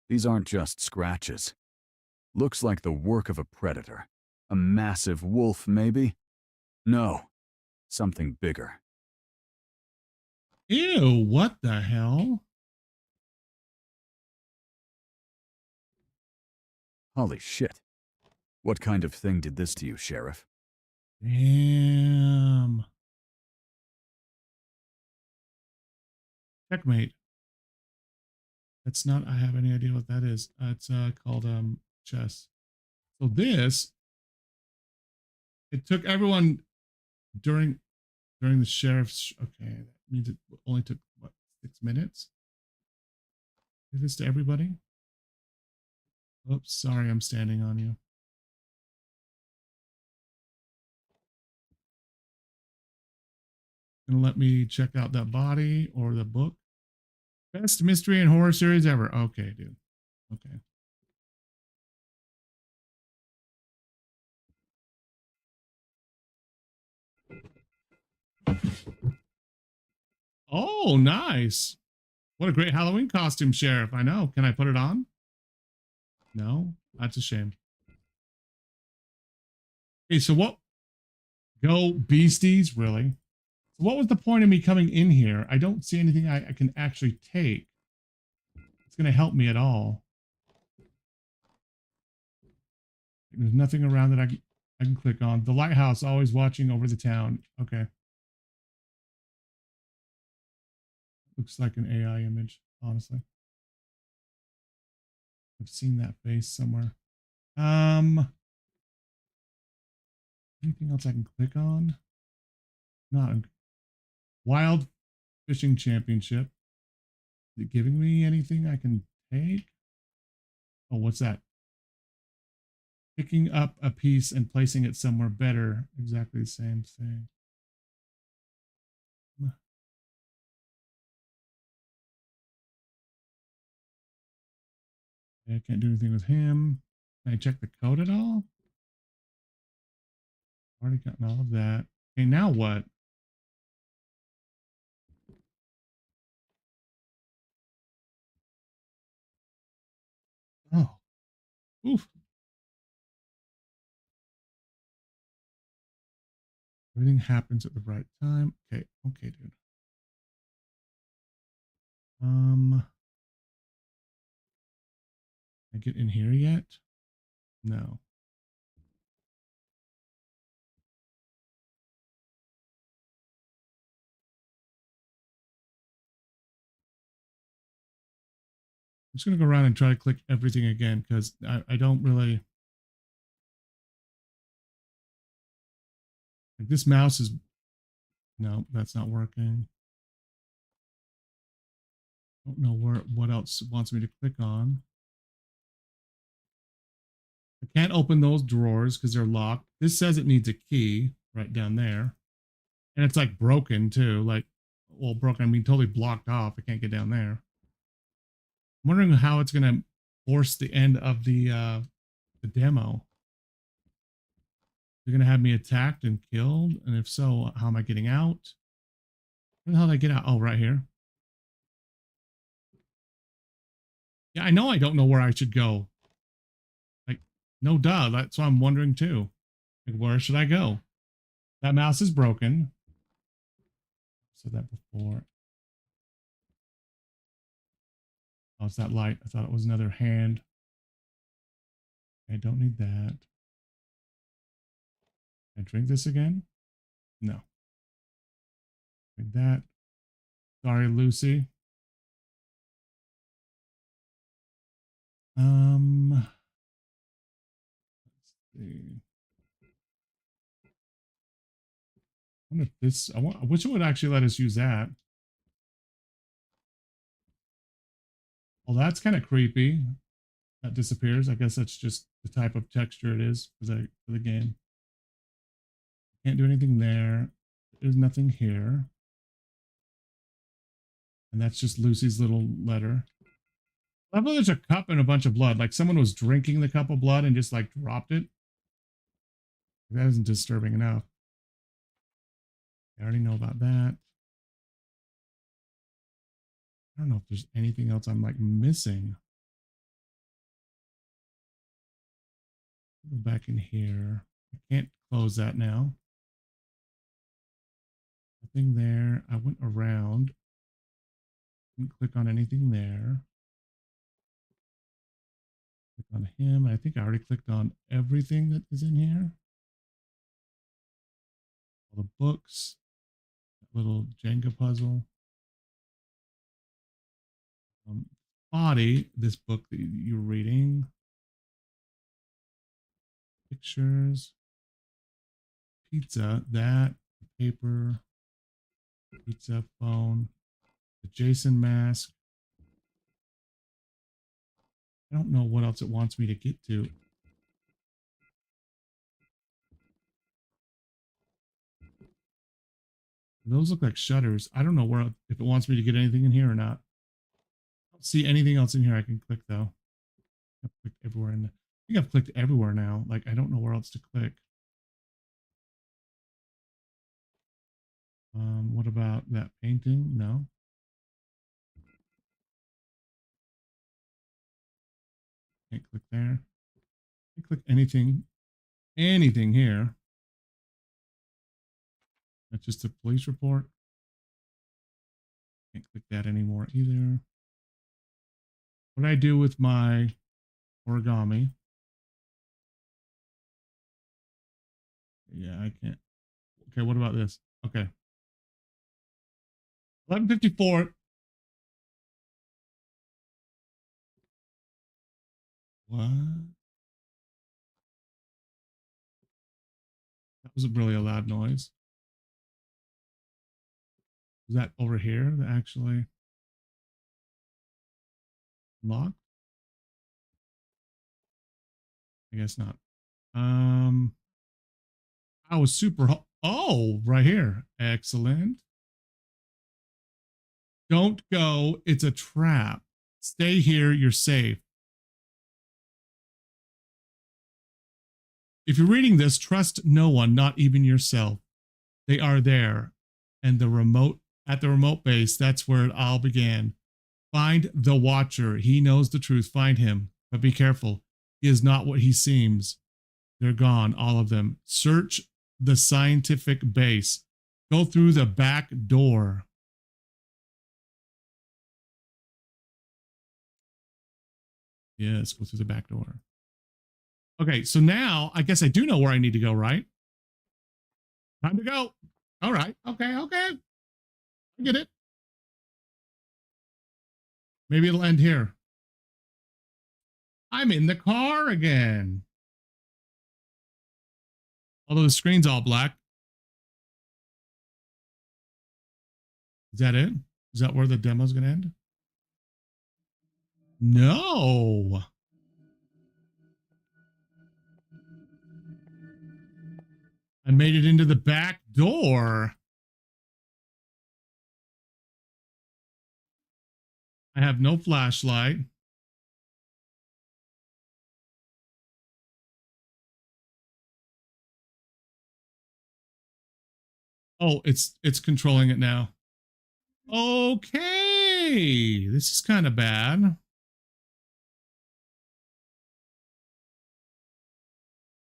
These aren't just scratches. Looks like the work of a predator. A massive wolf, maybe? No. Something bigger. Ew, what the hell? Holy shit. What kind of thing did this to you, Sheriff? Damn. Checkmate. That's not, I have any idea what that is. It's called chess. So this, it took everyone during the sheriff's, okay, that means it only took, what, 6 minutes? Did this to everybody? Oops, sorry, I'm standing on you. gonna let me check out that body or the book. Best mystery and horror series ever. Okay, dude. Okay. Oh, nice. What a great Halloween costume, Sheriff. I know. Can I put it on? No, that's a shame. Okay, so what? Go beasties, really? So what was the point of me coming in here? I don't see anything I can actually take. It's going to help me at all. There's nothing around that I can click on. The lighthouse always watching over the town. Okay. Looks like an AI image, honestly. I've seen that face somewhere. Anything else I can click on? Not a wild fishing championship. Is it giving me anything I can take? Oh, what's that? Picking up a piece and placing it somewhere better. Exactly the same thing. I can't do anything with him. Can I check the code at all? Already gotten all of that. Okay, now what? Oh, oof. Everything happens at the right time. Okay, okay, dude. I get in here yet? No. I'm just gonna go around and try to click everything again because I don't really like this mouse is no, that's not working. Don't know what else it wants me to click on. I can't open those drawers because they're locked. This says it needs a key right down there. And it's like broken too. Like, well, broken, I mean totally blocked off. I can't get down there. I'm wondering how it's gonna force the end of the demo. They're gonna have me attacked and killed, and if so, how am I getting out? Where the hell did I get out? Oh, right here. Yeah, I know I don't know where I should go. Like, no duh. That's what I'm wondering too. Like, where should I go? That mouse is broken. I said that before. Oh, it's that light. I thought it was another hand. I don't need that. Can I drink this again? No. Like that. Sorry, Lucy. Let's see. I wonder if this, I wish it would actually let us use that. Well, that's kind of creepy. That disappears. I guess that's just the type of texture it is for the game. Can't do anything there. There's nothing here. And that's just Lucy's little letter. I love there's a cup and a bunch of blood. Like someone was drinking the cup of blood and just like dropped it. That isn't disturbing enough. I already know about that. I don't know if there's anything else I'm like missing. Go back in here. I can't close that now. Nothing there. I went around. Didn't click on anything there. Click on him. I think I already clicked on everything that is in here. All the books. That little Jenga puzzle. Body, this book that you're reading. Pictures. Pizza, that. Paper. Pizza, phone. The Jason mask. I don't know what else it wants me to get to. Those look like shutters. I don't know where if it wants me to get anything in here or not. I don't see anything else in here I can click though. I've clicked everywhere I think I've clicked everywhere now. Like I don't know where else to click. What about that painting? No. Can't click there. Can't click anything here. That's just a police report. Can't click that anymore either. What do I do with my origami? Yeah, I can't. Okay, what about this? Okay. 11:54. What? That was really a loud noise. Is that over here that actually locked? I guess not. I was oh, right here. Excellent. Don't go. It's a trap. Stay here. You're safe. If you're reading this, trust no one, not even yourself. They are there. And at the remote base, that's where it all began. Find the Watcher. He knows the truth. Find him. But be careful. He is not what he seems. They're gone, all of them. Search the scientific base. Go through the back door. Yes, go through the back door. Okay, so now I guess I do know where I need to go, right? Time to go. All right. Okay. I get it. Maybe it'll end here. I'm in the car again. Although the screen's all black. Is that it? Is that where the demo's going to end? No. I made it into the back door. I have no flashlight. Oh, it's controlling it now. Okay. This is kind of bad.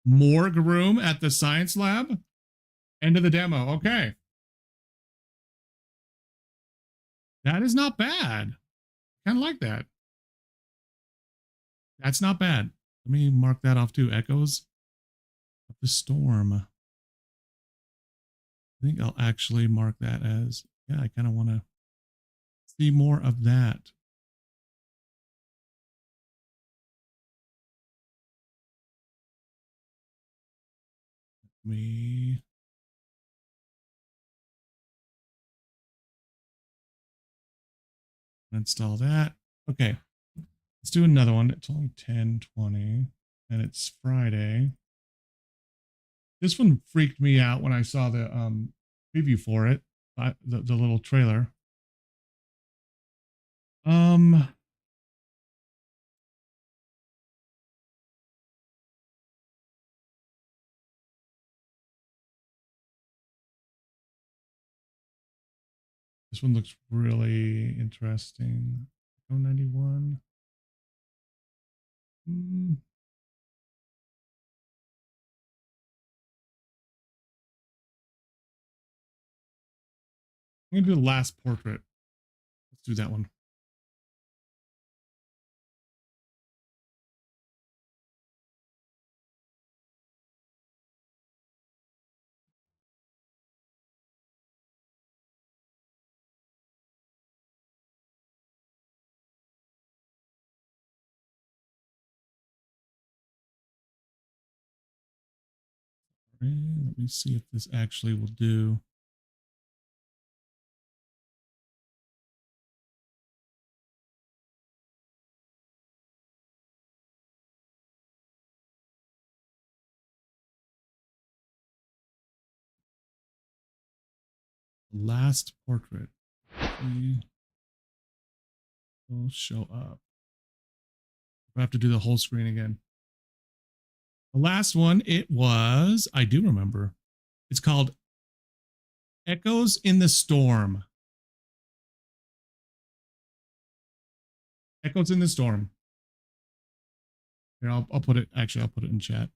Morgue room at the science lab. End of the demo. Okay. That is not bad. Kind of like that. That's not bad. Let me mark that off too. Echoes of the Storm. I think I'll actually mark that as, yeah, I kind of want to see more of that. Let me install that. Okay. Let's do another one. It's only 10:20 and it's Friday. This one freaked me out when I saw the preview for it, the little trailer. This one looks really interesting. 91. I'm gonna do the last portrait. Let's do that one. Let me see if this actually will do. Last portrait. Will show up. I have to do the whole screen again. The last one, it was, I do remember. It's called Echoes in the Storm. Echoes in the Storm. Here, I'll put it, actually, I'll put it in chat.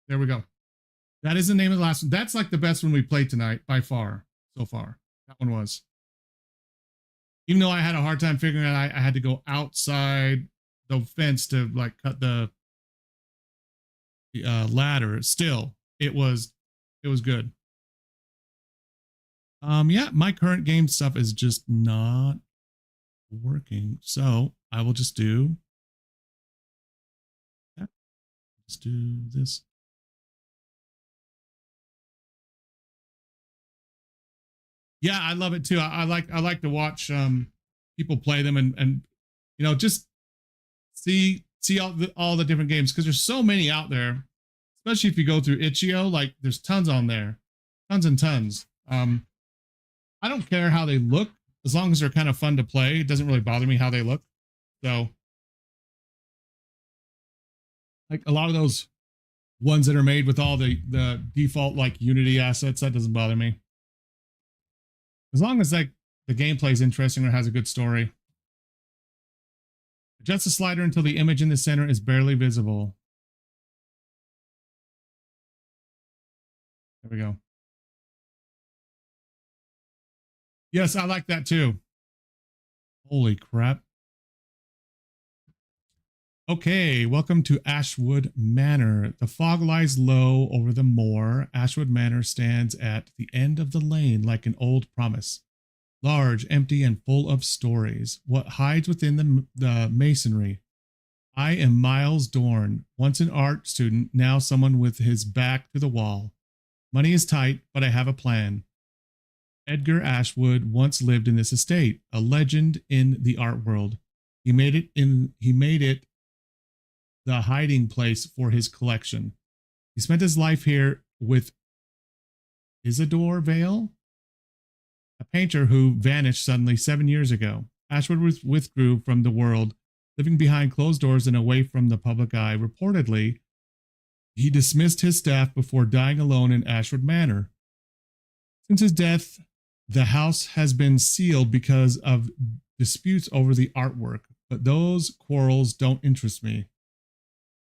There we go. That is the name of the last one. That's like the best one we played tonight by far, so far. That one was. Even though I had a hard time figuring out, I had to go outside the fence to like cut the ladder. Still, it was good. Yeah, my current game stuff is just not working. So I will just do that. Let's do this. Yeah, I love it too. I like to watch people play them and you know, just see all the different games, because there's so many out there, especially if you go through itch.io. Like there's tons on there, tons and tons. I don't care how they look, as long as they're kind of fun to play. It doesn't really bother me how they look. So like a lot of those ones that are made with all the default like Unity assets, that doesn't bother me. As long as like the gameplay is interesting or has a good story. Adjust the slider until the image in the center is barely visible. There we go. Yes, I like that too. Holy crap. Okay, welcome to Ashwood Manor. The fog lies low over the moor. Ashwood Manor stands at the end of the lane like an old promise. Large, empty, and full of stories. What hides within the masonry? I am Miles Dorn, once an art student, now someone with his back to the wall. Money is tight, but I have a plan. Edgar Ashwood once lived in this estate, a legend in the art world. He made it the hiding place for his collection. He spent his life here with Isidore Vale, a painter who vanished suddenly 7 years ago. Ashwood withdrew from the world, living behind closed doors and away from the public eye. Reportedly, he dismissed his staff before dying alone in Ashwood Manor. Since his death, the house has been sealed because of disputes over the artwork, but those quarrels don't interest me.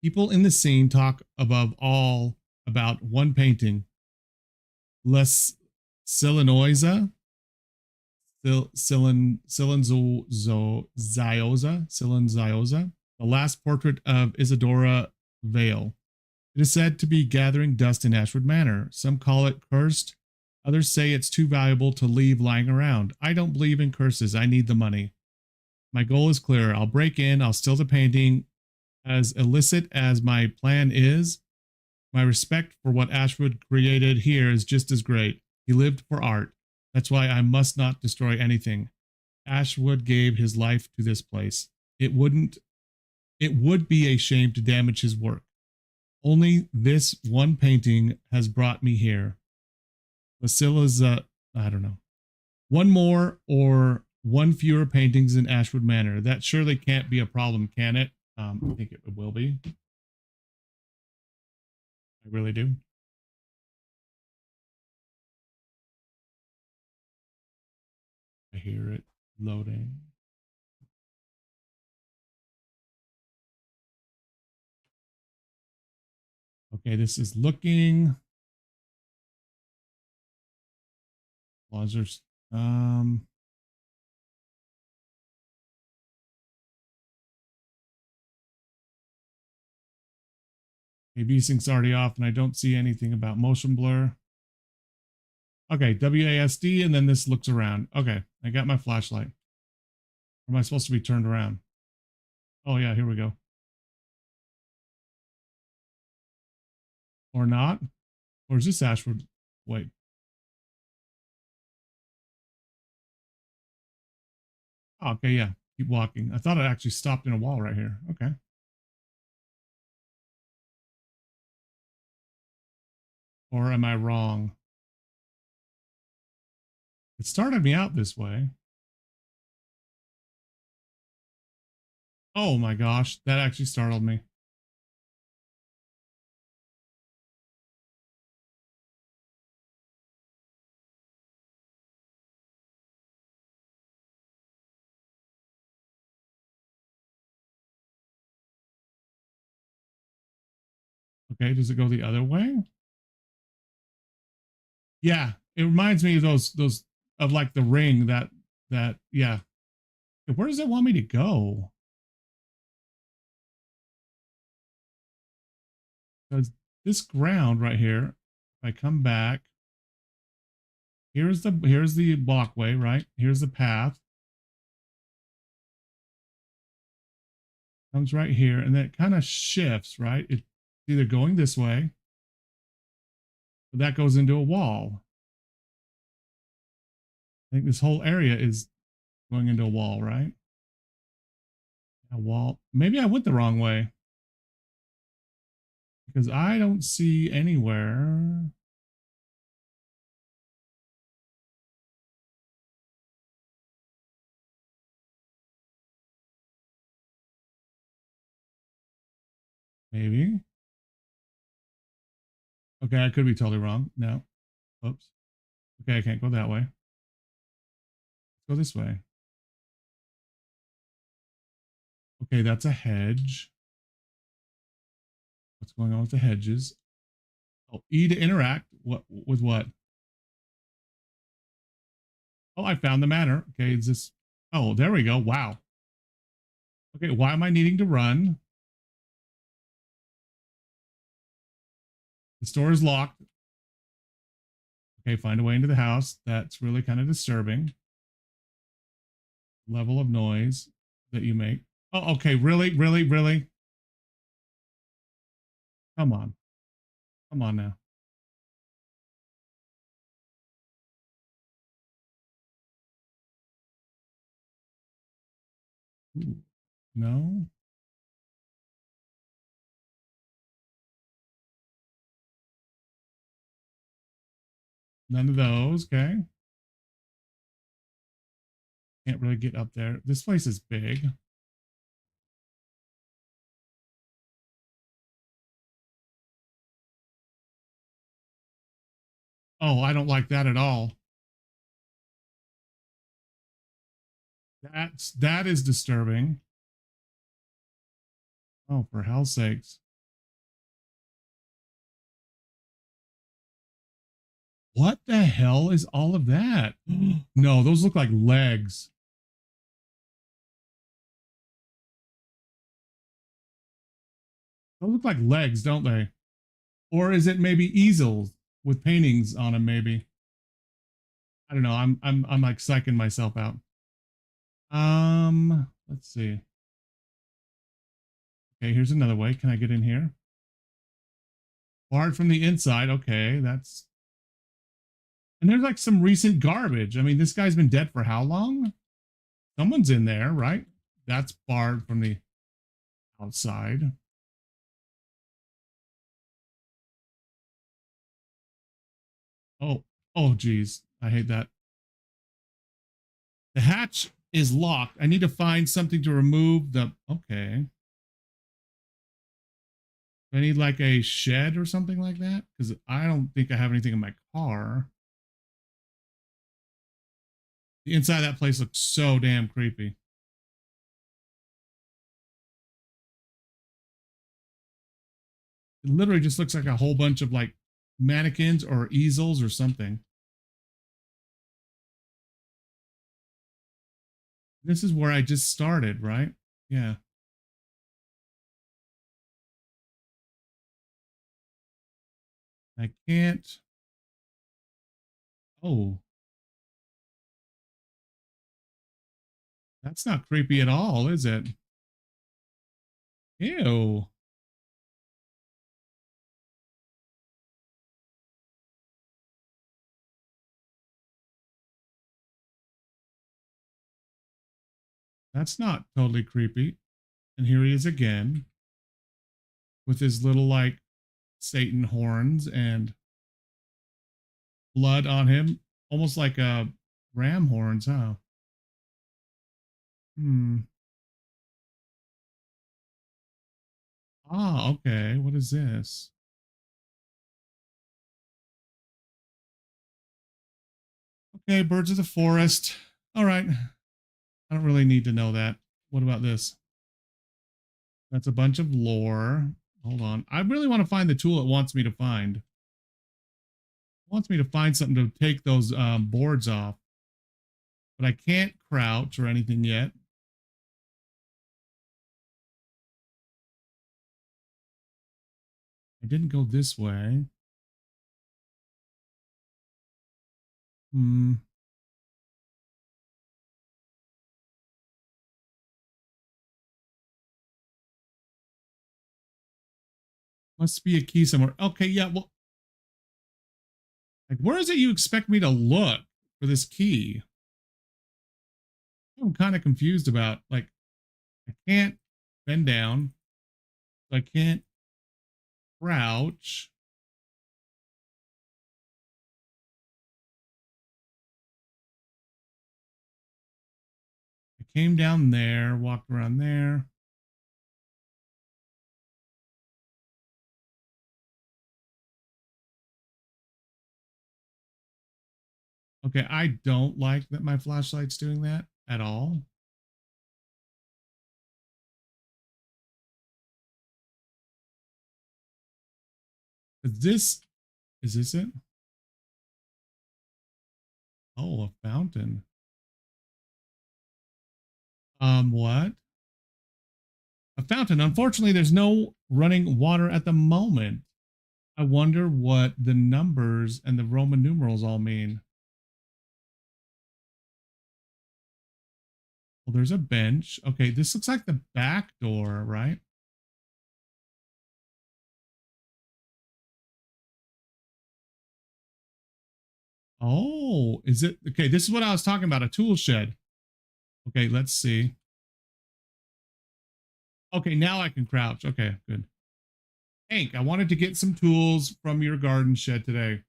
People in the scene talk above all about one painting, Les Silenoisa, Silenziosa, the last portrait of Isadora Vale. It is said to be gathering dust in Ashwood Manor. Some call it cursed. Others say it's too valuable to leave lying around. I don't believe in curses. I need the money. My goal is clear. I'll break in. I'll steal the painting. As illicit as my plan is, my respect for what Ashwood created here is just as great. He lived for art. That's why I must not destroy anything. Ashwood gave his life to this place. It would be a shame to damage his work. Only this one painting has brought me here. Vasila's, I don't know. One more or one fewer paintings in Ashwood Manor. That surely can't be a problem, can it? I think it will be. I really do. I hear it loading. Okay, this is looking. Lasers. VSync's already off, and I don't see anything about motion blur. Okay, WASD, and then this looks around. Okay, I got my flashlight. Or am I supposed to be turned around? Oh yeah, here we go. Or not? Or is this Ashwood? Wait. Oh, okay, yeah. Keep walking. I thought it actually stopped in a wall right here. Okay. Or am I wrong? It started me out this way. Oh my gosh, that actually startled me. Okay, does it go the other way? Yeah, it reminds me of those of like the ring that yeah. Where does it want me to go? Because this ground right here, if I come back, here's the walkway, right? Here's the path. Comes right here, and then it kind of shifts, right? It's either going this way, or that goes into a wall. I think this whole area is going into a wall, right? A wall. Maybe I went the wrong way. Because I don't see anywhere. Maybe. Okay, I could be totally wrong. No. Oops. Okay, I can't go that way. Let's go this way. Okay, that's a hedge. What's going on with the hedges? Oh, E to interact. What with what? Oh, I found the matter. Okay, is this? Oh, there we go. Wow. Okay, why am I needing to run? The store is locked. Okay, find a way into the house. That's really kind of disturbing. Level of noise that you make. Oh, okay. Really, really, really? Come on. Come on now. Ooh, no. None of those. Okay. Can't really get up there. This place is big. Oh, I don't like that at all. That is disturbing. Oh, for hell's sakes. What the hell is all of that? No, those look like legs. Those look like legs, don't they? Or is it maybe easels with paintings on them? Maybe. I don't know. I'm like psyching myself out. Let's see. Okay, here's another way. Can I get in here? Barred from the inside. Okay, that's. And there's like some recent garbage. I mean, this guy's been dead for how long? Someone's in there, right? That's barred from the outside. Oh, oh, geez. I hate that. The hatch is locked. I need to find something to remove the. Okay. I need like a shed or something like that because I don't think I have anything in my car. The inside of that place looks so damn creepy. It literally just looks like a whole bunch of like mannequins or easels or something. This is where I just started, right? Yeah. I can't. Oh. That's not creepy at all, is it? Ew. That's not totally creepy. And here he is again with his little like Satan horns and blood on him, almost like a ram horns, huh? Hmm. Ah, okay. What is this? Okay, birds of the forest. All right. I don't really need to know that. What about this? That's a bunch of lore. Hold on. I really want to find the tool it wants me to find. It wants me to find something to take those boards off. But I can't crouch or anything yet. I didn't go this way. Hmm. Must be a key somewhere. Okay, yeah, well. Like, where is it you expect me to look for this key? I'm kind of confused about, like, I can't bend down. I can't crouch. I came down there, walked around there. Okay, I don't like that my flashlight's doing that at all. Is this it? Oh, a fountain. What? A fountain. Unfortunately, there's no running water at the moment. I wonder what the numbers and the Roman numerals all mean. Well, there's a bench. Okay, this looks like the back door, right? Oh, is it? Okay, this is what I was talking about, a tool shed. Okay, let's see. Okay, now I can crouch. Okay, good. Hank, I wanted to get some tools from your garden shed today,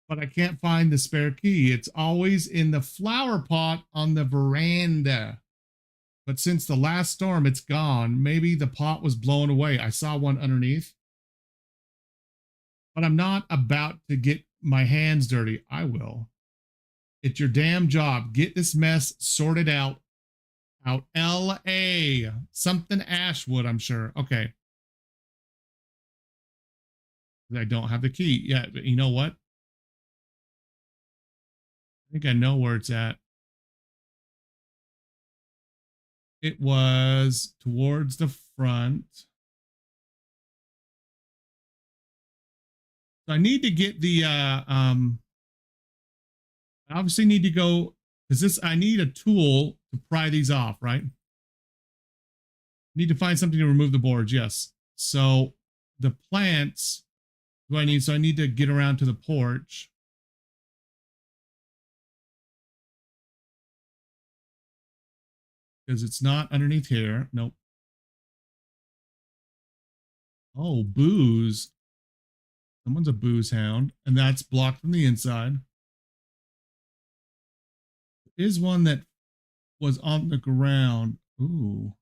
but I can't find the spare key. It's always in the flower pot on the veranda. But since the last storm, it's gone. Maybe the pot was blown away. I saw one underneath. But I'm not about to get my hands dirty. I will. It's your damn job. Get this mess sorted out. Out LA. Something Ashwood, I'm sure. Okay. I don't have the key. Yeah, but you know what? I think I know where it's at. It was towards the front. So I need to get the I obviously need to go because I need a tool to pry these off, right? Need to find something to remove the boards, yes. So the plants do I need? So I need to get around to the porch. Because it's not underneath here. Nope. Oh, booze. Someone's a booze hound, and that's blocked from the inside. There is one that was on the ground. Ooh.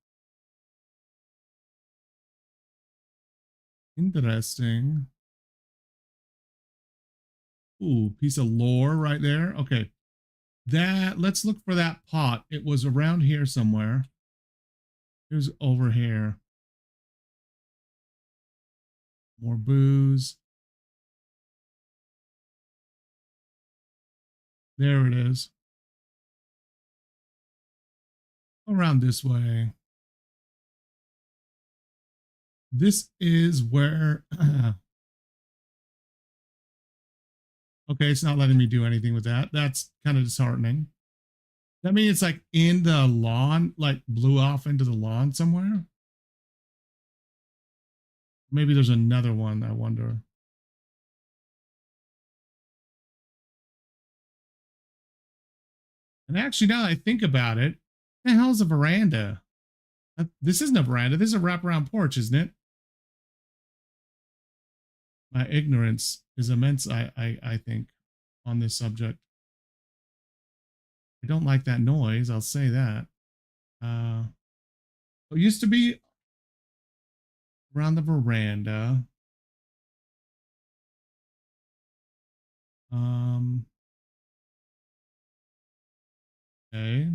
Interesting. Ooh, piece of lore right there. Okay. Let's look for that pot. It was around here somewhere. Here's over here. More booze. There it is. Around this way. This is where okay, it's not letting me do anything with that. That's kind of disheartening. That means it's like in the lawn, like blew off into the lawn somewhere. Maybe there's another one, I wonder. And actually, now that I think about it, what the hell is a veranda? This isn't a veranda. This is a wraparound porch, isn't it? My ignorance is immense, I think. on this subject. I don't like that noise. I'll say that. It used to be around the veranda. Okay.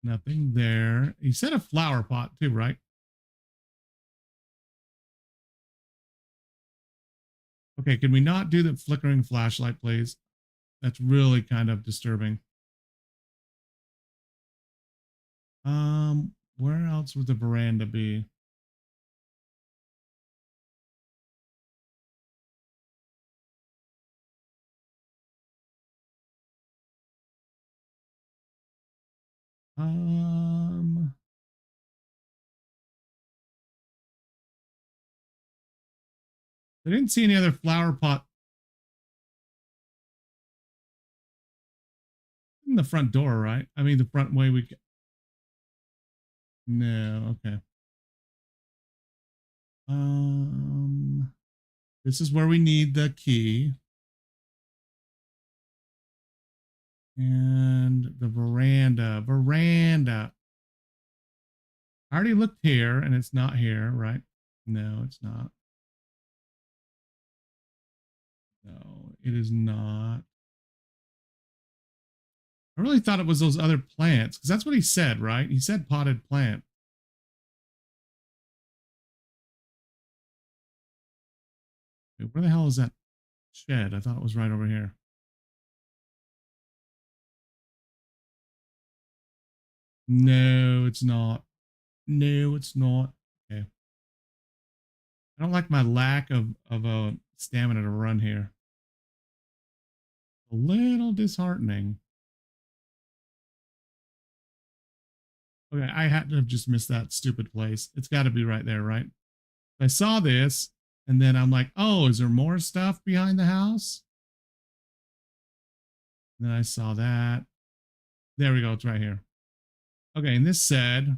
Nothing there. He said a flower pot too, right? Okay, can we not do the flickering flashlight, please? That's really kind of disturbing. Where else would the veranda be? I didn't see any other flower pot in the front door, right? I mean, the front way we. No, okay. This is where we need the key. And the veranda. I already looked here and it's not here, right? No, it's not. No, it is not. I really thought it was those other plants because that's what he said, right? He said potted plant. Wait, where the hell is that shed? I thought it was right over here. No, it's not. No, it's not. Okay. I don't like my lack of stamina to run here. A little disheartening. Okay, I had to have just missed that stupid place. It's got to be right there, right? I saw this, and then I'm like, oh, is there more stuff behind the house? And then I saw that. There we go. It's right here. Okay, and this said,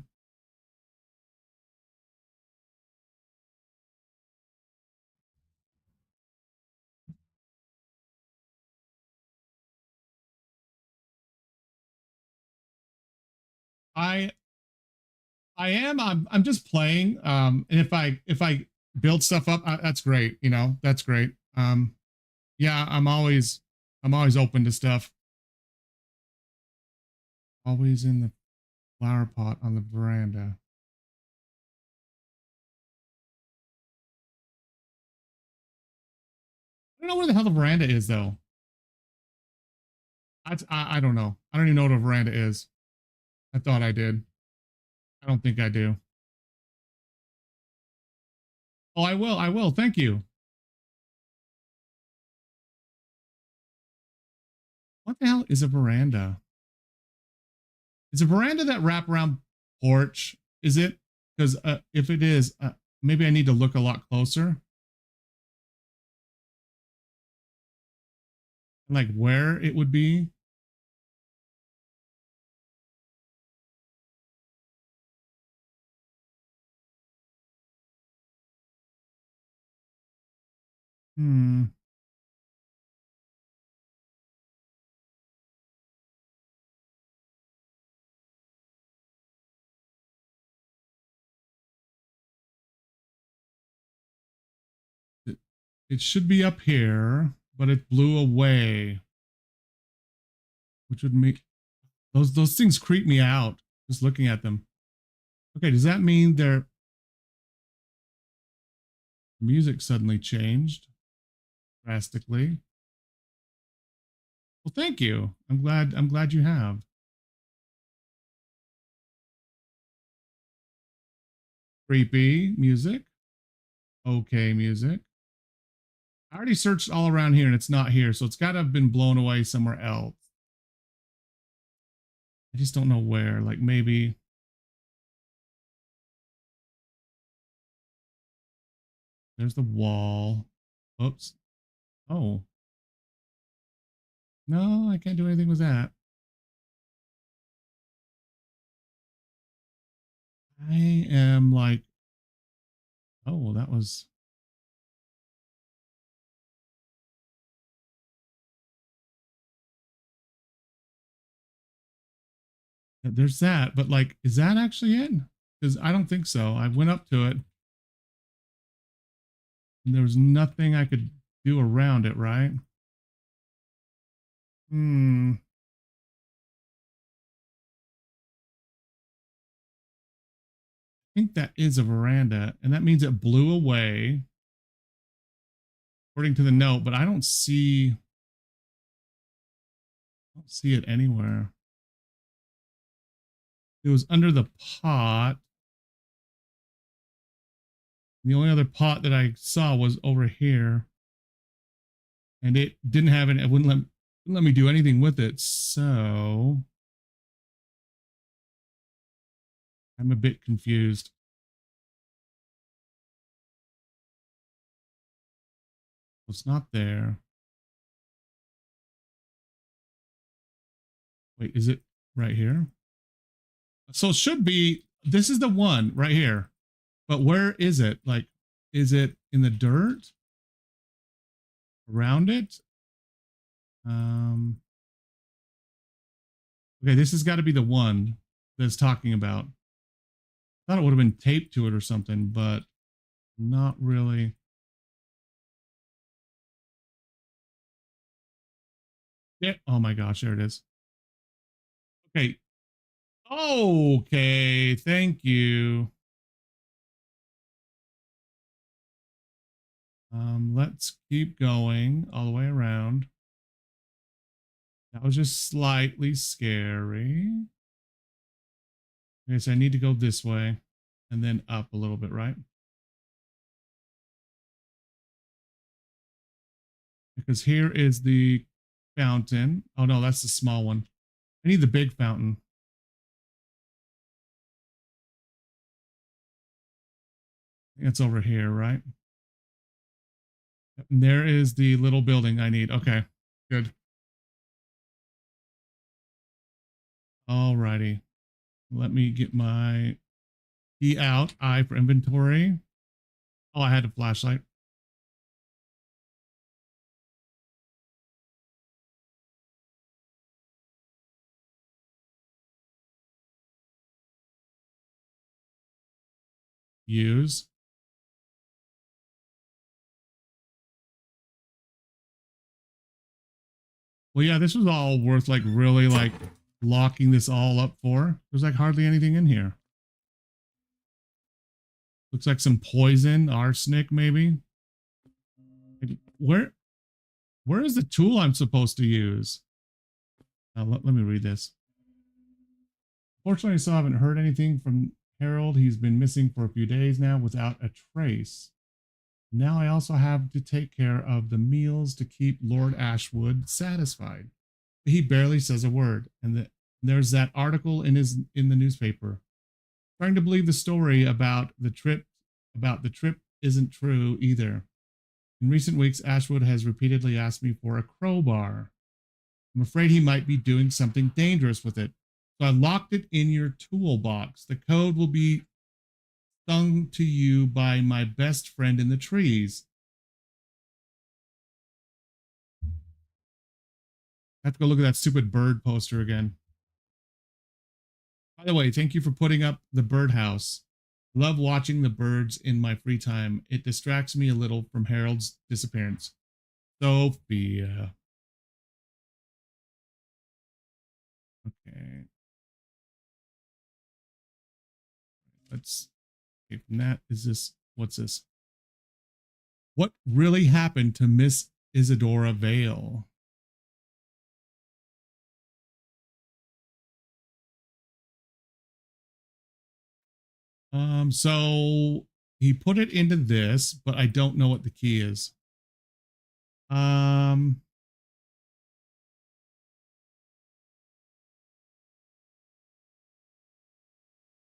I I'm just playing. And if I build stuff up, that's great. You know, that's great. Yeah, I'm always open to stuff. Always in the flower pot on the veranda. I don't know where the hell the veranda is though. I don't know. I don't even know what a veranda is. I thought I did. I don't think I do. Oh, I will. I will. Thank you. What the hell is a veranda? Is a veranda that wraparound porch? Is it? Because if it is, maybe I need to look a lot closer. Like where it would be. Hmm. It should be up here, but it blew away. Which would make those things creep me out just looking at them. Okay, does that mean their music suddenly changed drastically? Well, thank you. I'm glad you have. Creepy music. Okay, music. I already searched all around here and it's not here, so it's got to have been blown away somewhere else. I just don't know where. Like maybe. There's the wall. Oops. Oh. No, I can't do anything with that. I am like, oh, well, that was. There's that, but like, is that actually it? Because I don't think so. I went up to it and there was nothing I could do around it, right? Hmm. I think that is a veranda, and that means it blew away, according to the note, but I don't see it anywhere. It was under the pot. The only other pot that I saw was over here. And it didn't have it wouldn't let me do anything with it. So I'm a bit confused. It's not there. Wait, is it right here? So it should be, this is the one right here. But where is it? Like, is it in the dirt? Around it? Okay, this has got to be the one that's talking about. I thought it would have been taped to it or something, but not really. Yeah. Oh my gosh, there it is. Okay. Okay, thank you. Let's keep going all the way around. That was just slightly scary. Okay, so I need to go this way and then up a little bit, right? Because here is the fountain. Oh no, that's the small one. I need the big fountain. It's over here, right? And there is the little building I need. Okay, good. Alrighty. Let me get my key out. I for inventory. Oh, I had a flashlight. Use. Well, yeah, this was all worth like really like locking this all up for. There's like hardly anything in here. Looks like some poison, arsenic, maybe. Where is the tool I'm supposed to use? Let me read this. Fortunately, I still haven't heard anything from Harold. He's been missing for a few days now without a trace. Now I also have to take care of the meals to keep Lord Ashwood satisfied. He barely says a word, and there's that article in the newspaper. Trying to believe the story about the trip isn't true either. In recent weeks, Ashwood has repeatedly asked me for a crowbar. I'm afraid he might be doing something dangerous with it. So I locked it in your toolbox. The code will be sung to you by my best friend in the trees. I have to go look at that stupid bird poster again. By the way, thank you for putting up the birdhouse. Love watching the birds in my free time. It distracts me a little from Harold's disappearance. Sophia. Okay. Let's okay, from that is this. What's this? What really happened to Miss Isadora Vale? So he put it into this, but I don't know what the key is. So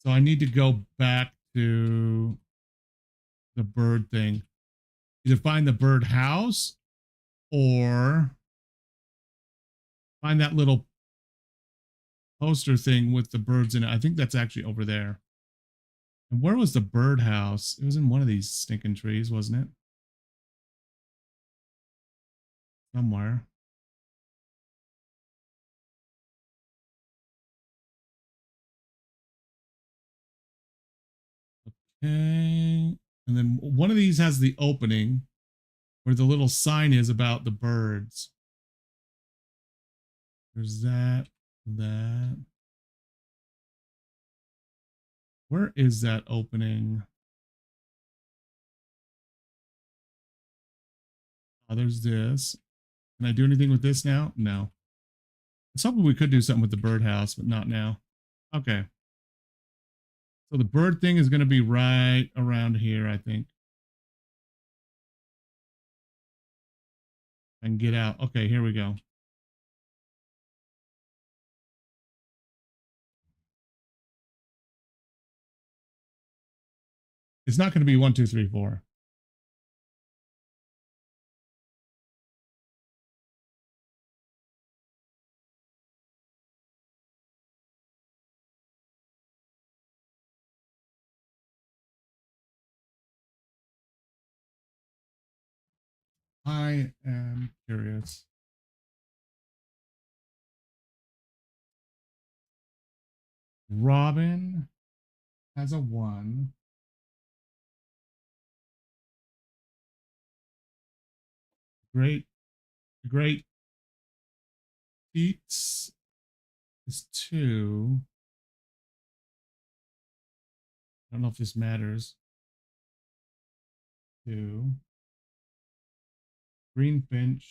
I need to go back to the bird thing. Either find the bird house or find that little poster thing with the birds in it. I think that's actually over there. And where was the bird house? It was in one of these stinking trees, wasn't it? Somewhere. Okay. And then one of these has the opening where the little sign is about the birds. There's that. Where is that opening? Oh, there's this. Can I do anything with this now? No. I was hoping we could do something with the birdhouse, but not now. Okay. So the bird thing is going to be right around here, I think. And get out. Okay, here we go. It's not going to be 1, 2, 3, 4. I am curious. Robin has a 1. Great Feats is 2. I don't know if this matters. 2. Greenfinch.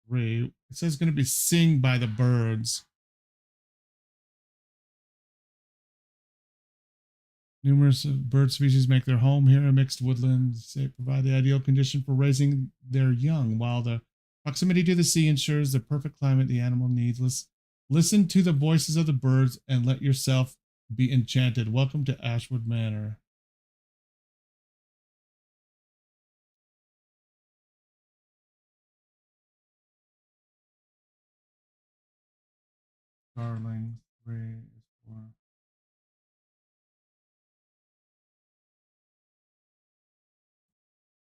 3. It says going to be sing by the birds. Numerous bird species make their home here in mixed woodlands. They provide the ideal condition for raising their young, while the proximity to the sea ensures the perfect climate the animal needs. Listen to the voices of the birds and let yourself be enchanted. Welcome to Ashwood Manor. Darling, 3 is 4.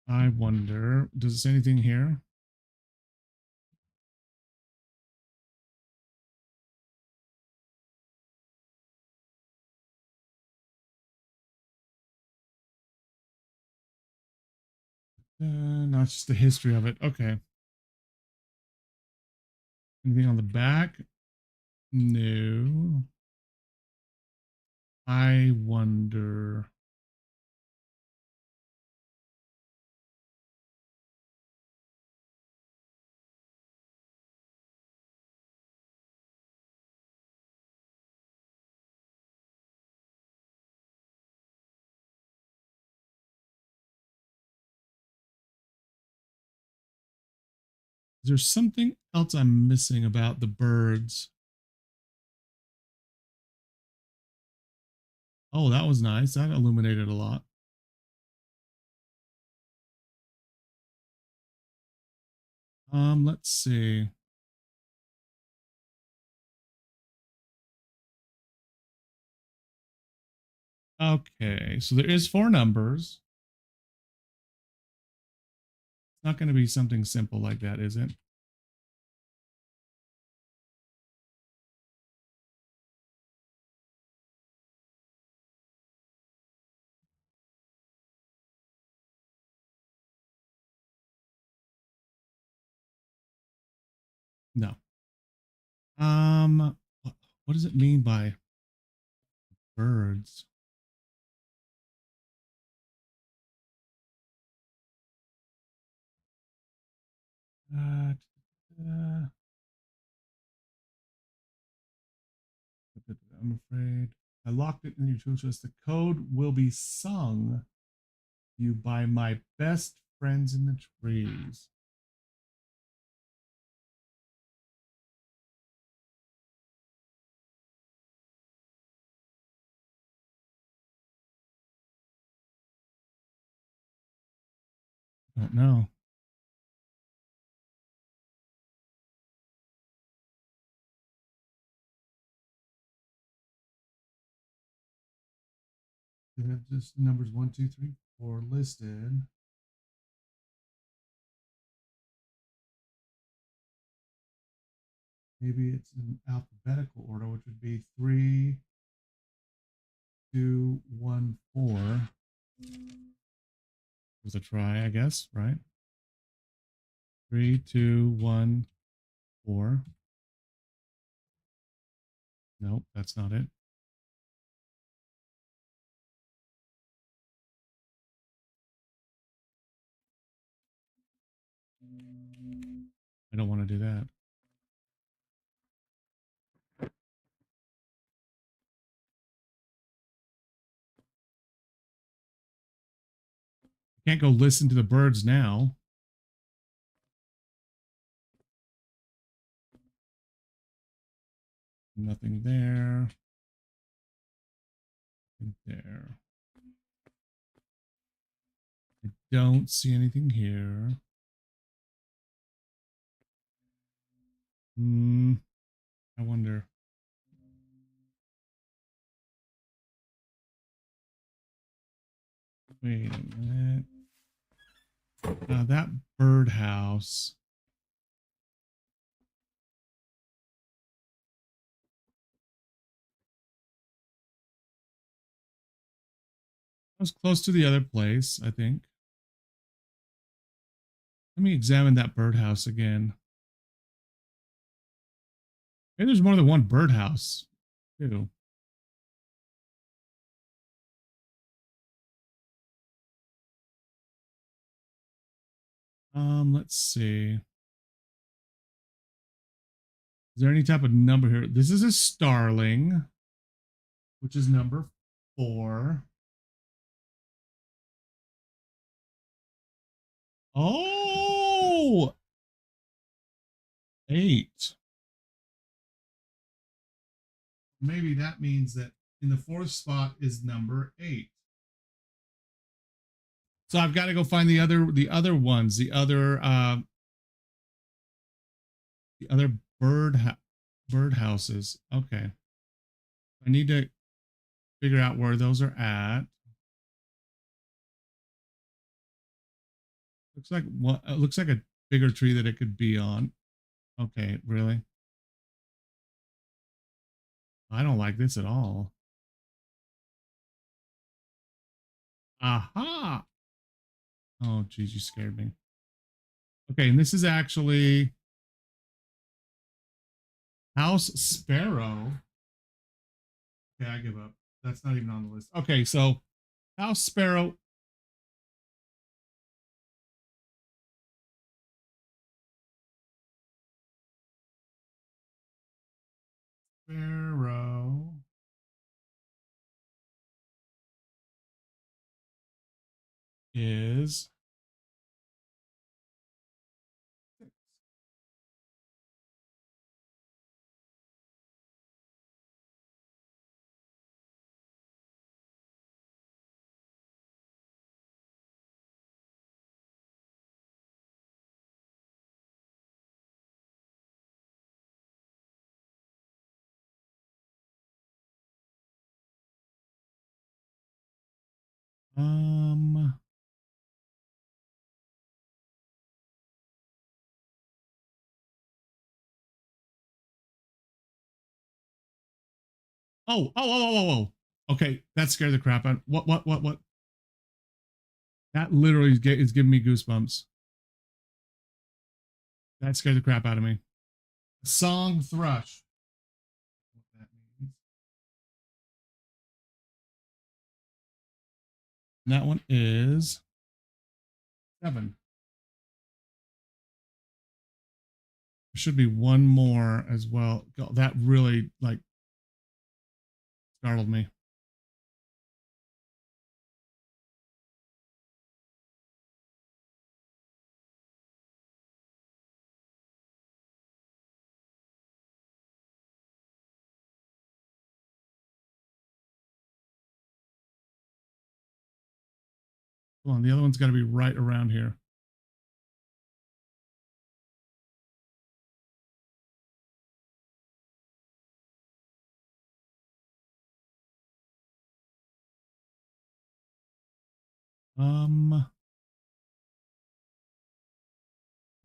I wonder, does it say anything here? No, it's just the history of it. Okay. Anything on the back? No. I wonder. Is there something else I'm missing about the birds? Oh, that was nice. That illuminated a lot. Let's see. Okay, so there is 4 numbers. It's not going to be something simple like that, is it? No. What does it mean by birds? Uh, uh, I'm afraid I locked it in your tool chest. The code will be sung to you by my best friends in the trees. Don't know. They have just numbers 1, 2, 3, 4 listed. Maybe it's in alphabetical order, which would be 3, 3214 was a try, I guess, right? 3214. Nope, that's not it. I don't want to do that. I can't go listen to the birds now. Nothing there. Nothing there. I don't see anything here. I wonder. Wait a minute. That birdhouse. I was close to the other place, I think. Let me examine that birdhouse again. Maybe there's more than one birdhouse, too. Let's see. Is there any type of number here? This is a starling, which is number 4. Oh, 8. Maybe that means that in the 4th spot is number 8. So I've got to go find the other ones, the other bird houses. Okay. I need to figure out where those are at. Looks like what looks like a bigger tree that it could be on. Okay, really? I don't like this at all. Aha! Oh, geez, you scared me. Okay, and this is actually House Sparrow. Okay, I give up. That's not even on the list. Okay, so House Sparrow. Sparrow is oh. Okay, that scared the crap out. What? That literally is giving me goosebumps. That scared the crap out of me. Song thrush. What that means. And that one is 7. There should be one more as well. That really like startled me. Hold on, the other one's got to be right around here.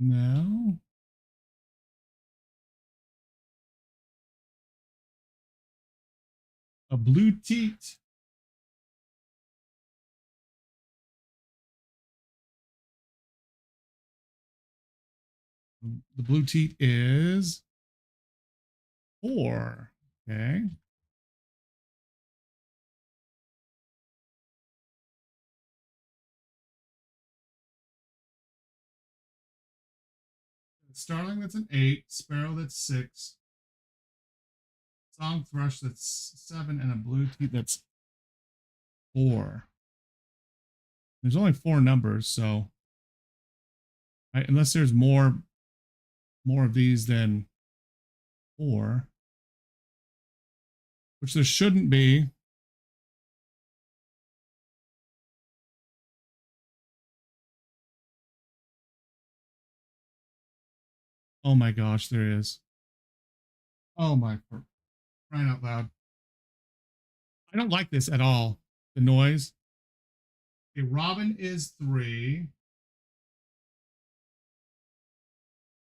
No. A blue teat. The blue teat is 4. Okay. Starling, that's an 8. Sparrow, that's 6. Song thrush, that's 7, and a blue teat, that's 4. There's only 4 numbers, so unless there's more of these than 4, which there shouldn't be. Oh my gosh, there is. Oh my, for crying out loud. I don't like this at all. The noise. Okay, Robin is 3.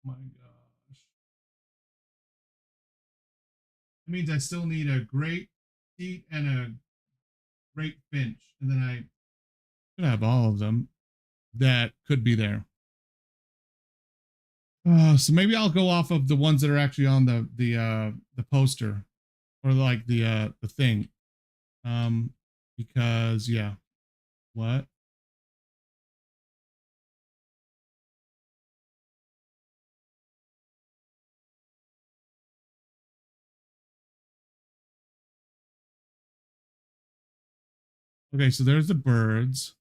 Oh my gosh. That means I still need a great teat and a great finch. And then I should have all of them that could be there. So maybe I'll go off of the ones that are actually on the poster, or like the thing. Because yeah. What? Okay, so there's the birds.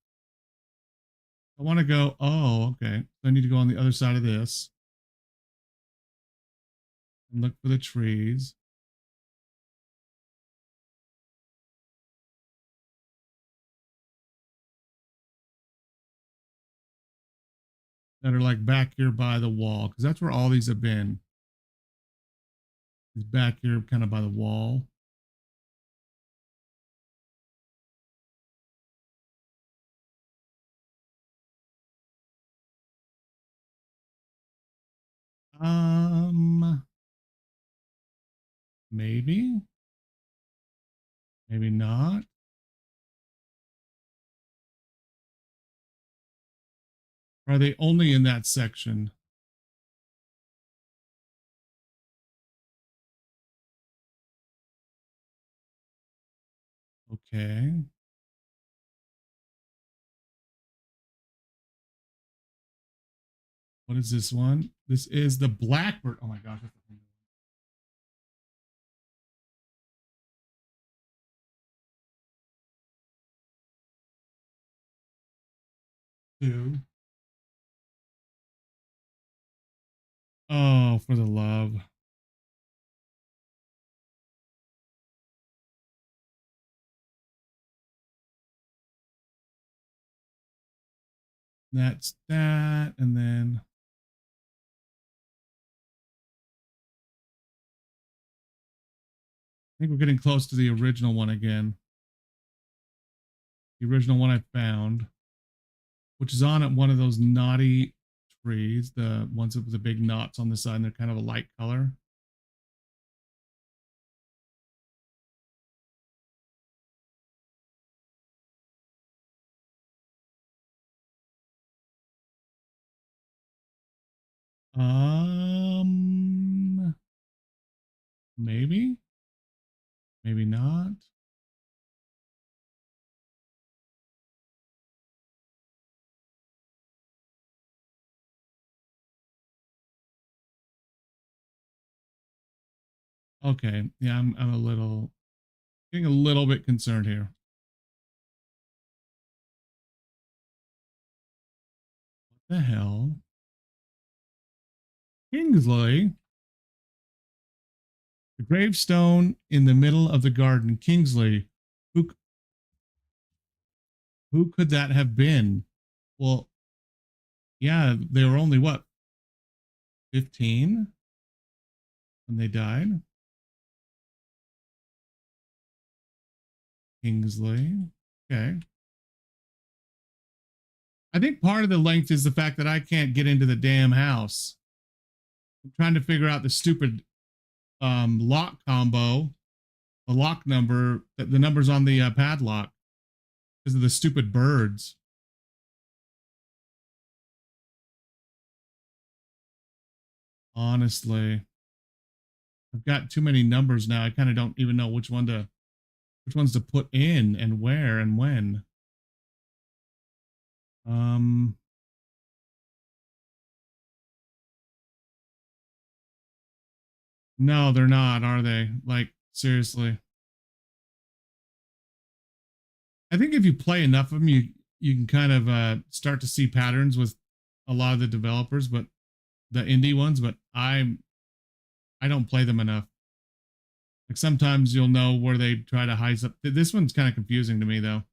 I want to go, oh, okay. So I need to go on the other side of this and look for the trees. That are like back here by the wall, because that's where all these have been. Is back here kind of by the wall. Maybe. Maybe not. Are they only in that section? Okay. What is this one? This is the blackbird. Oh my gosh. That's the 2. Oh, for the love. That's that. And then I think we're getting close to the original one again. The original one I found, which is on at one of those knotty trees, the ones with the big knots on the side, and they're kind of a light color. Maybe, maybe not. Okay, yeah, I'm getting a little bit concerned here. What the hell? Kingsley. The gravestone in the middle of the garden. Kingsley. Who could that have been? Well, yeah, they were only what? 15 when they died. Kingsley. Okay. I think part of the length is the fact that I can't get into the damn house. I'm trying to figure out the stupid lock combo, the lock number, the numbers on the padlock because of the stupid birds. Honestly, I've got too many numbers now. I kind of don't even know which ones to put in and where and when. No, they're not, are they? Like, seriously. I think if you play enough of them, you can kind of start to see patterns with a lot of the developers, but the indie ones, but I don't play them enough. Like sometimes you'll know where they try to hide up. This one's kind of confusing to me though.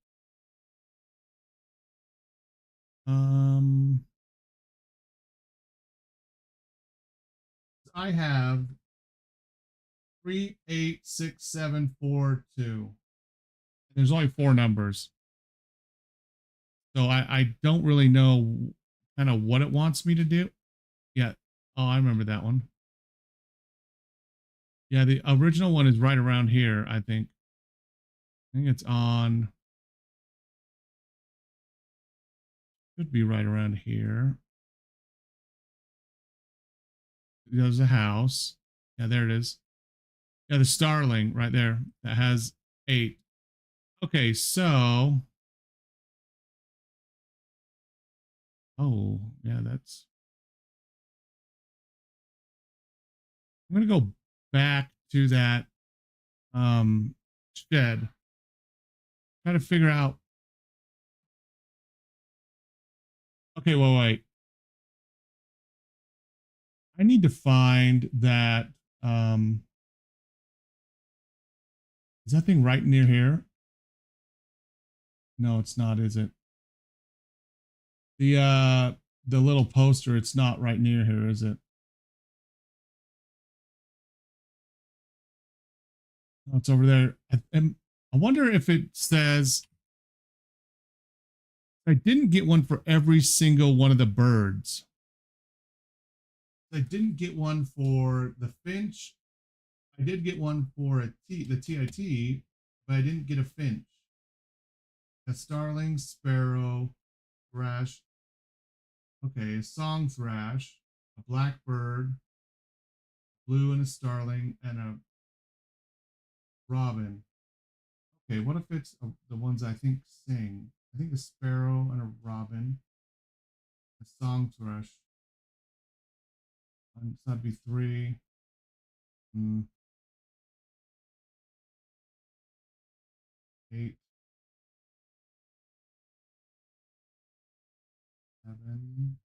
I have 386742. There's only 4 numbers. So I don't really know kind of what it wants me to do. Yeah. Oh, I remember that one. Yeah, the original one is right around here, I think. I think it's on. Could be right around here. There's a house. Yeah, there it is. Yeah, the starling right there that has 8. Okay, so. Oh, yeah, that's. I'm going to go back to that shed. Try to figure out. Okay, well, wait. I need to find that. Is that thing right near here? No, it's not, is it? The little poster, it's not right near here, is it? No, it's over there. I wonder if it says I didn't get one for every single one of the birds. I didn't get one for the finch. I did get one for the TIT, but I didn't get a finch. A starling, sparrow, thrush. Okay, a song thrush, a blackbird, blue and a starling, and a robin. Okay, what if it's the ones I think sing? I think a sparrow and a robin, a song thrush. So that'd be 3. 8, 7,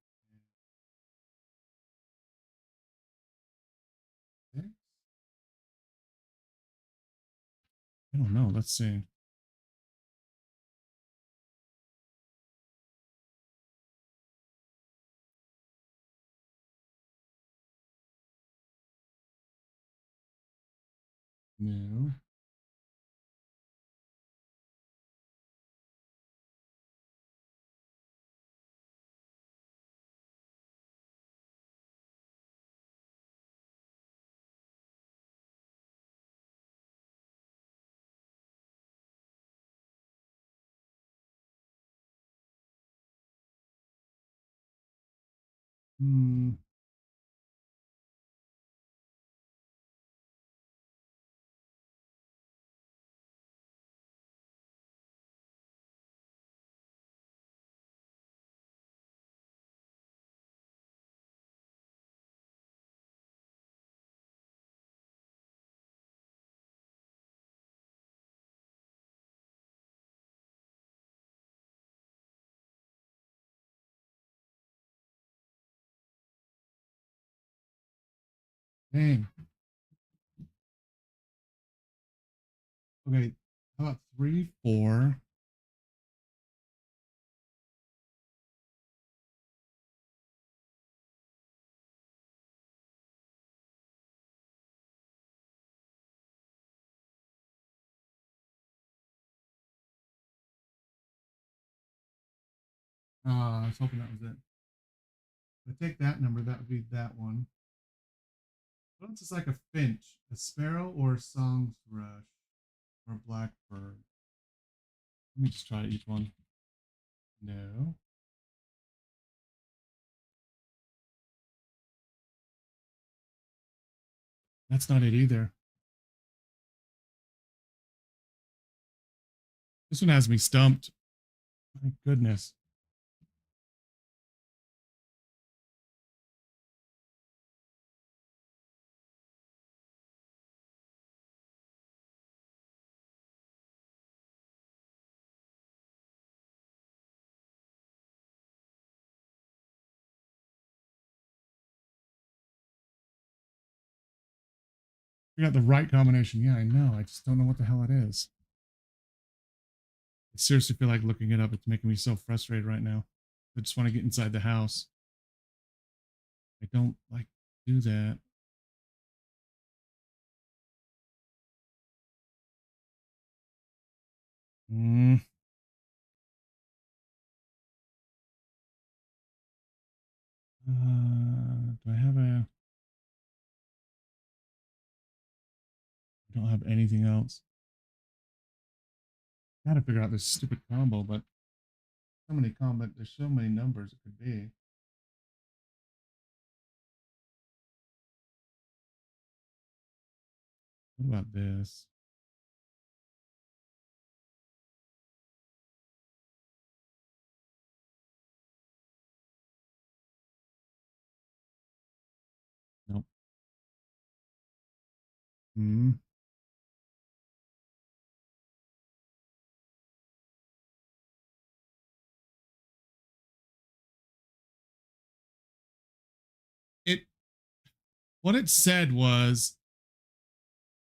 6. I don't know. Let's see. No. Hmm. Dang. Okay. How about 3, 4? I was hoping that was it. If I take that number, that would be that one. What else is like a finch, a sparrow, or a song thrush, or a blackbird? Let me just try each one. No. That's not it either. This one has me stumped. My goodness. You got the right combination. Yeah, I know. I just don't know what the hell it is. I seriously feel like looking it up. It's making me so frustrated right now. I just want to get inside the house. I don't like to do that. Mm. Do I have a... I don't have anything else. Gotta figure out this stupid combo, but so many there's so many numbers it could be. What about this? Nope. Hmm. It what it said was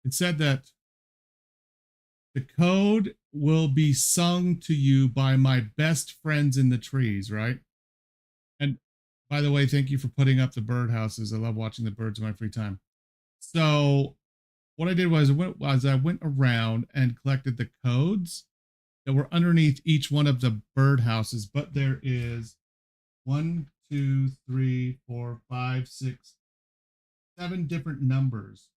it said that the code will be sung to you by my best friends in the trees, right? And by the way, thank you for putting up the birdhouses. I love watching the birds in my free time. So what I did was I went around and collected the codes that were underneath each one of the birdhouses, but there is 1, 2, 3, 4, 5, 6, 7 different numbers.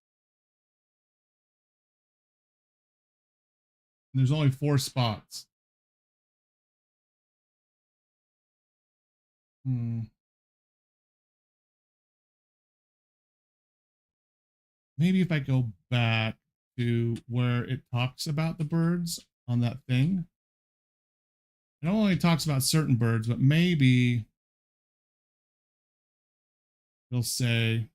And there's only 4 spots. Maybe if I go back to where it talks about the birds on that thing. It only talks about certain birds, but maybe it'll say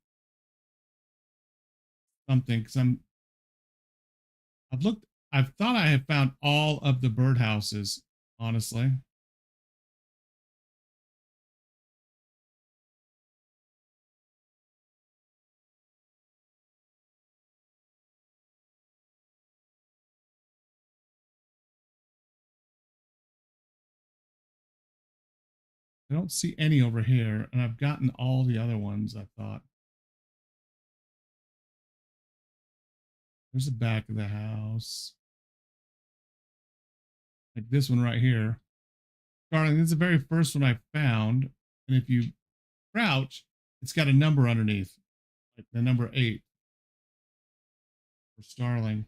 something because I've thought I have found all of the birdhouses, honestly. I don't see any over here, and I've gotten all the other ones, I thought. There's the back of the house. Like this one right here. Darling, this is the very first one I found. And if you crouch, it's got a number underneath. Like the number 8 for Starling.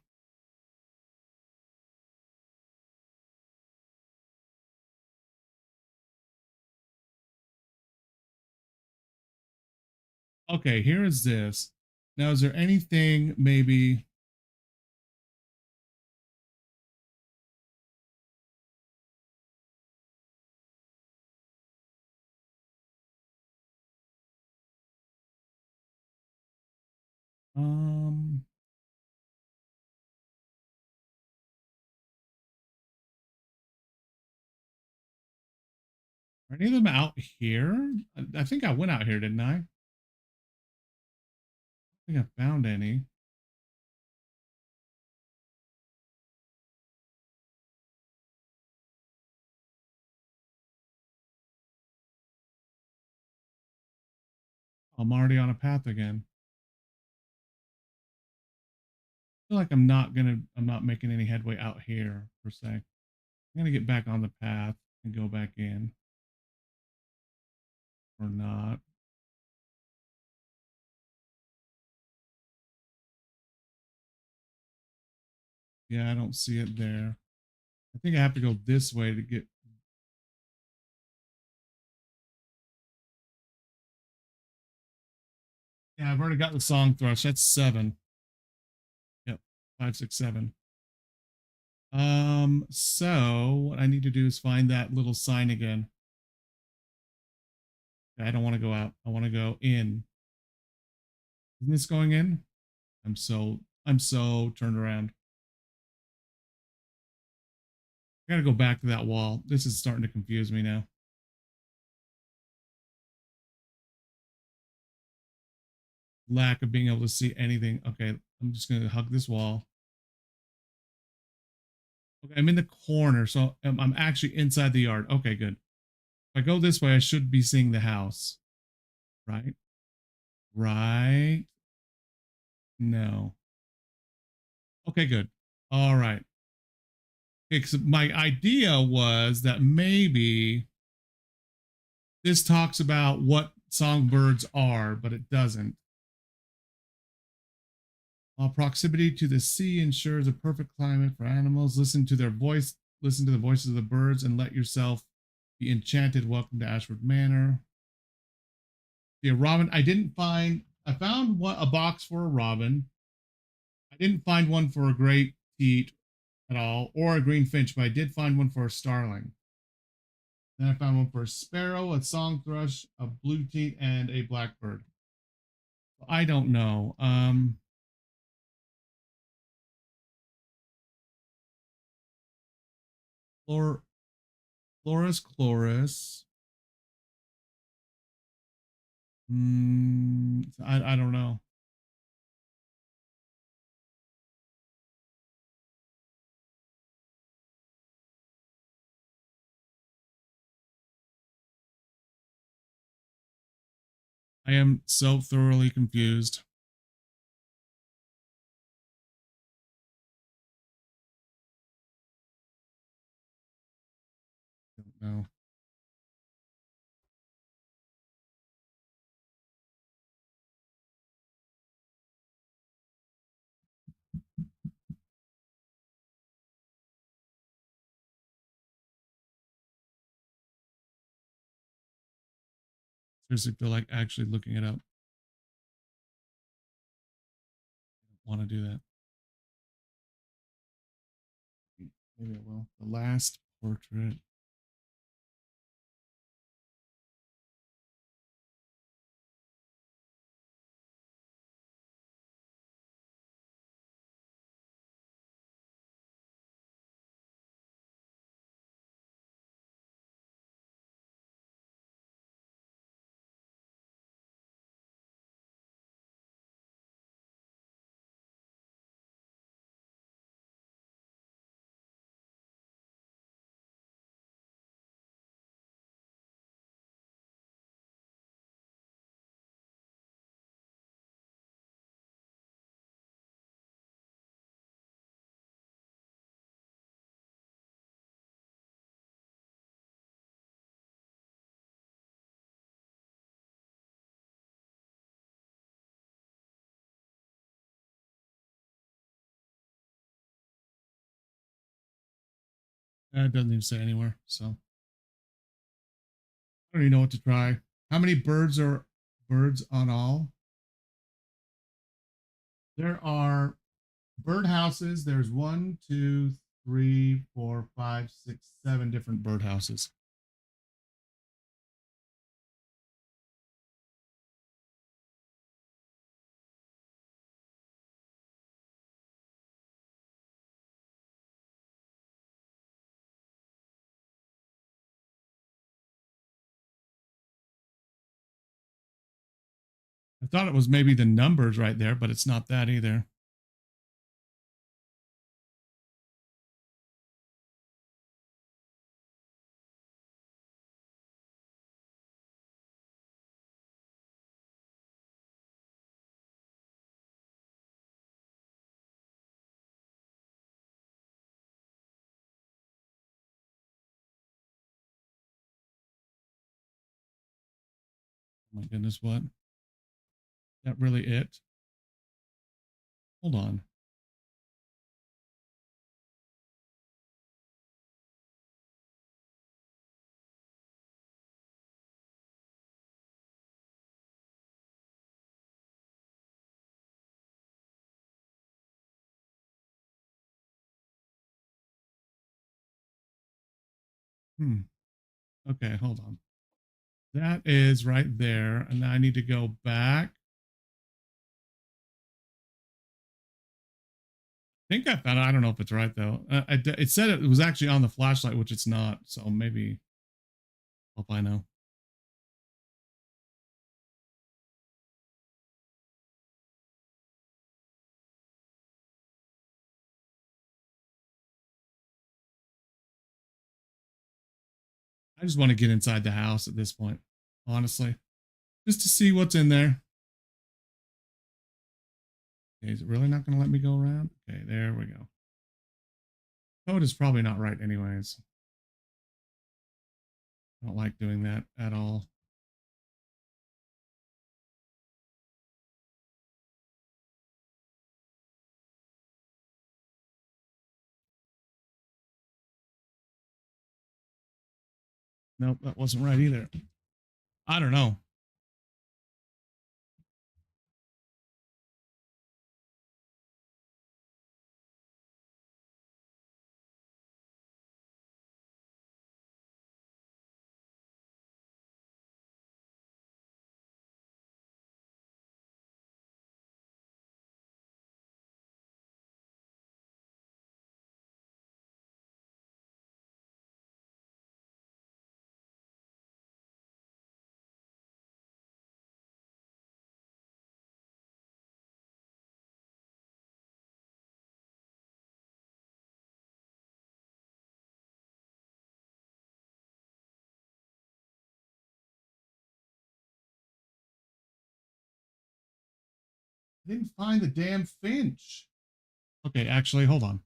Okay, here is this. Now, is there anything maybe... Are any of them out here? I think I went out here, didn't I? I think I found any. I'm already on a path again. I feel like I'm not making any headway out here per se. I'm gonna get back on the path and go back in. Or not. Yeah, I don't see it there. I think I have to go this way to get... Yeah, I've already got the song thrush. That's 7. Yep, 5, 6, 7. So what I need to do is find that little sign again. I don't want to go out. I want to go in. Isn't this going in? I'm so turned around. I gotta go back to that wall. This is starting to confuse me now. Lack of being able to see anything. Okay, I'm just gonna hug this wall. Okay, I'm in the corner, so I'm actually inside the yard. Okay, good. If I go this way, I should be seeing the house. Right? Right? No. Okay, good. All right. My idea was that maybe this talks about what songbirds are, but it doesn't. While proximity to the sea ensures a perfect climate for animals, listen to the voices of the birds and let yourself be enchanted. Welcome to Ashford Manor. Yeah, robin. I found a box for a robin. I didn't find one for a great teat at all, or a green finch, but I did find one for a starling. Then I found one for a sparrow, a song thrush, a blue teat, and a blackbird. I don't know. Chloris. I don't know. I am so thoroughly confused. Don't know. Seriously feel like actually looking it up. I don't want to do that. Maybe I will. The last portrait. It doesn't even say anywhere, so I don't even know what to try. How many birds are birds on all? There are bird houses. There's 1, 2, 3, 4, 5, 6, 7 different bird houses. I thought it was maybe the numbers right there, but it's not that either. Oh my goodness, what? That really it? Hold on. Okay, hold on. That is right there. And I need to go back. I think I found it. I don't know if it's right though. It said it was actually on the flashlight, which it's not. So maybe, hope I know. I just want to get inside the house at this point, honestly, just to see what's in there. Okay, is it really not going to let me go around? Okay, there we go. Code is probably not right anyways. I don't like doing that at all. Nope, that wasn't right either. I don't know. I didn't find the damn Finch. Okay, actually, hold on.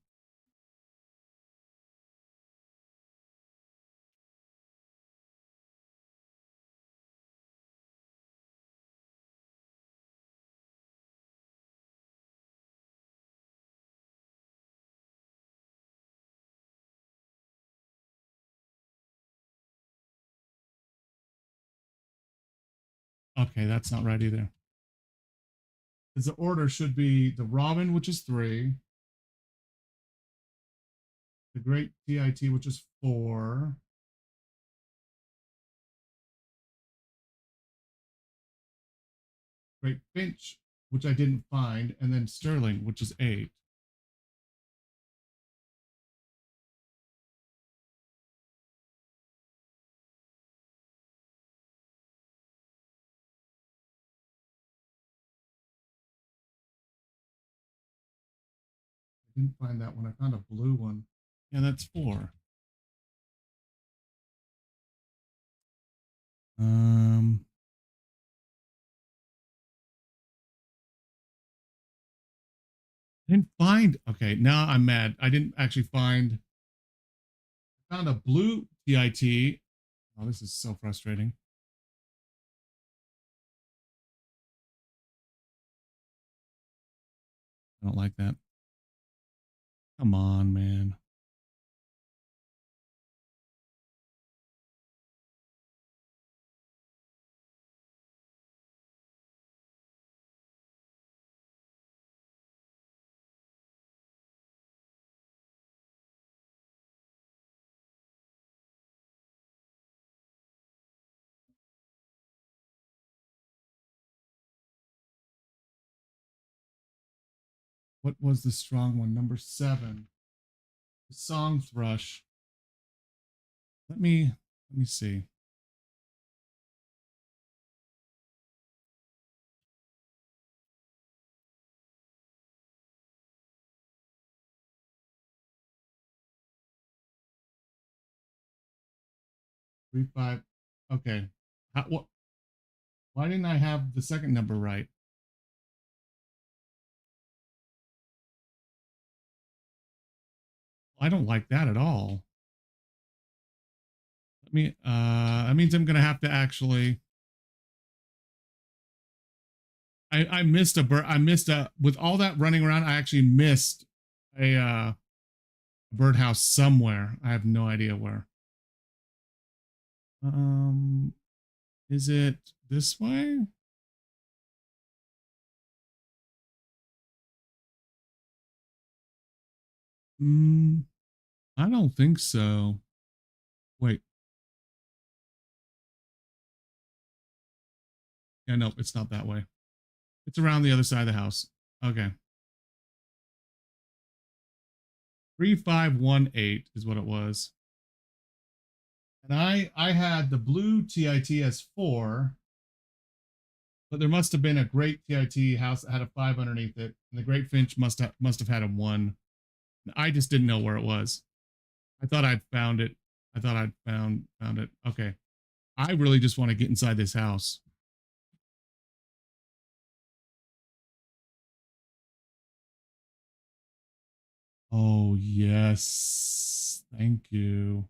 Okay, that's not right either. Because the order should be the Robin, which is 3. The Great TIT, which is 4. Great Finch, which I didn't find. And then Sterling, which is 8. I didn't find that one. I found a blue one. Yeah, that's 4. I didn't find. Okay, now I'm mad. I didn't actually find. I found a blue TIT. Oh, this is so frustrating. I don't like that. Come on, man. What was the strong one? Number 7. The Song Thrush. Let me see. Three, 5. Okay. What? Why didn't I have the second number right? I don't like that at all. Let me. That means I'm gonna have to actually. I missed a bird. I missed a with all that running around. I actually missed a birdhouse somewhere. I have no idea where. Is it this way? I don't think so. Wait. Yeah, no, it's not that way. It's around the other side of the house. Okay. 3518 is what it was. And I had the blue TIT as 4, but there must have been a great TIT house that had a 5 underneath it, and the Great Finch must have had a 1. I just didn't know where it was. I thought I'd found it. I thought I'd found it. Okay. I really just want to get inside this house. Oh, yes. Thank you.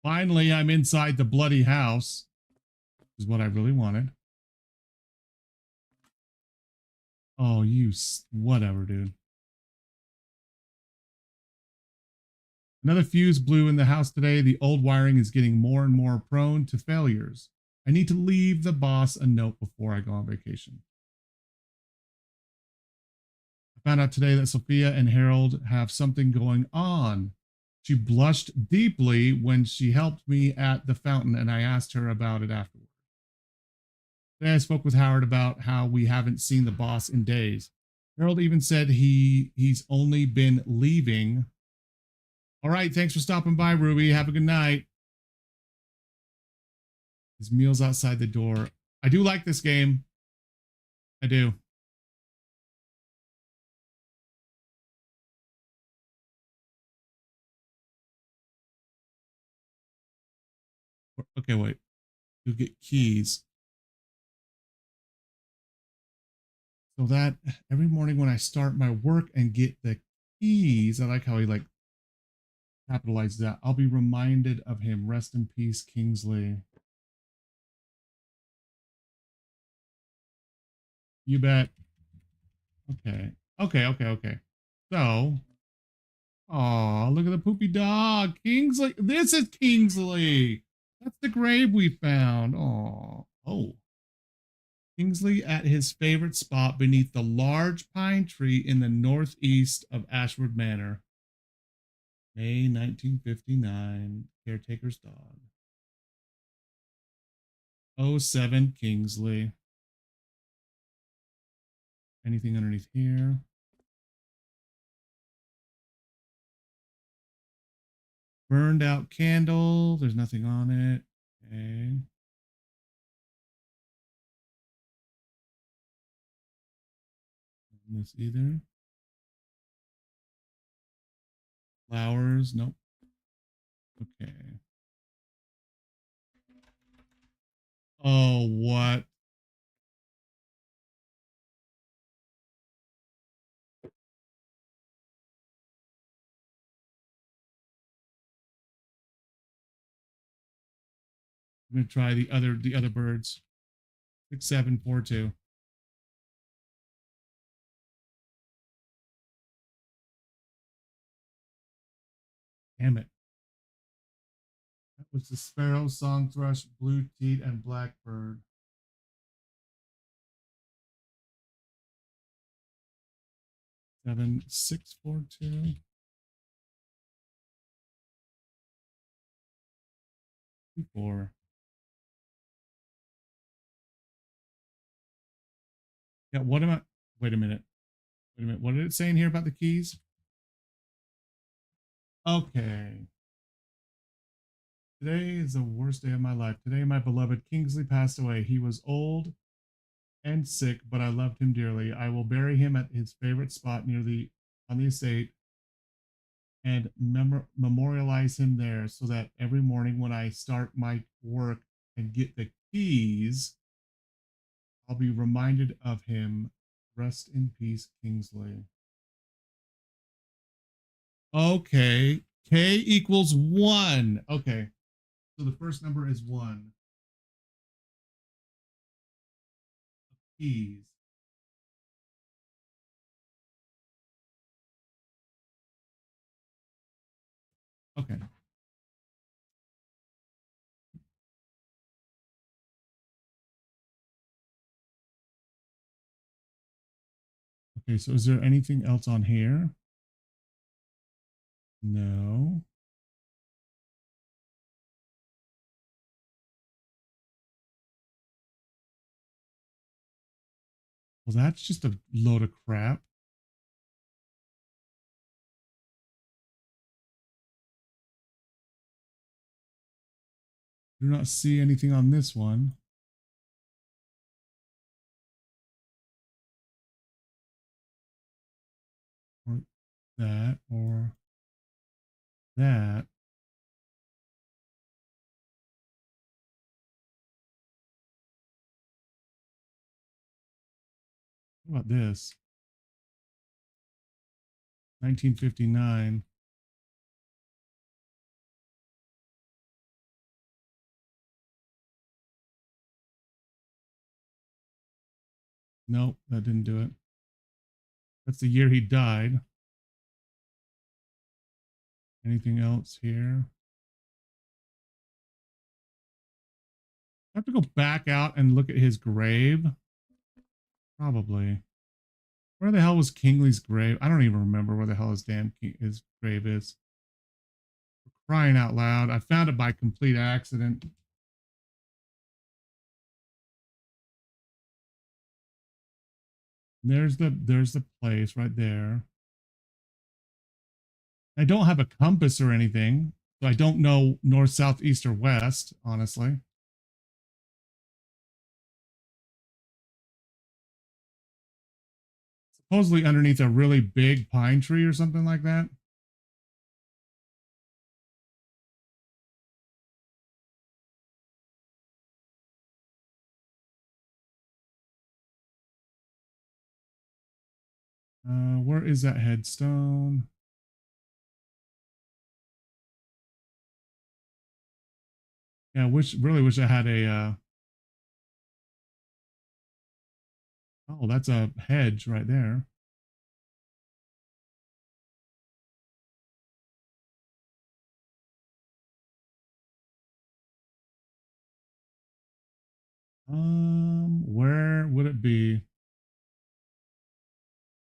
Finally, I'm inside the bloody house. Is what I really wanted. Oh, whatever, dude. Another fuse blew in the house today. The old wiring is getting more and more prone to failures. I need to leave the boss a note before I go on vacation. I found out today that Sophia and Harold have something going on. She blushed deeply when she helped me at the fountain, and I asked her about it afterward. Today I spoke with Howard about how we haven't seen the boss in days. Harold even said he's only been leaving. All right, thanks for stopping by, Ruby. Have a good night. His meal's outside the door. I do like this game. I do. Okay, wait. You'll get keys. So that every morning when I start my work and get the keys, I like how he like capitalized that. I'll be reminded of him. Rest in peace, Kingsley. You bet. Okay. Okay. So, oh, look at the poopy dog. Kingsley. This is Kingsley. That's the grave we found. Oh. Kingsley at his favorite spot beneath the large pine tree in the northeast of Ashwood Manor. May 1959. Caretaker's dog. 07 Kingsley. Anything underneath here? Burned out candle. There's nothing on it. Okay. This either. Flowers. Nope. Okay. Oh, what? I'm gonna try the other birds. 6742. Damn it. That was the sparrow, song thrush, blue teat, and blackbird. Seven, 642. 4. Yeah, what am I? Wait a minute. What did it say in here about the keys? Okay. Today is the worst day of my life. Today, my beloved Kingsley passed away. He was old and sick, but I loved him dearly. I will bury him at his favorite spot on the estate and memorialize him there so that every morning when I start my work and get the keys, I'll be reminded of him. Rest in peace, Kingsley. Okay. K equals 1. Okay. So the first number is 1. Keys. Okay. Okay, so is there anything else on here? No. Well, that's just a load of crap. Do not see anything on this one. Or that, or that. What about this? 1959. Nope, that didn't do it. That's the year he died. Anything else here? I have to go back out and look at his grave. Probably. Where the hell was Kingley's grave? I don't even remember where the hell his his grave is. For crying out loud. I found it by complete accident. There's the place right there. I don't have a compass or anything, so I don't know north, south, east, or west, honestly. Supposedly underneath a really big pine tree or something like that. Where is that headstone? Yeah, really wish I had a oh, that's a hedge right there. Where would it be?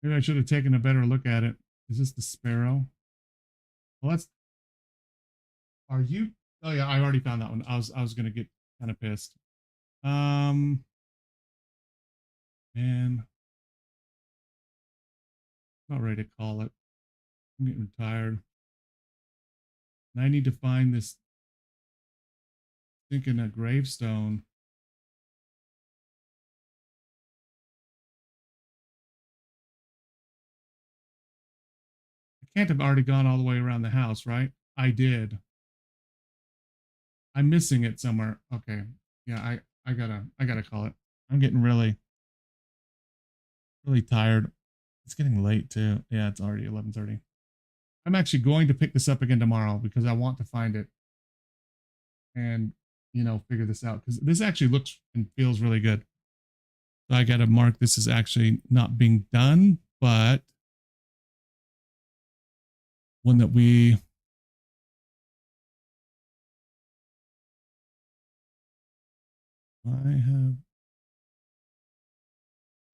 Maybe I should have taken a better look at it. Is this the sparrow? Well, that's. Are you? Oh yeah, I already found that one. I was gonna get kind of pissed. Man, not ready to call it. I'm getting tired. And I need to find this. Thinking a gravestone. I can't have already gone all the way around the house, right? I did. I'm missing it somewhere. Okay. Yeah, I gotta call it. I'm getting really tired. It's getting late too. Yeah, it's already 11:30. I'm actually going to pick this up again tomorrow because I want to find it and figure this out because this actually looks and feels really good. So I gotta mark this as actually not being done, but one that we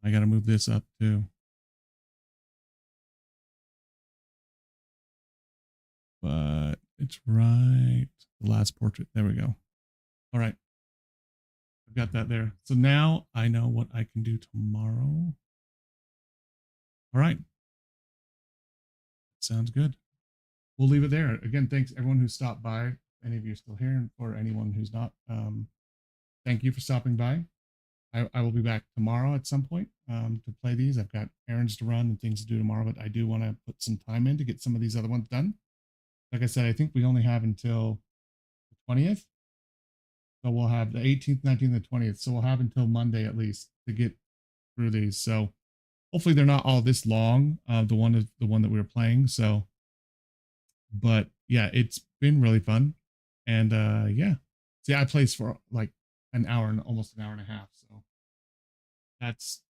I gotta move this up too. But it's right. The last portrait. There we go. All right. I've got that there. So now I know what I can do tomorrow. All right. Sounds good. We'll leave it there. Again, thanks everyone who stopped by. Any of you are still here or anyone who's not. Thank you for stopping by. I will be back tomorrow at some point to play these. I've got errands to run and things to do tomorrow, but I do want to put some time in to get some of these other ones done. Like I said, I think we only have until the 20th. So we'll have the 18th, 19th, and 20th. So we'll have until Monday at least to get through these. So hopefully they're not all this long. The one that we were playing. So, but yeah, it's been really fun. And yeah. See, I played for like an hour and almost an hour and a half. So that's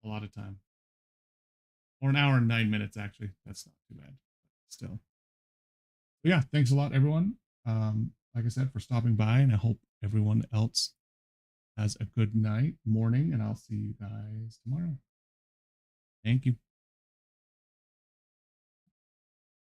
a lot of time. Or an hour and 9 minutes, actually. That's not too bad. Still. But yeah, thanks a lot, everyone. Like I said, for stopping by, and I hope everyone else has a good night, morning, and I'll see you guys tomorrow. Thank you.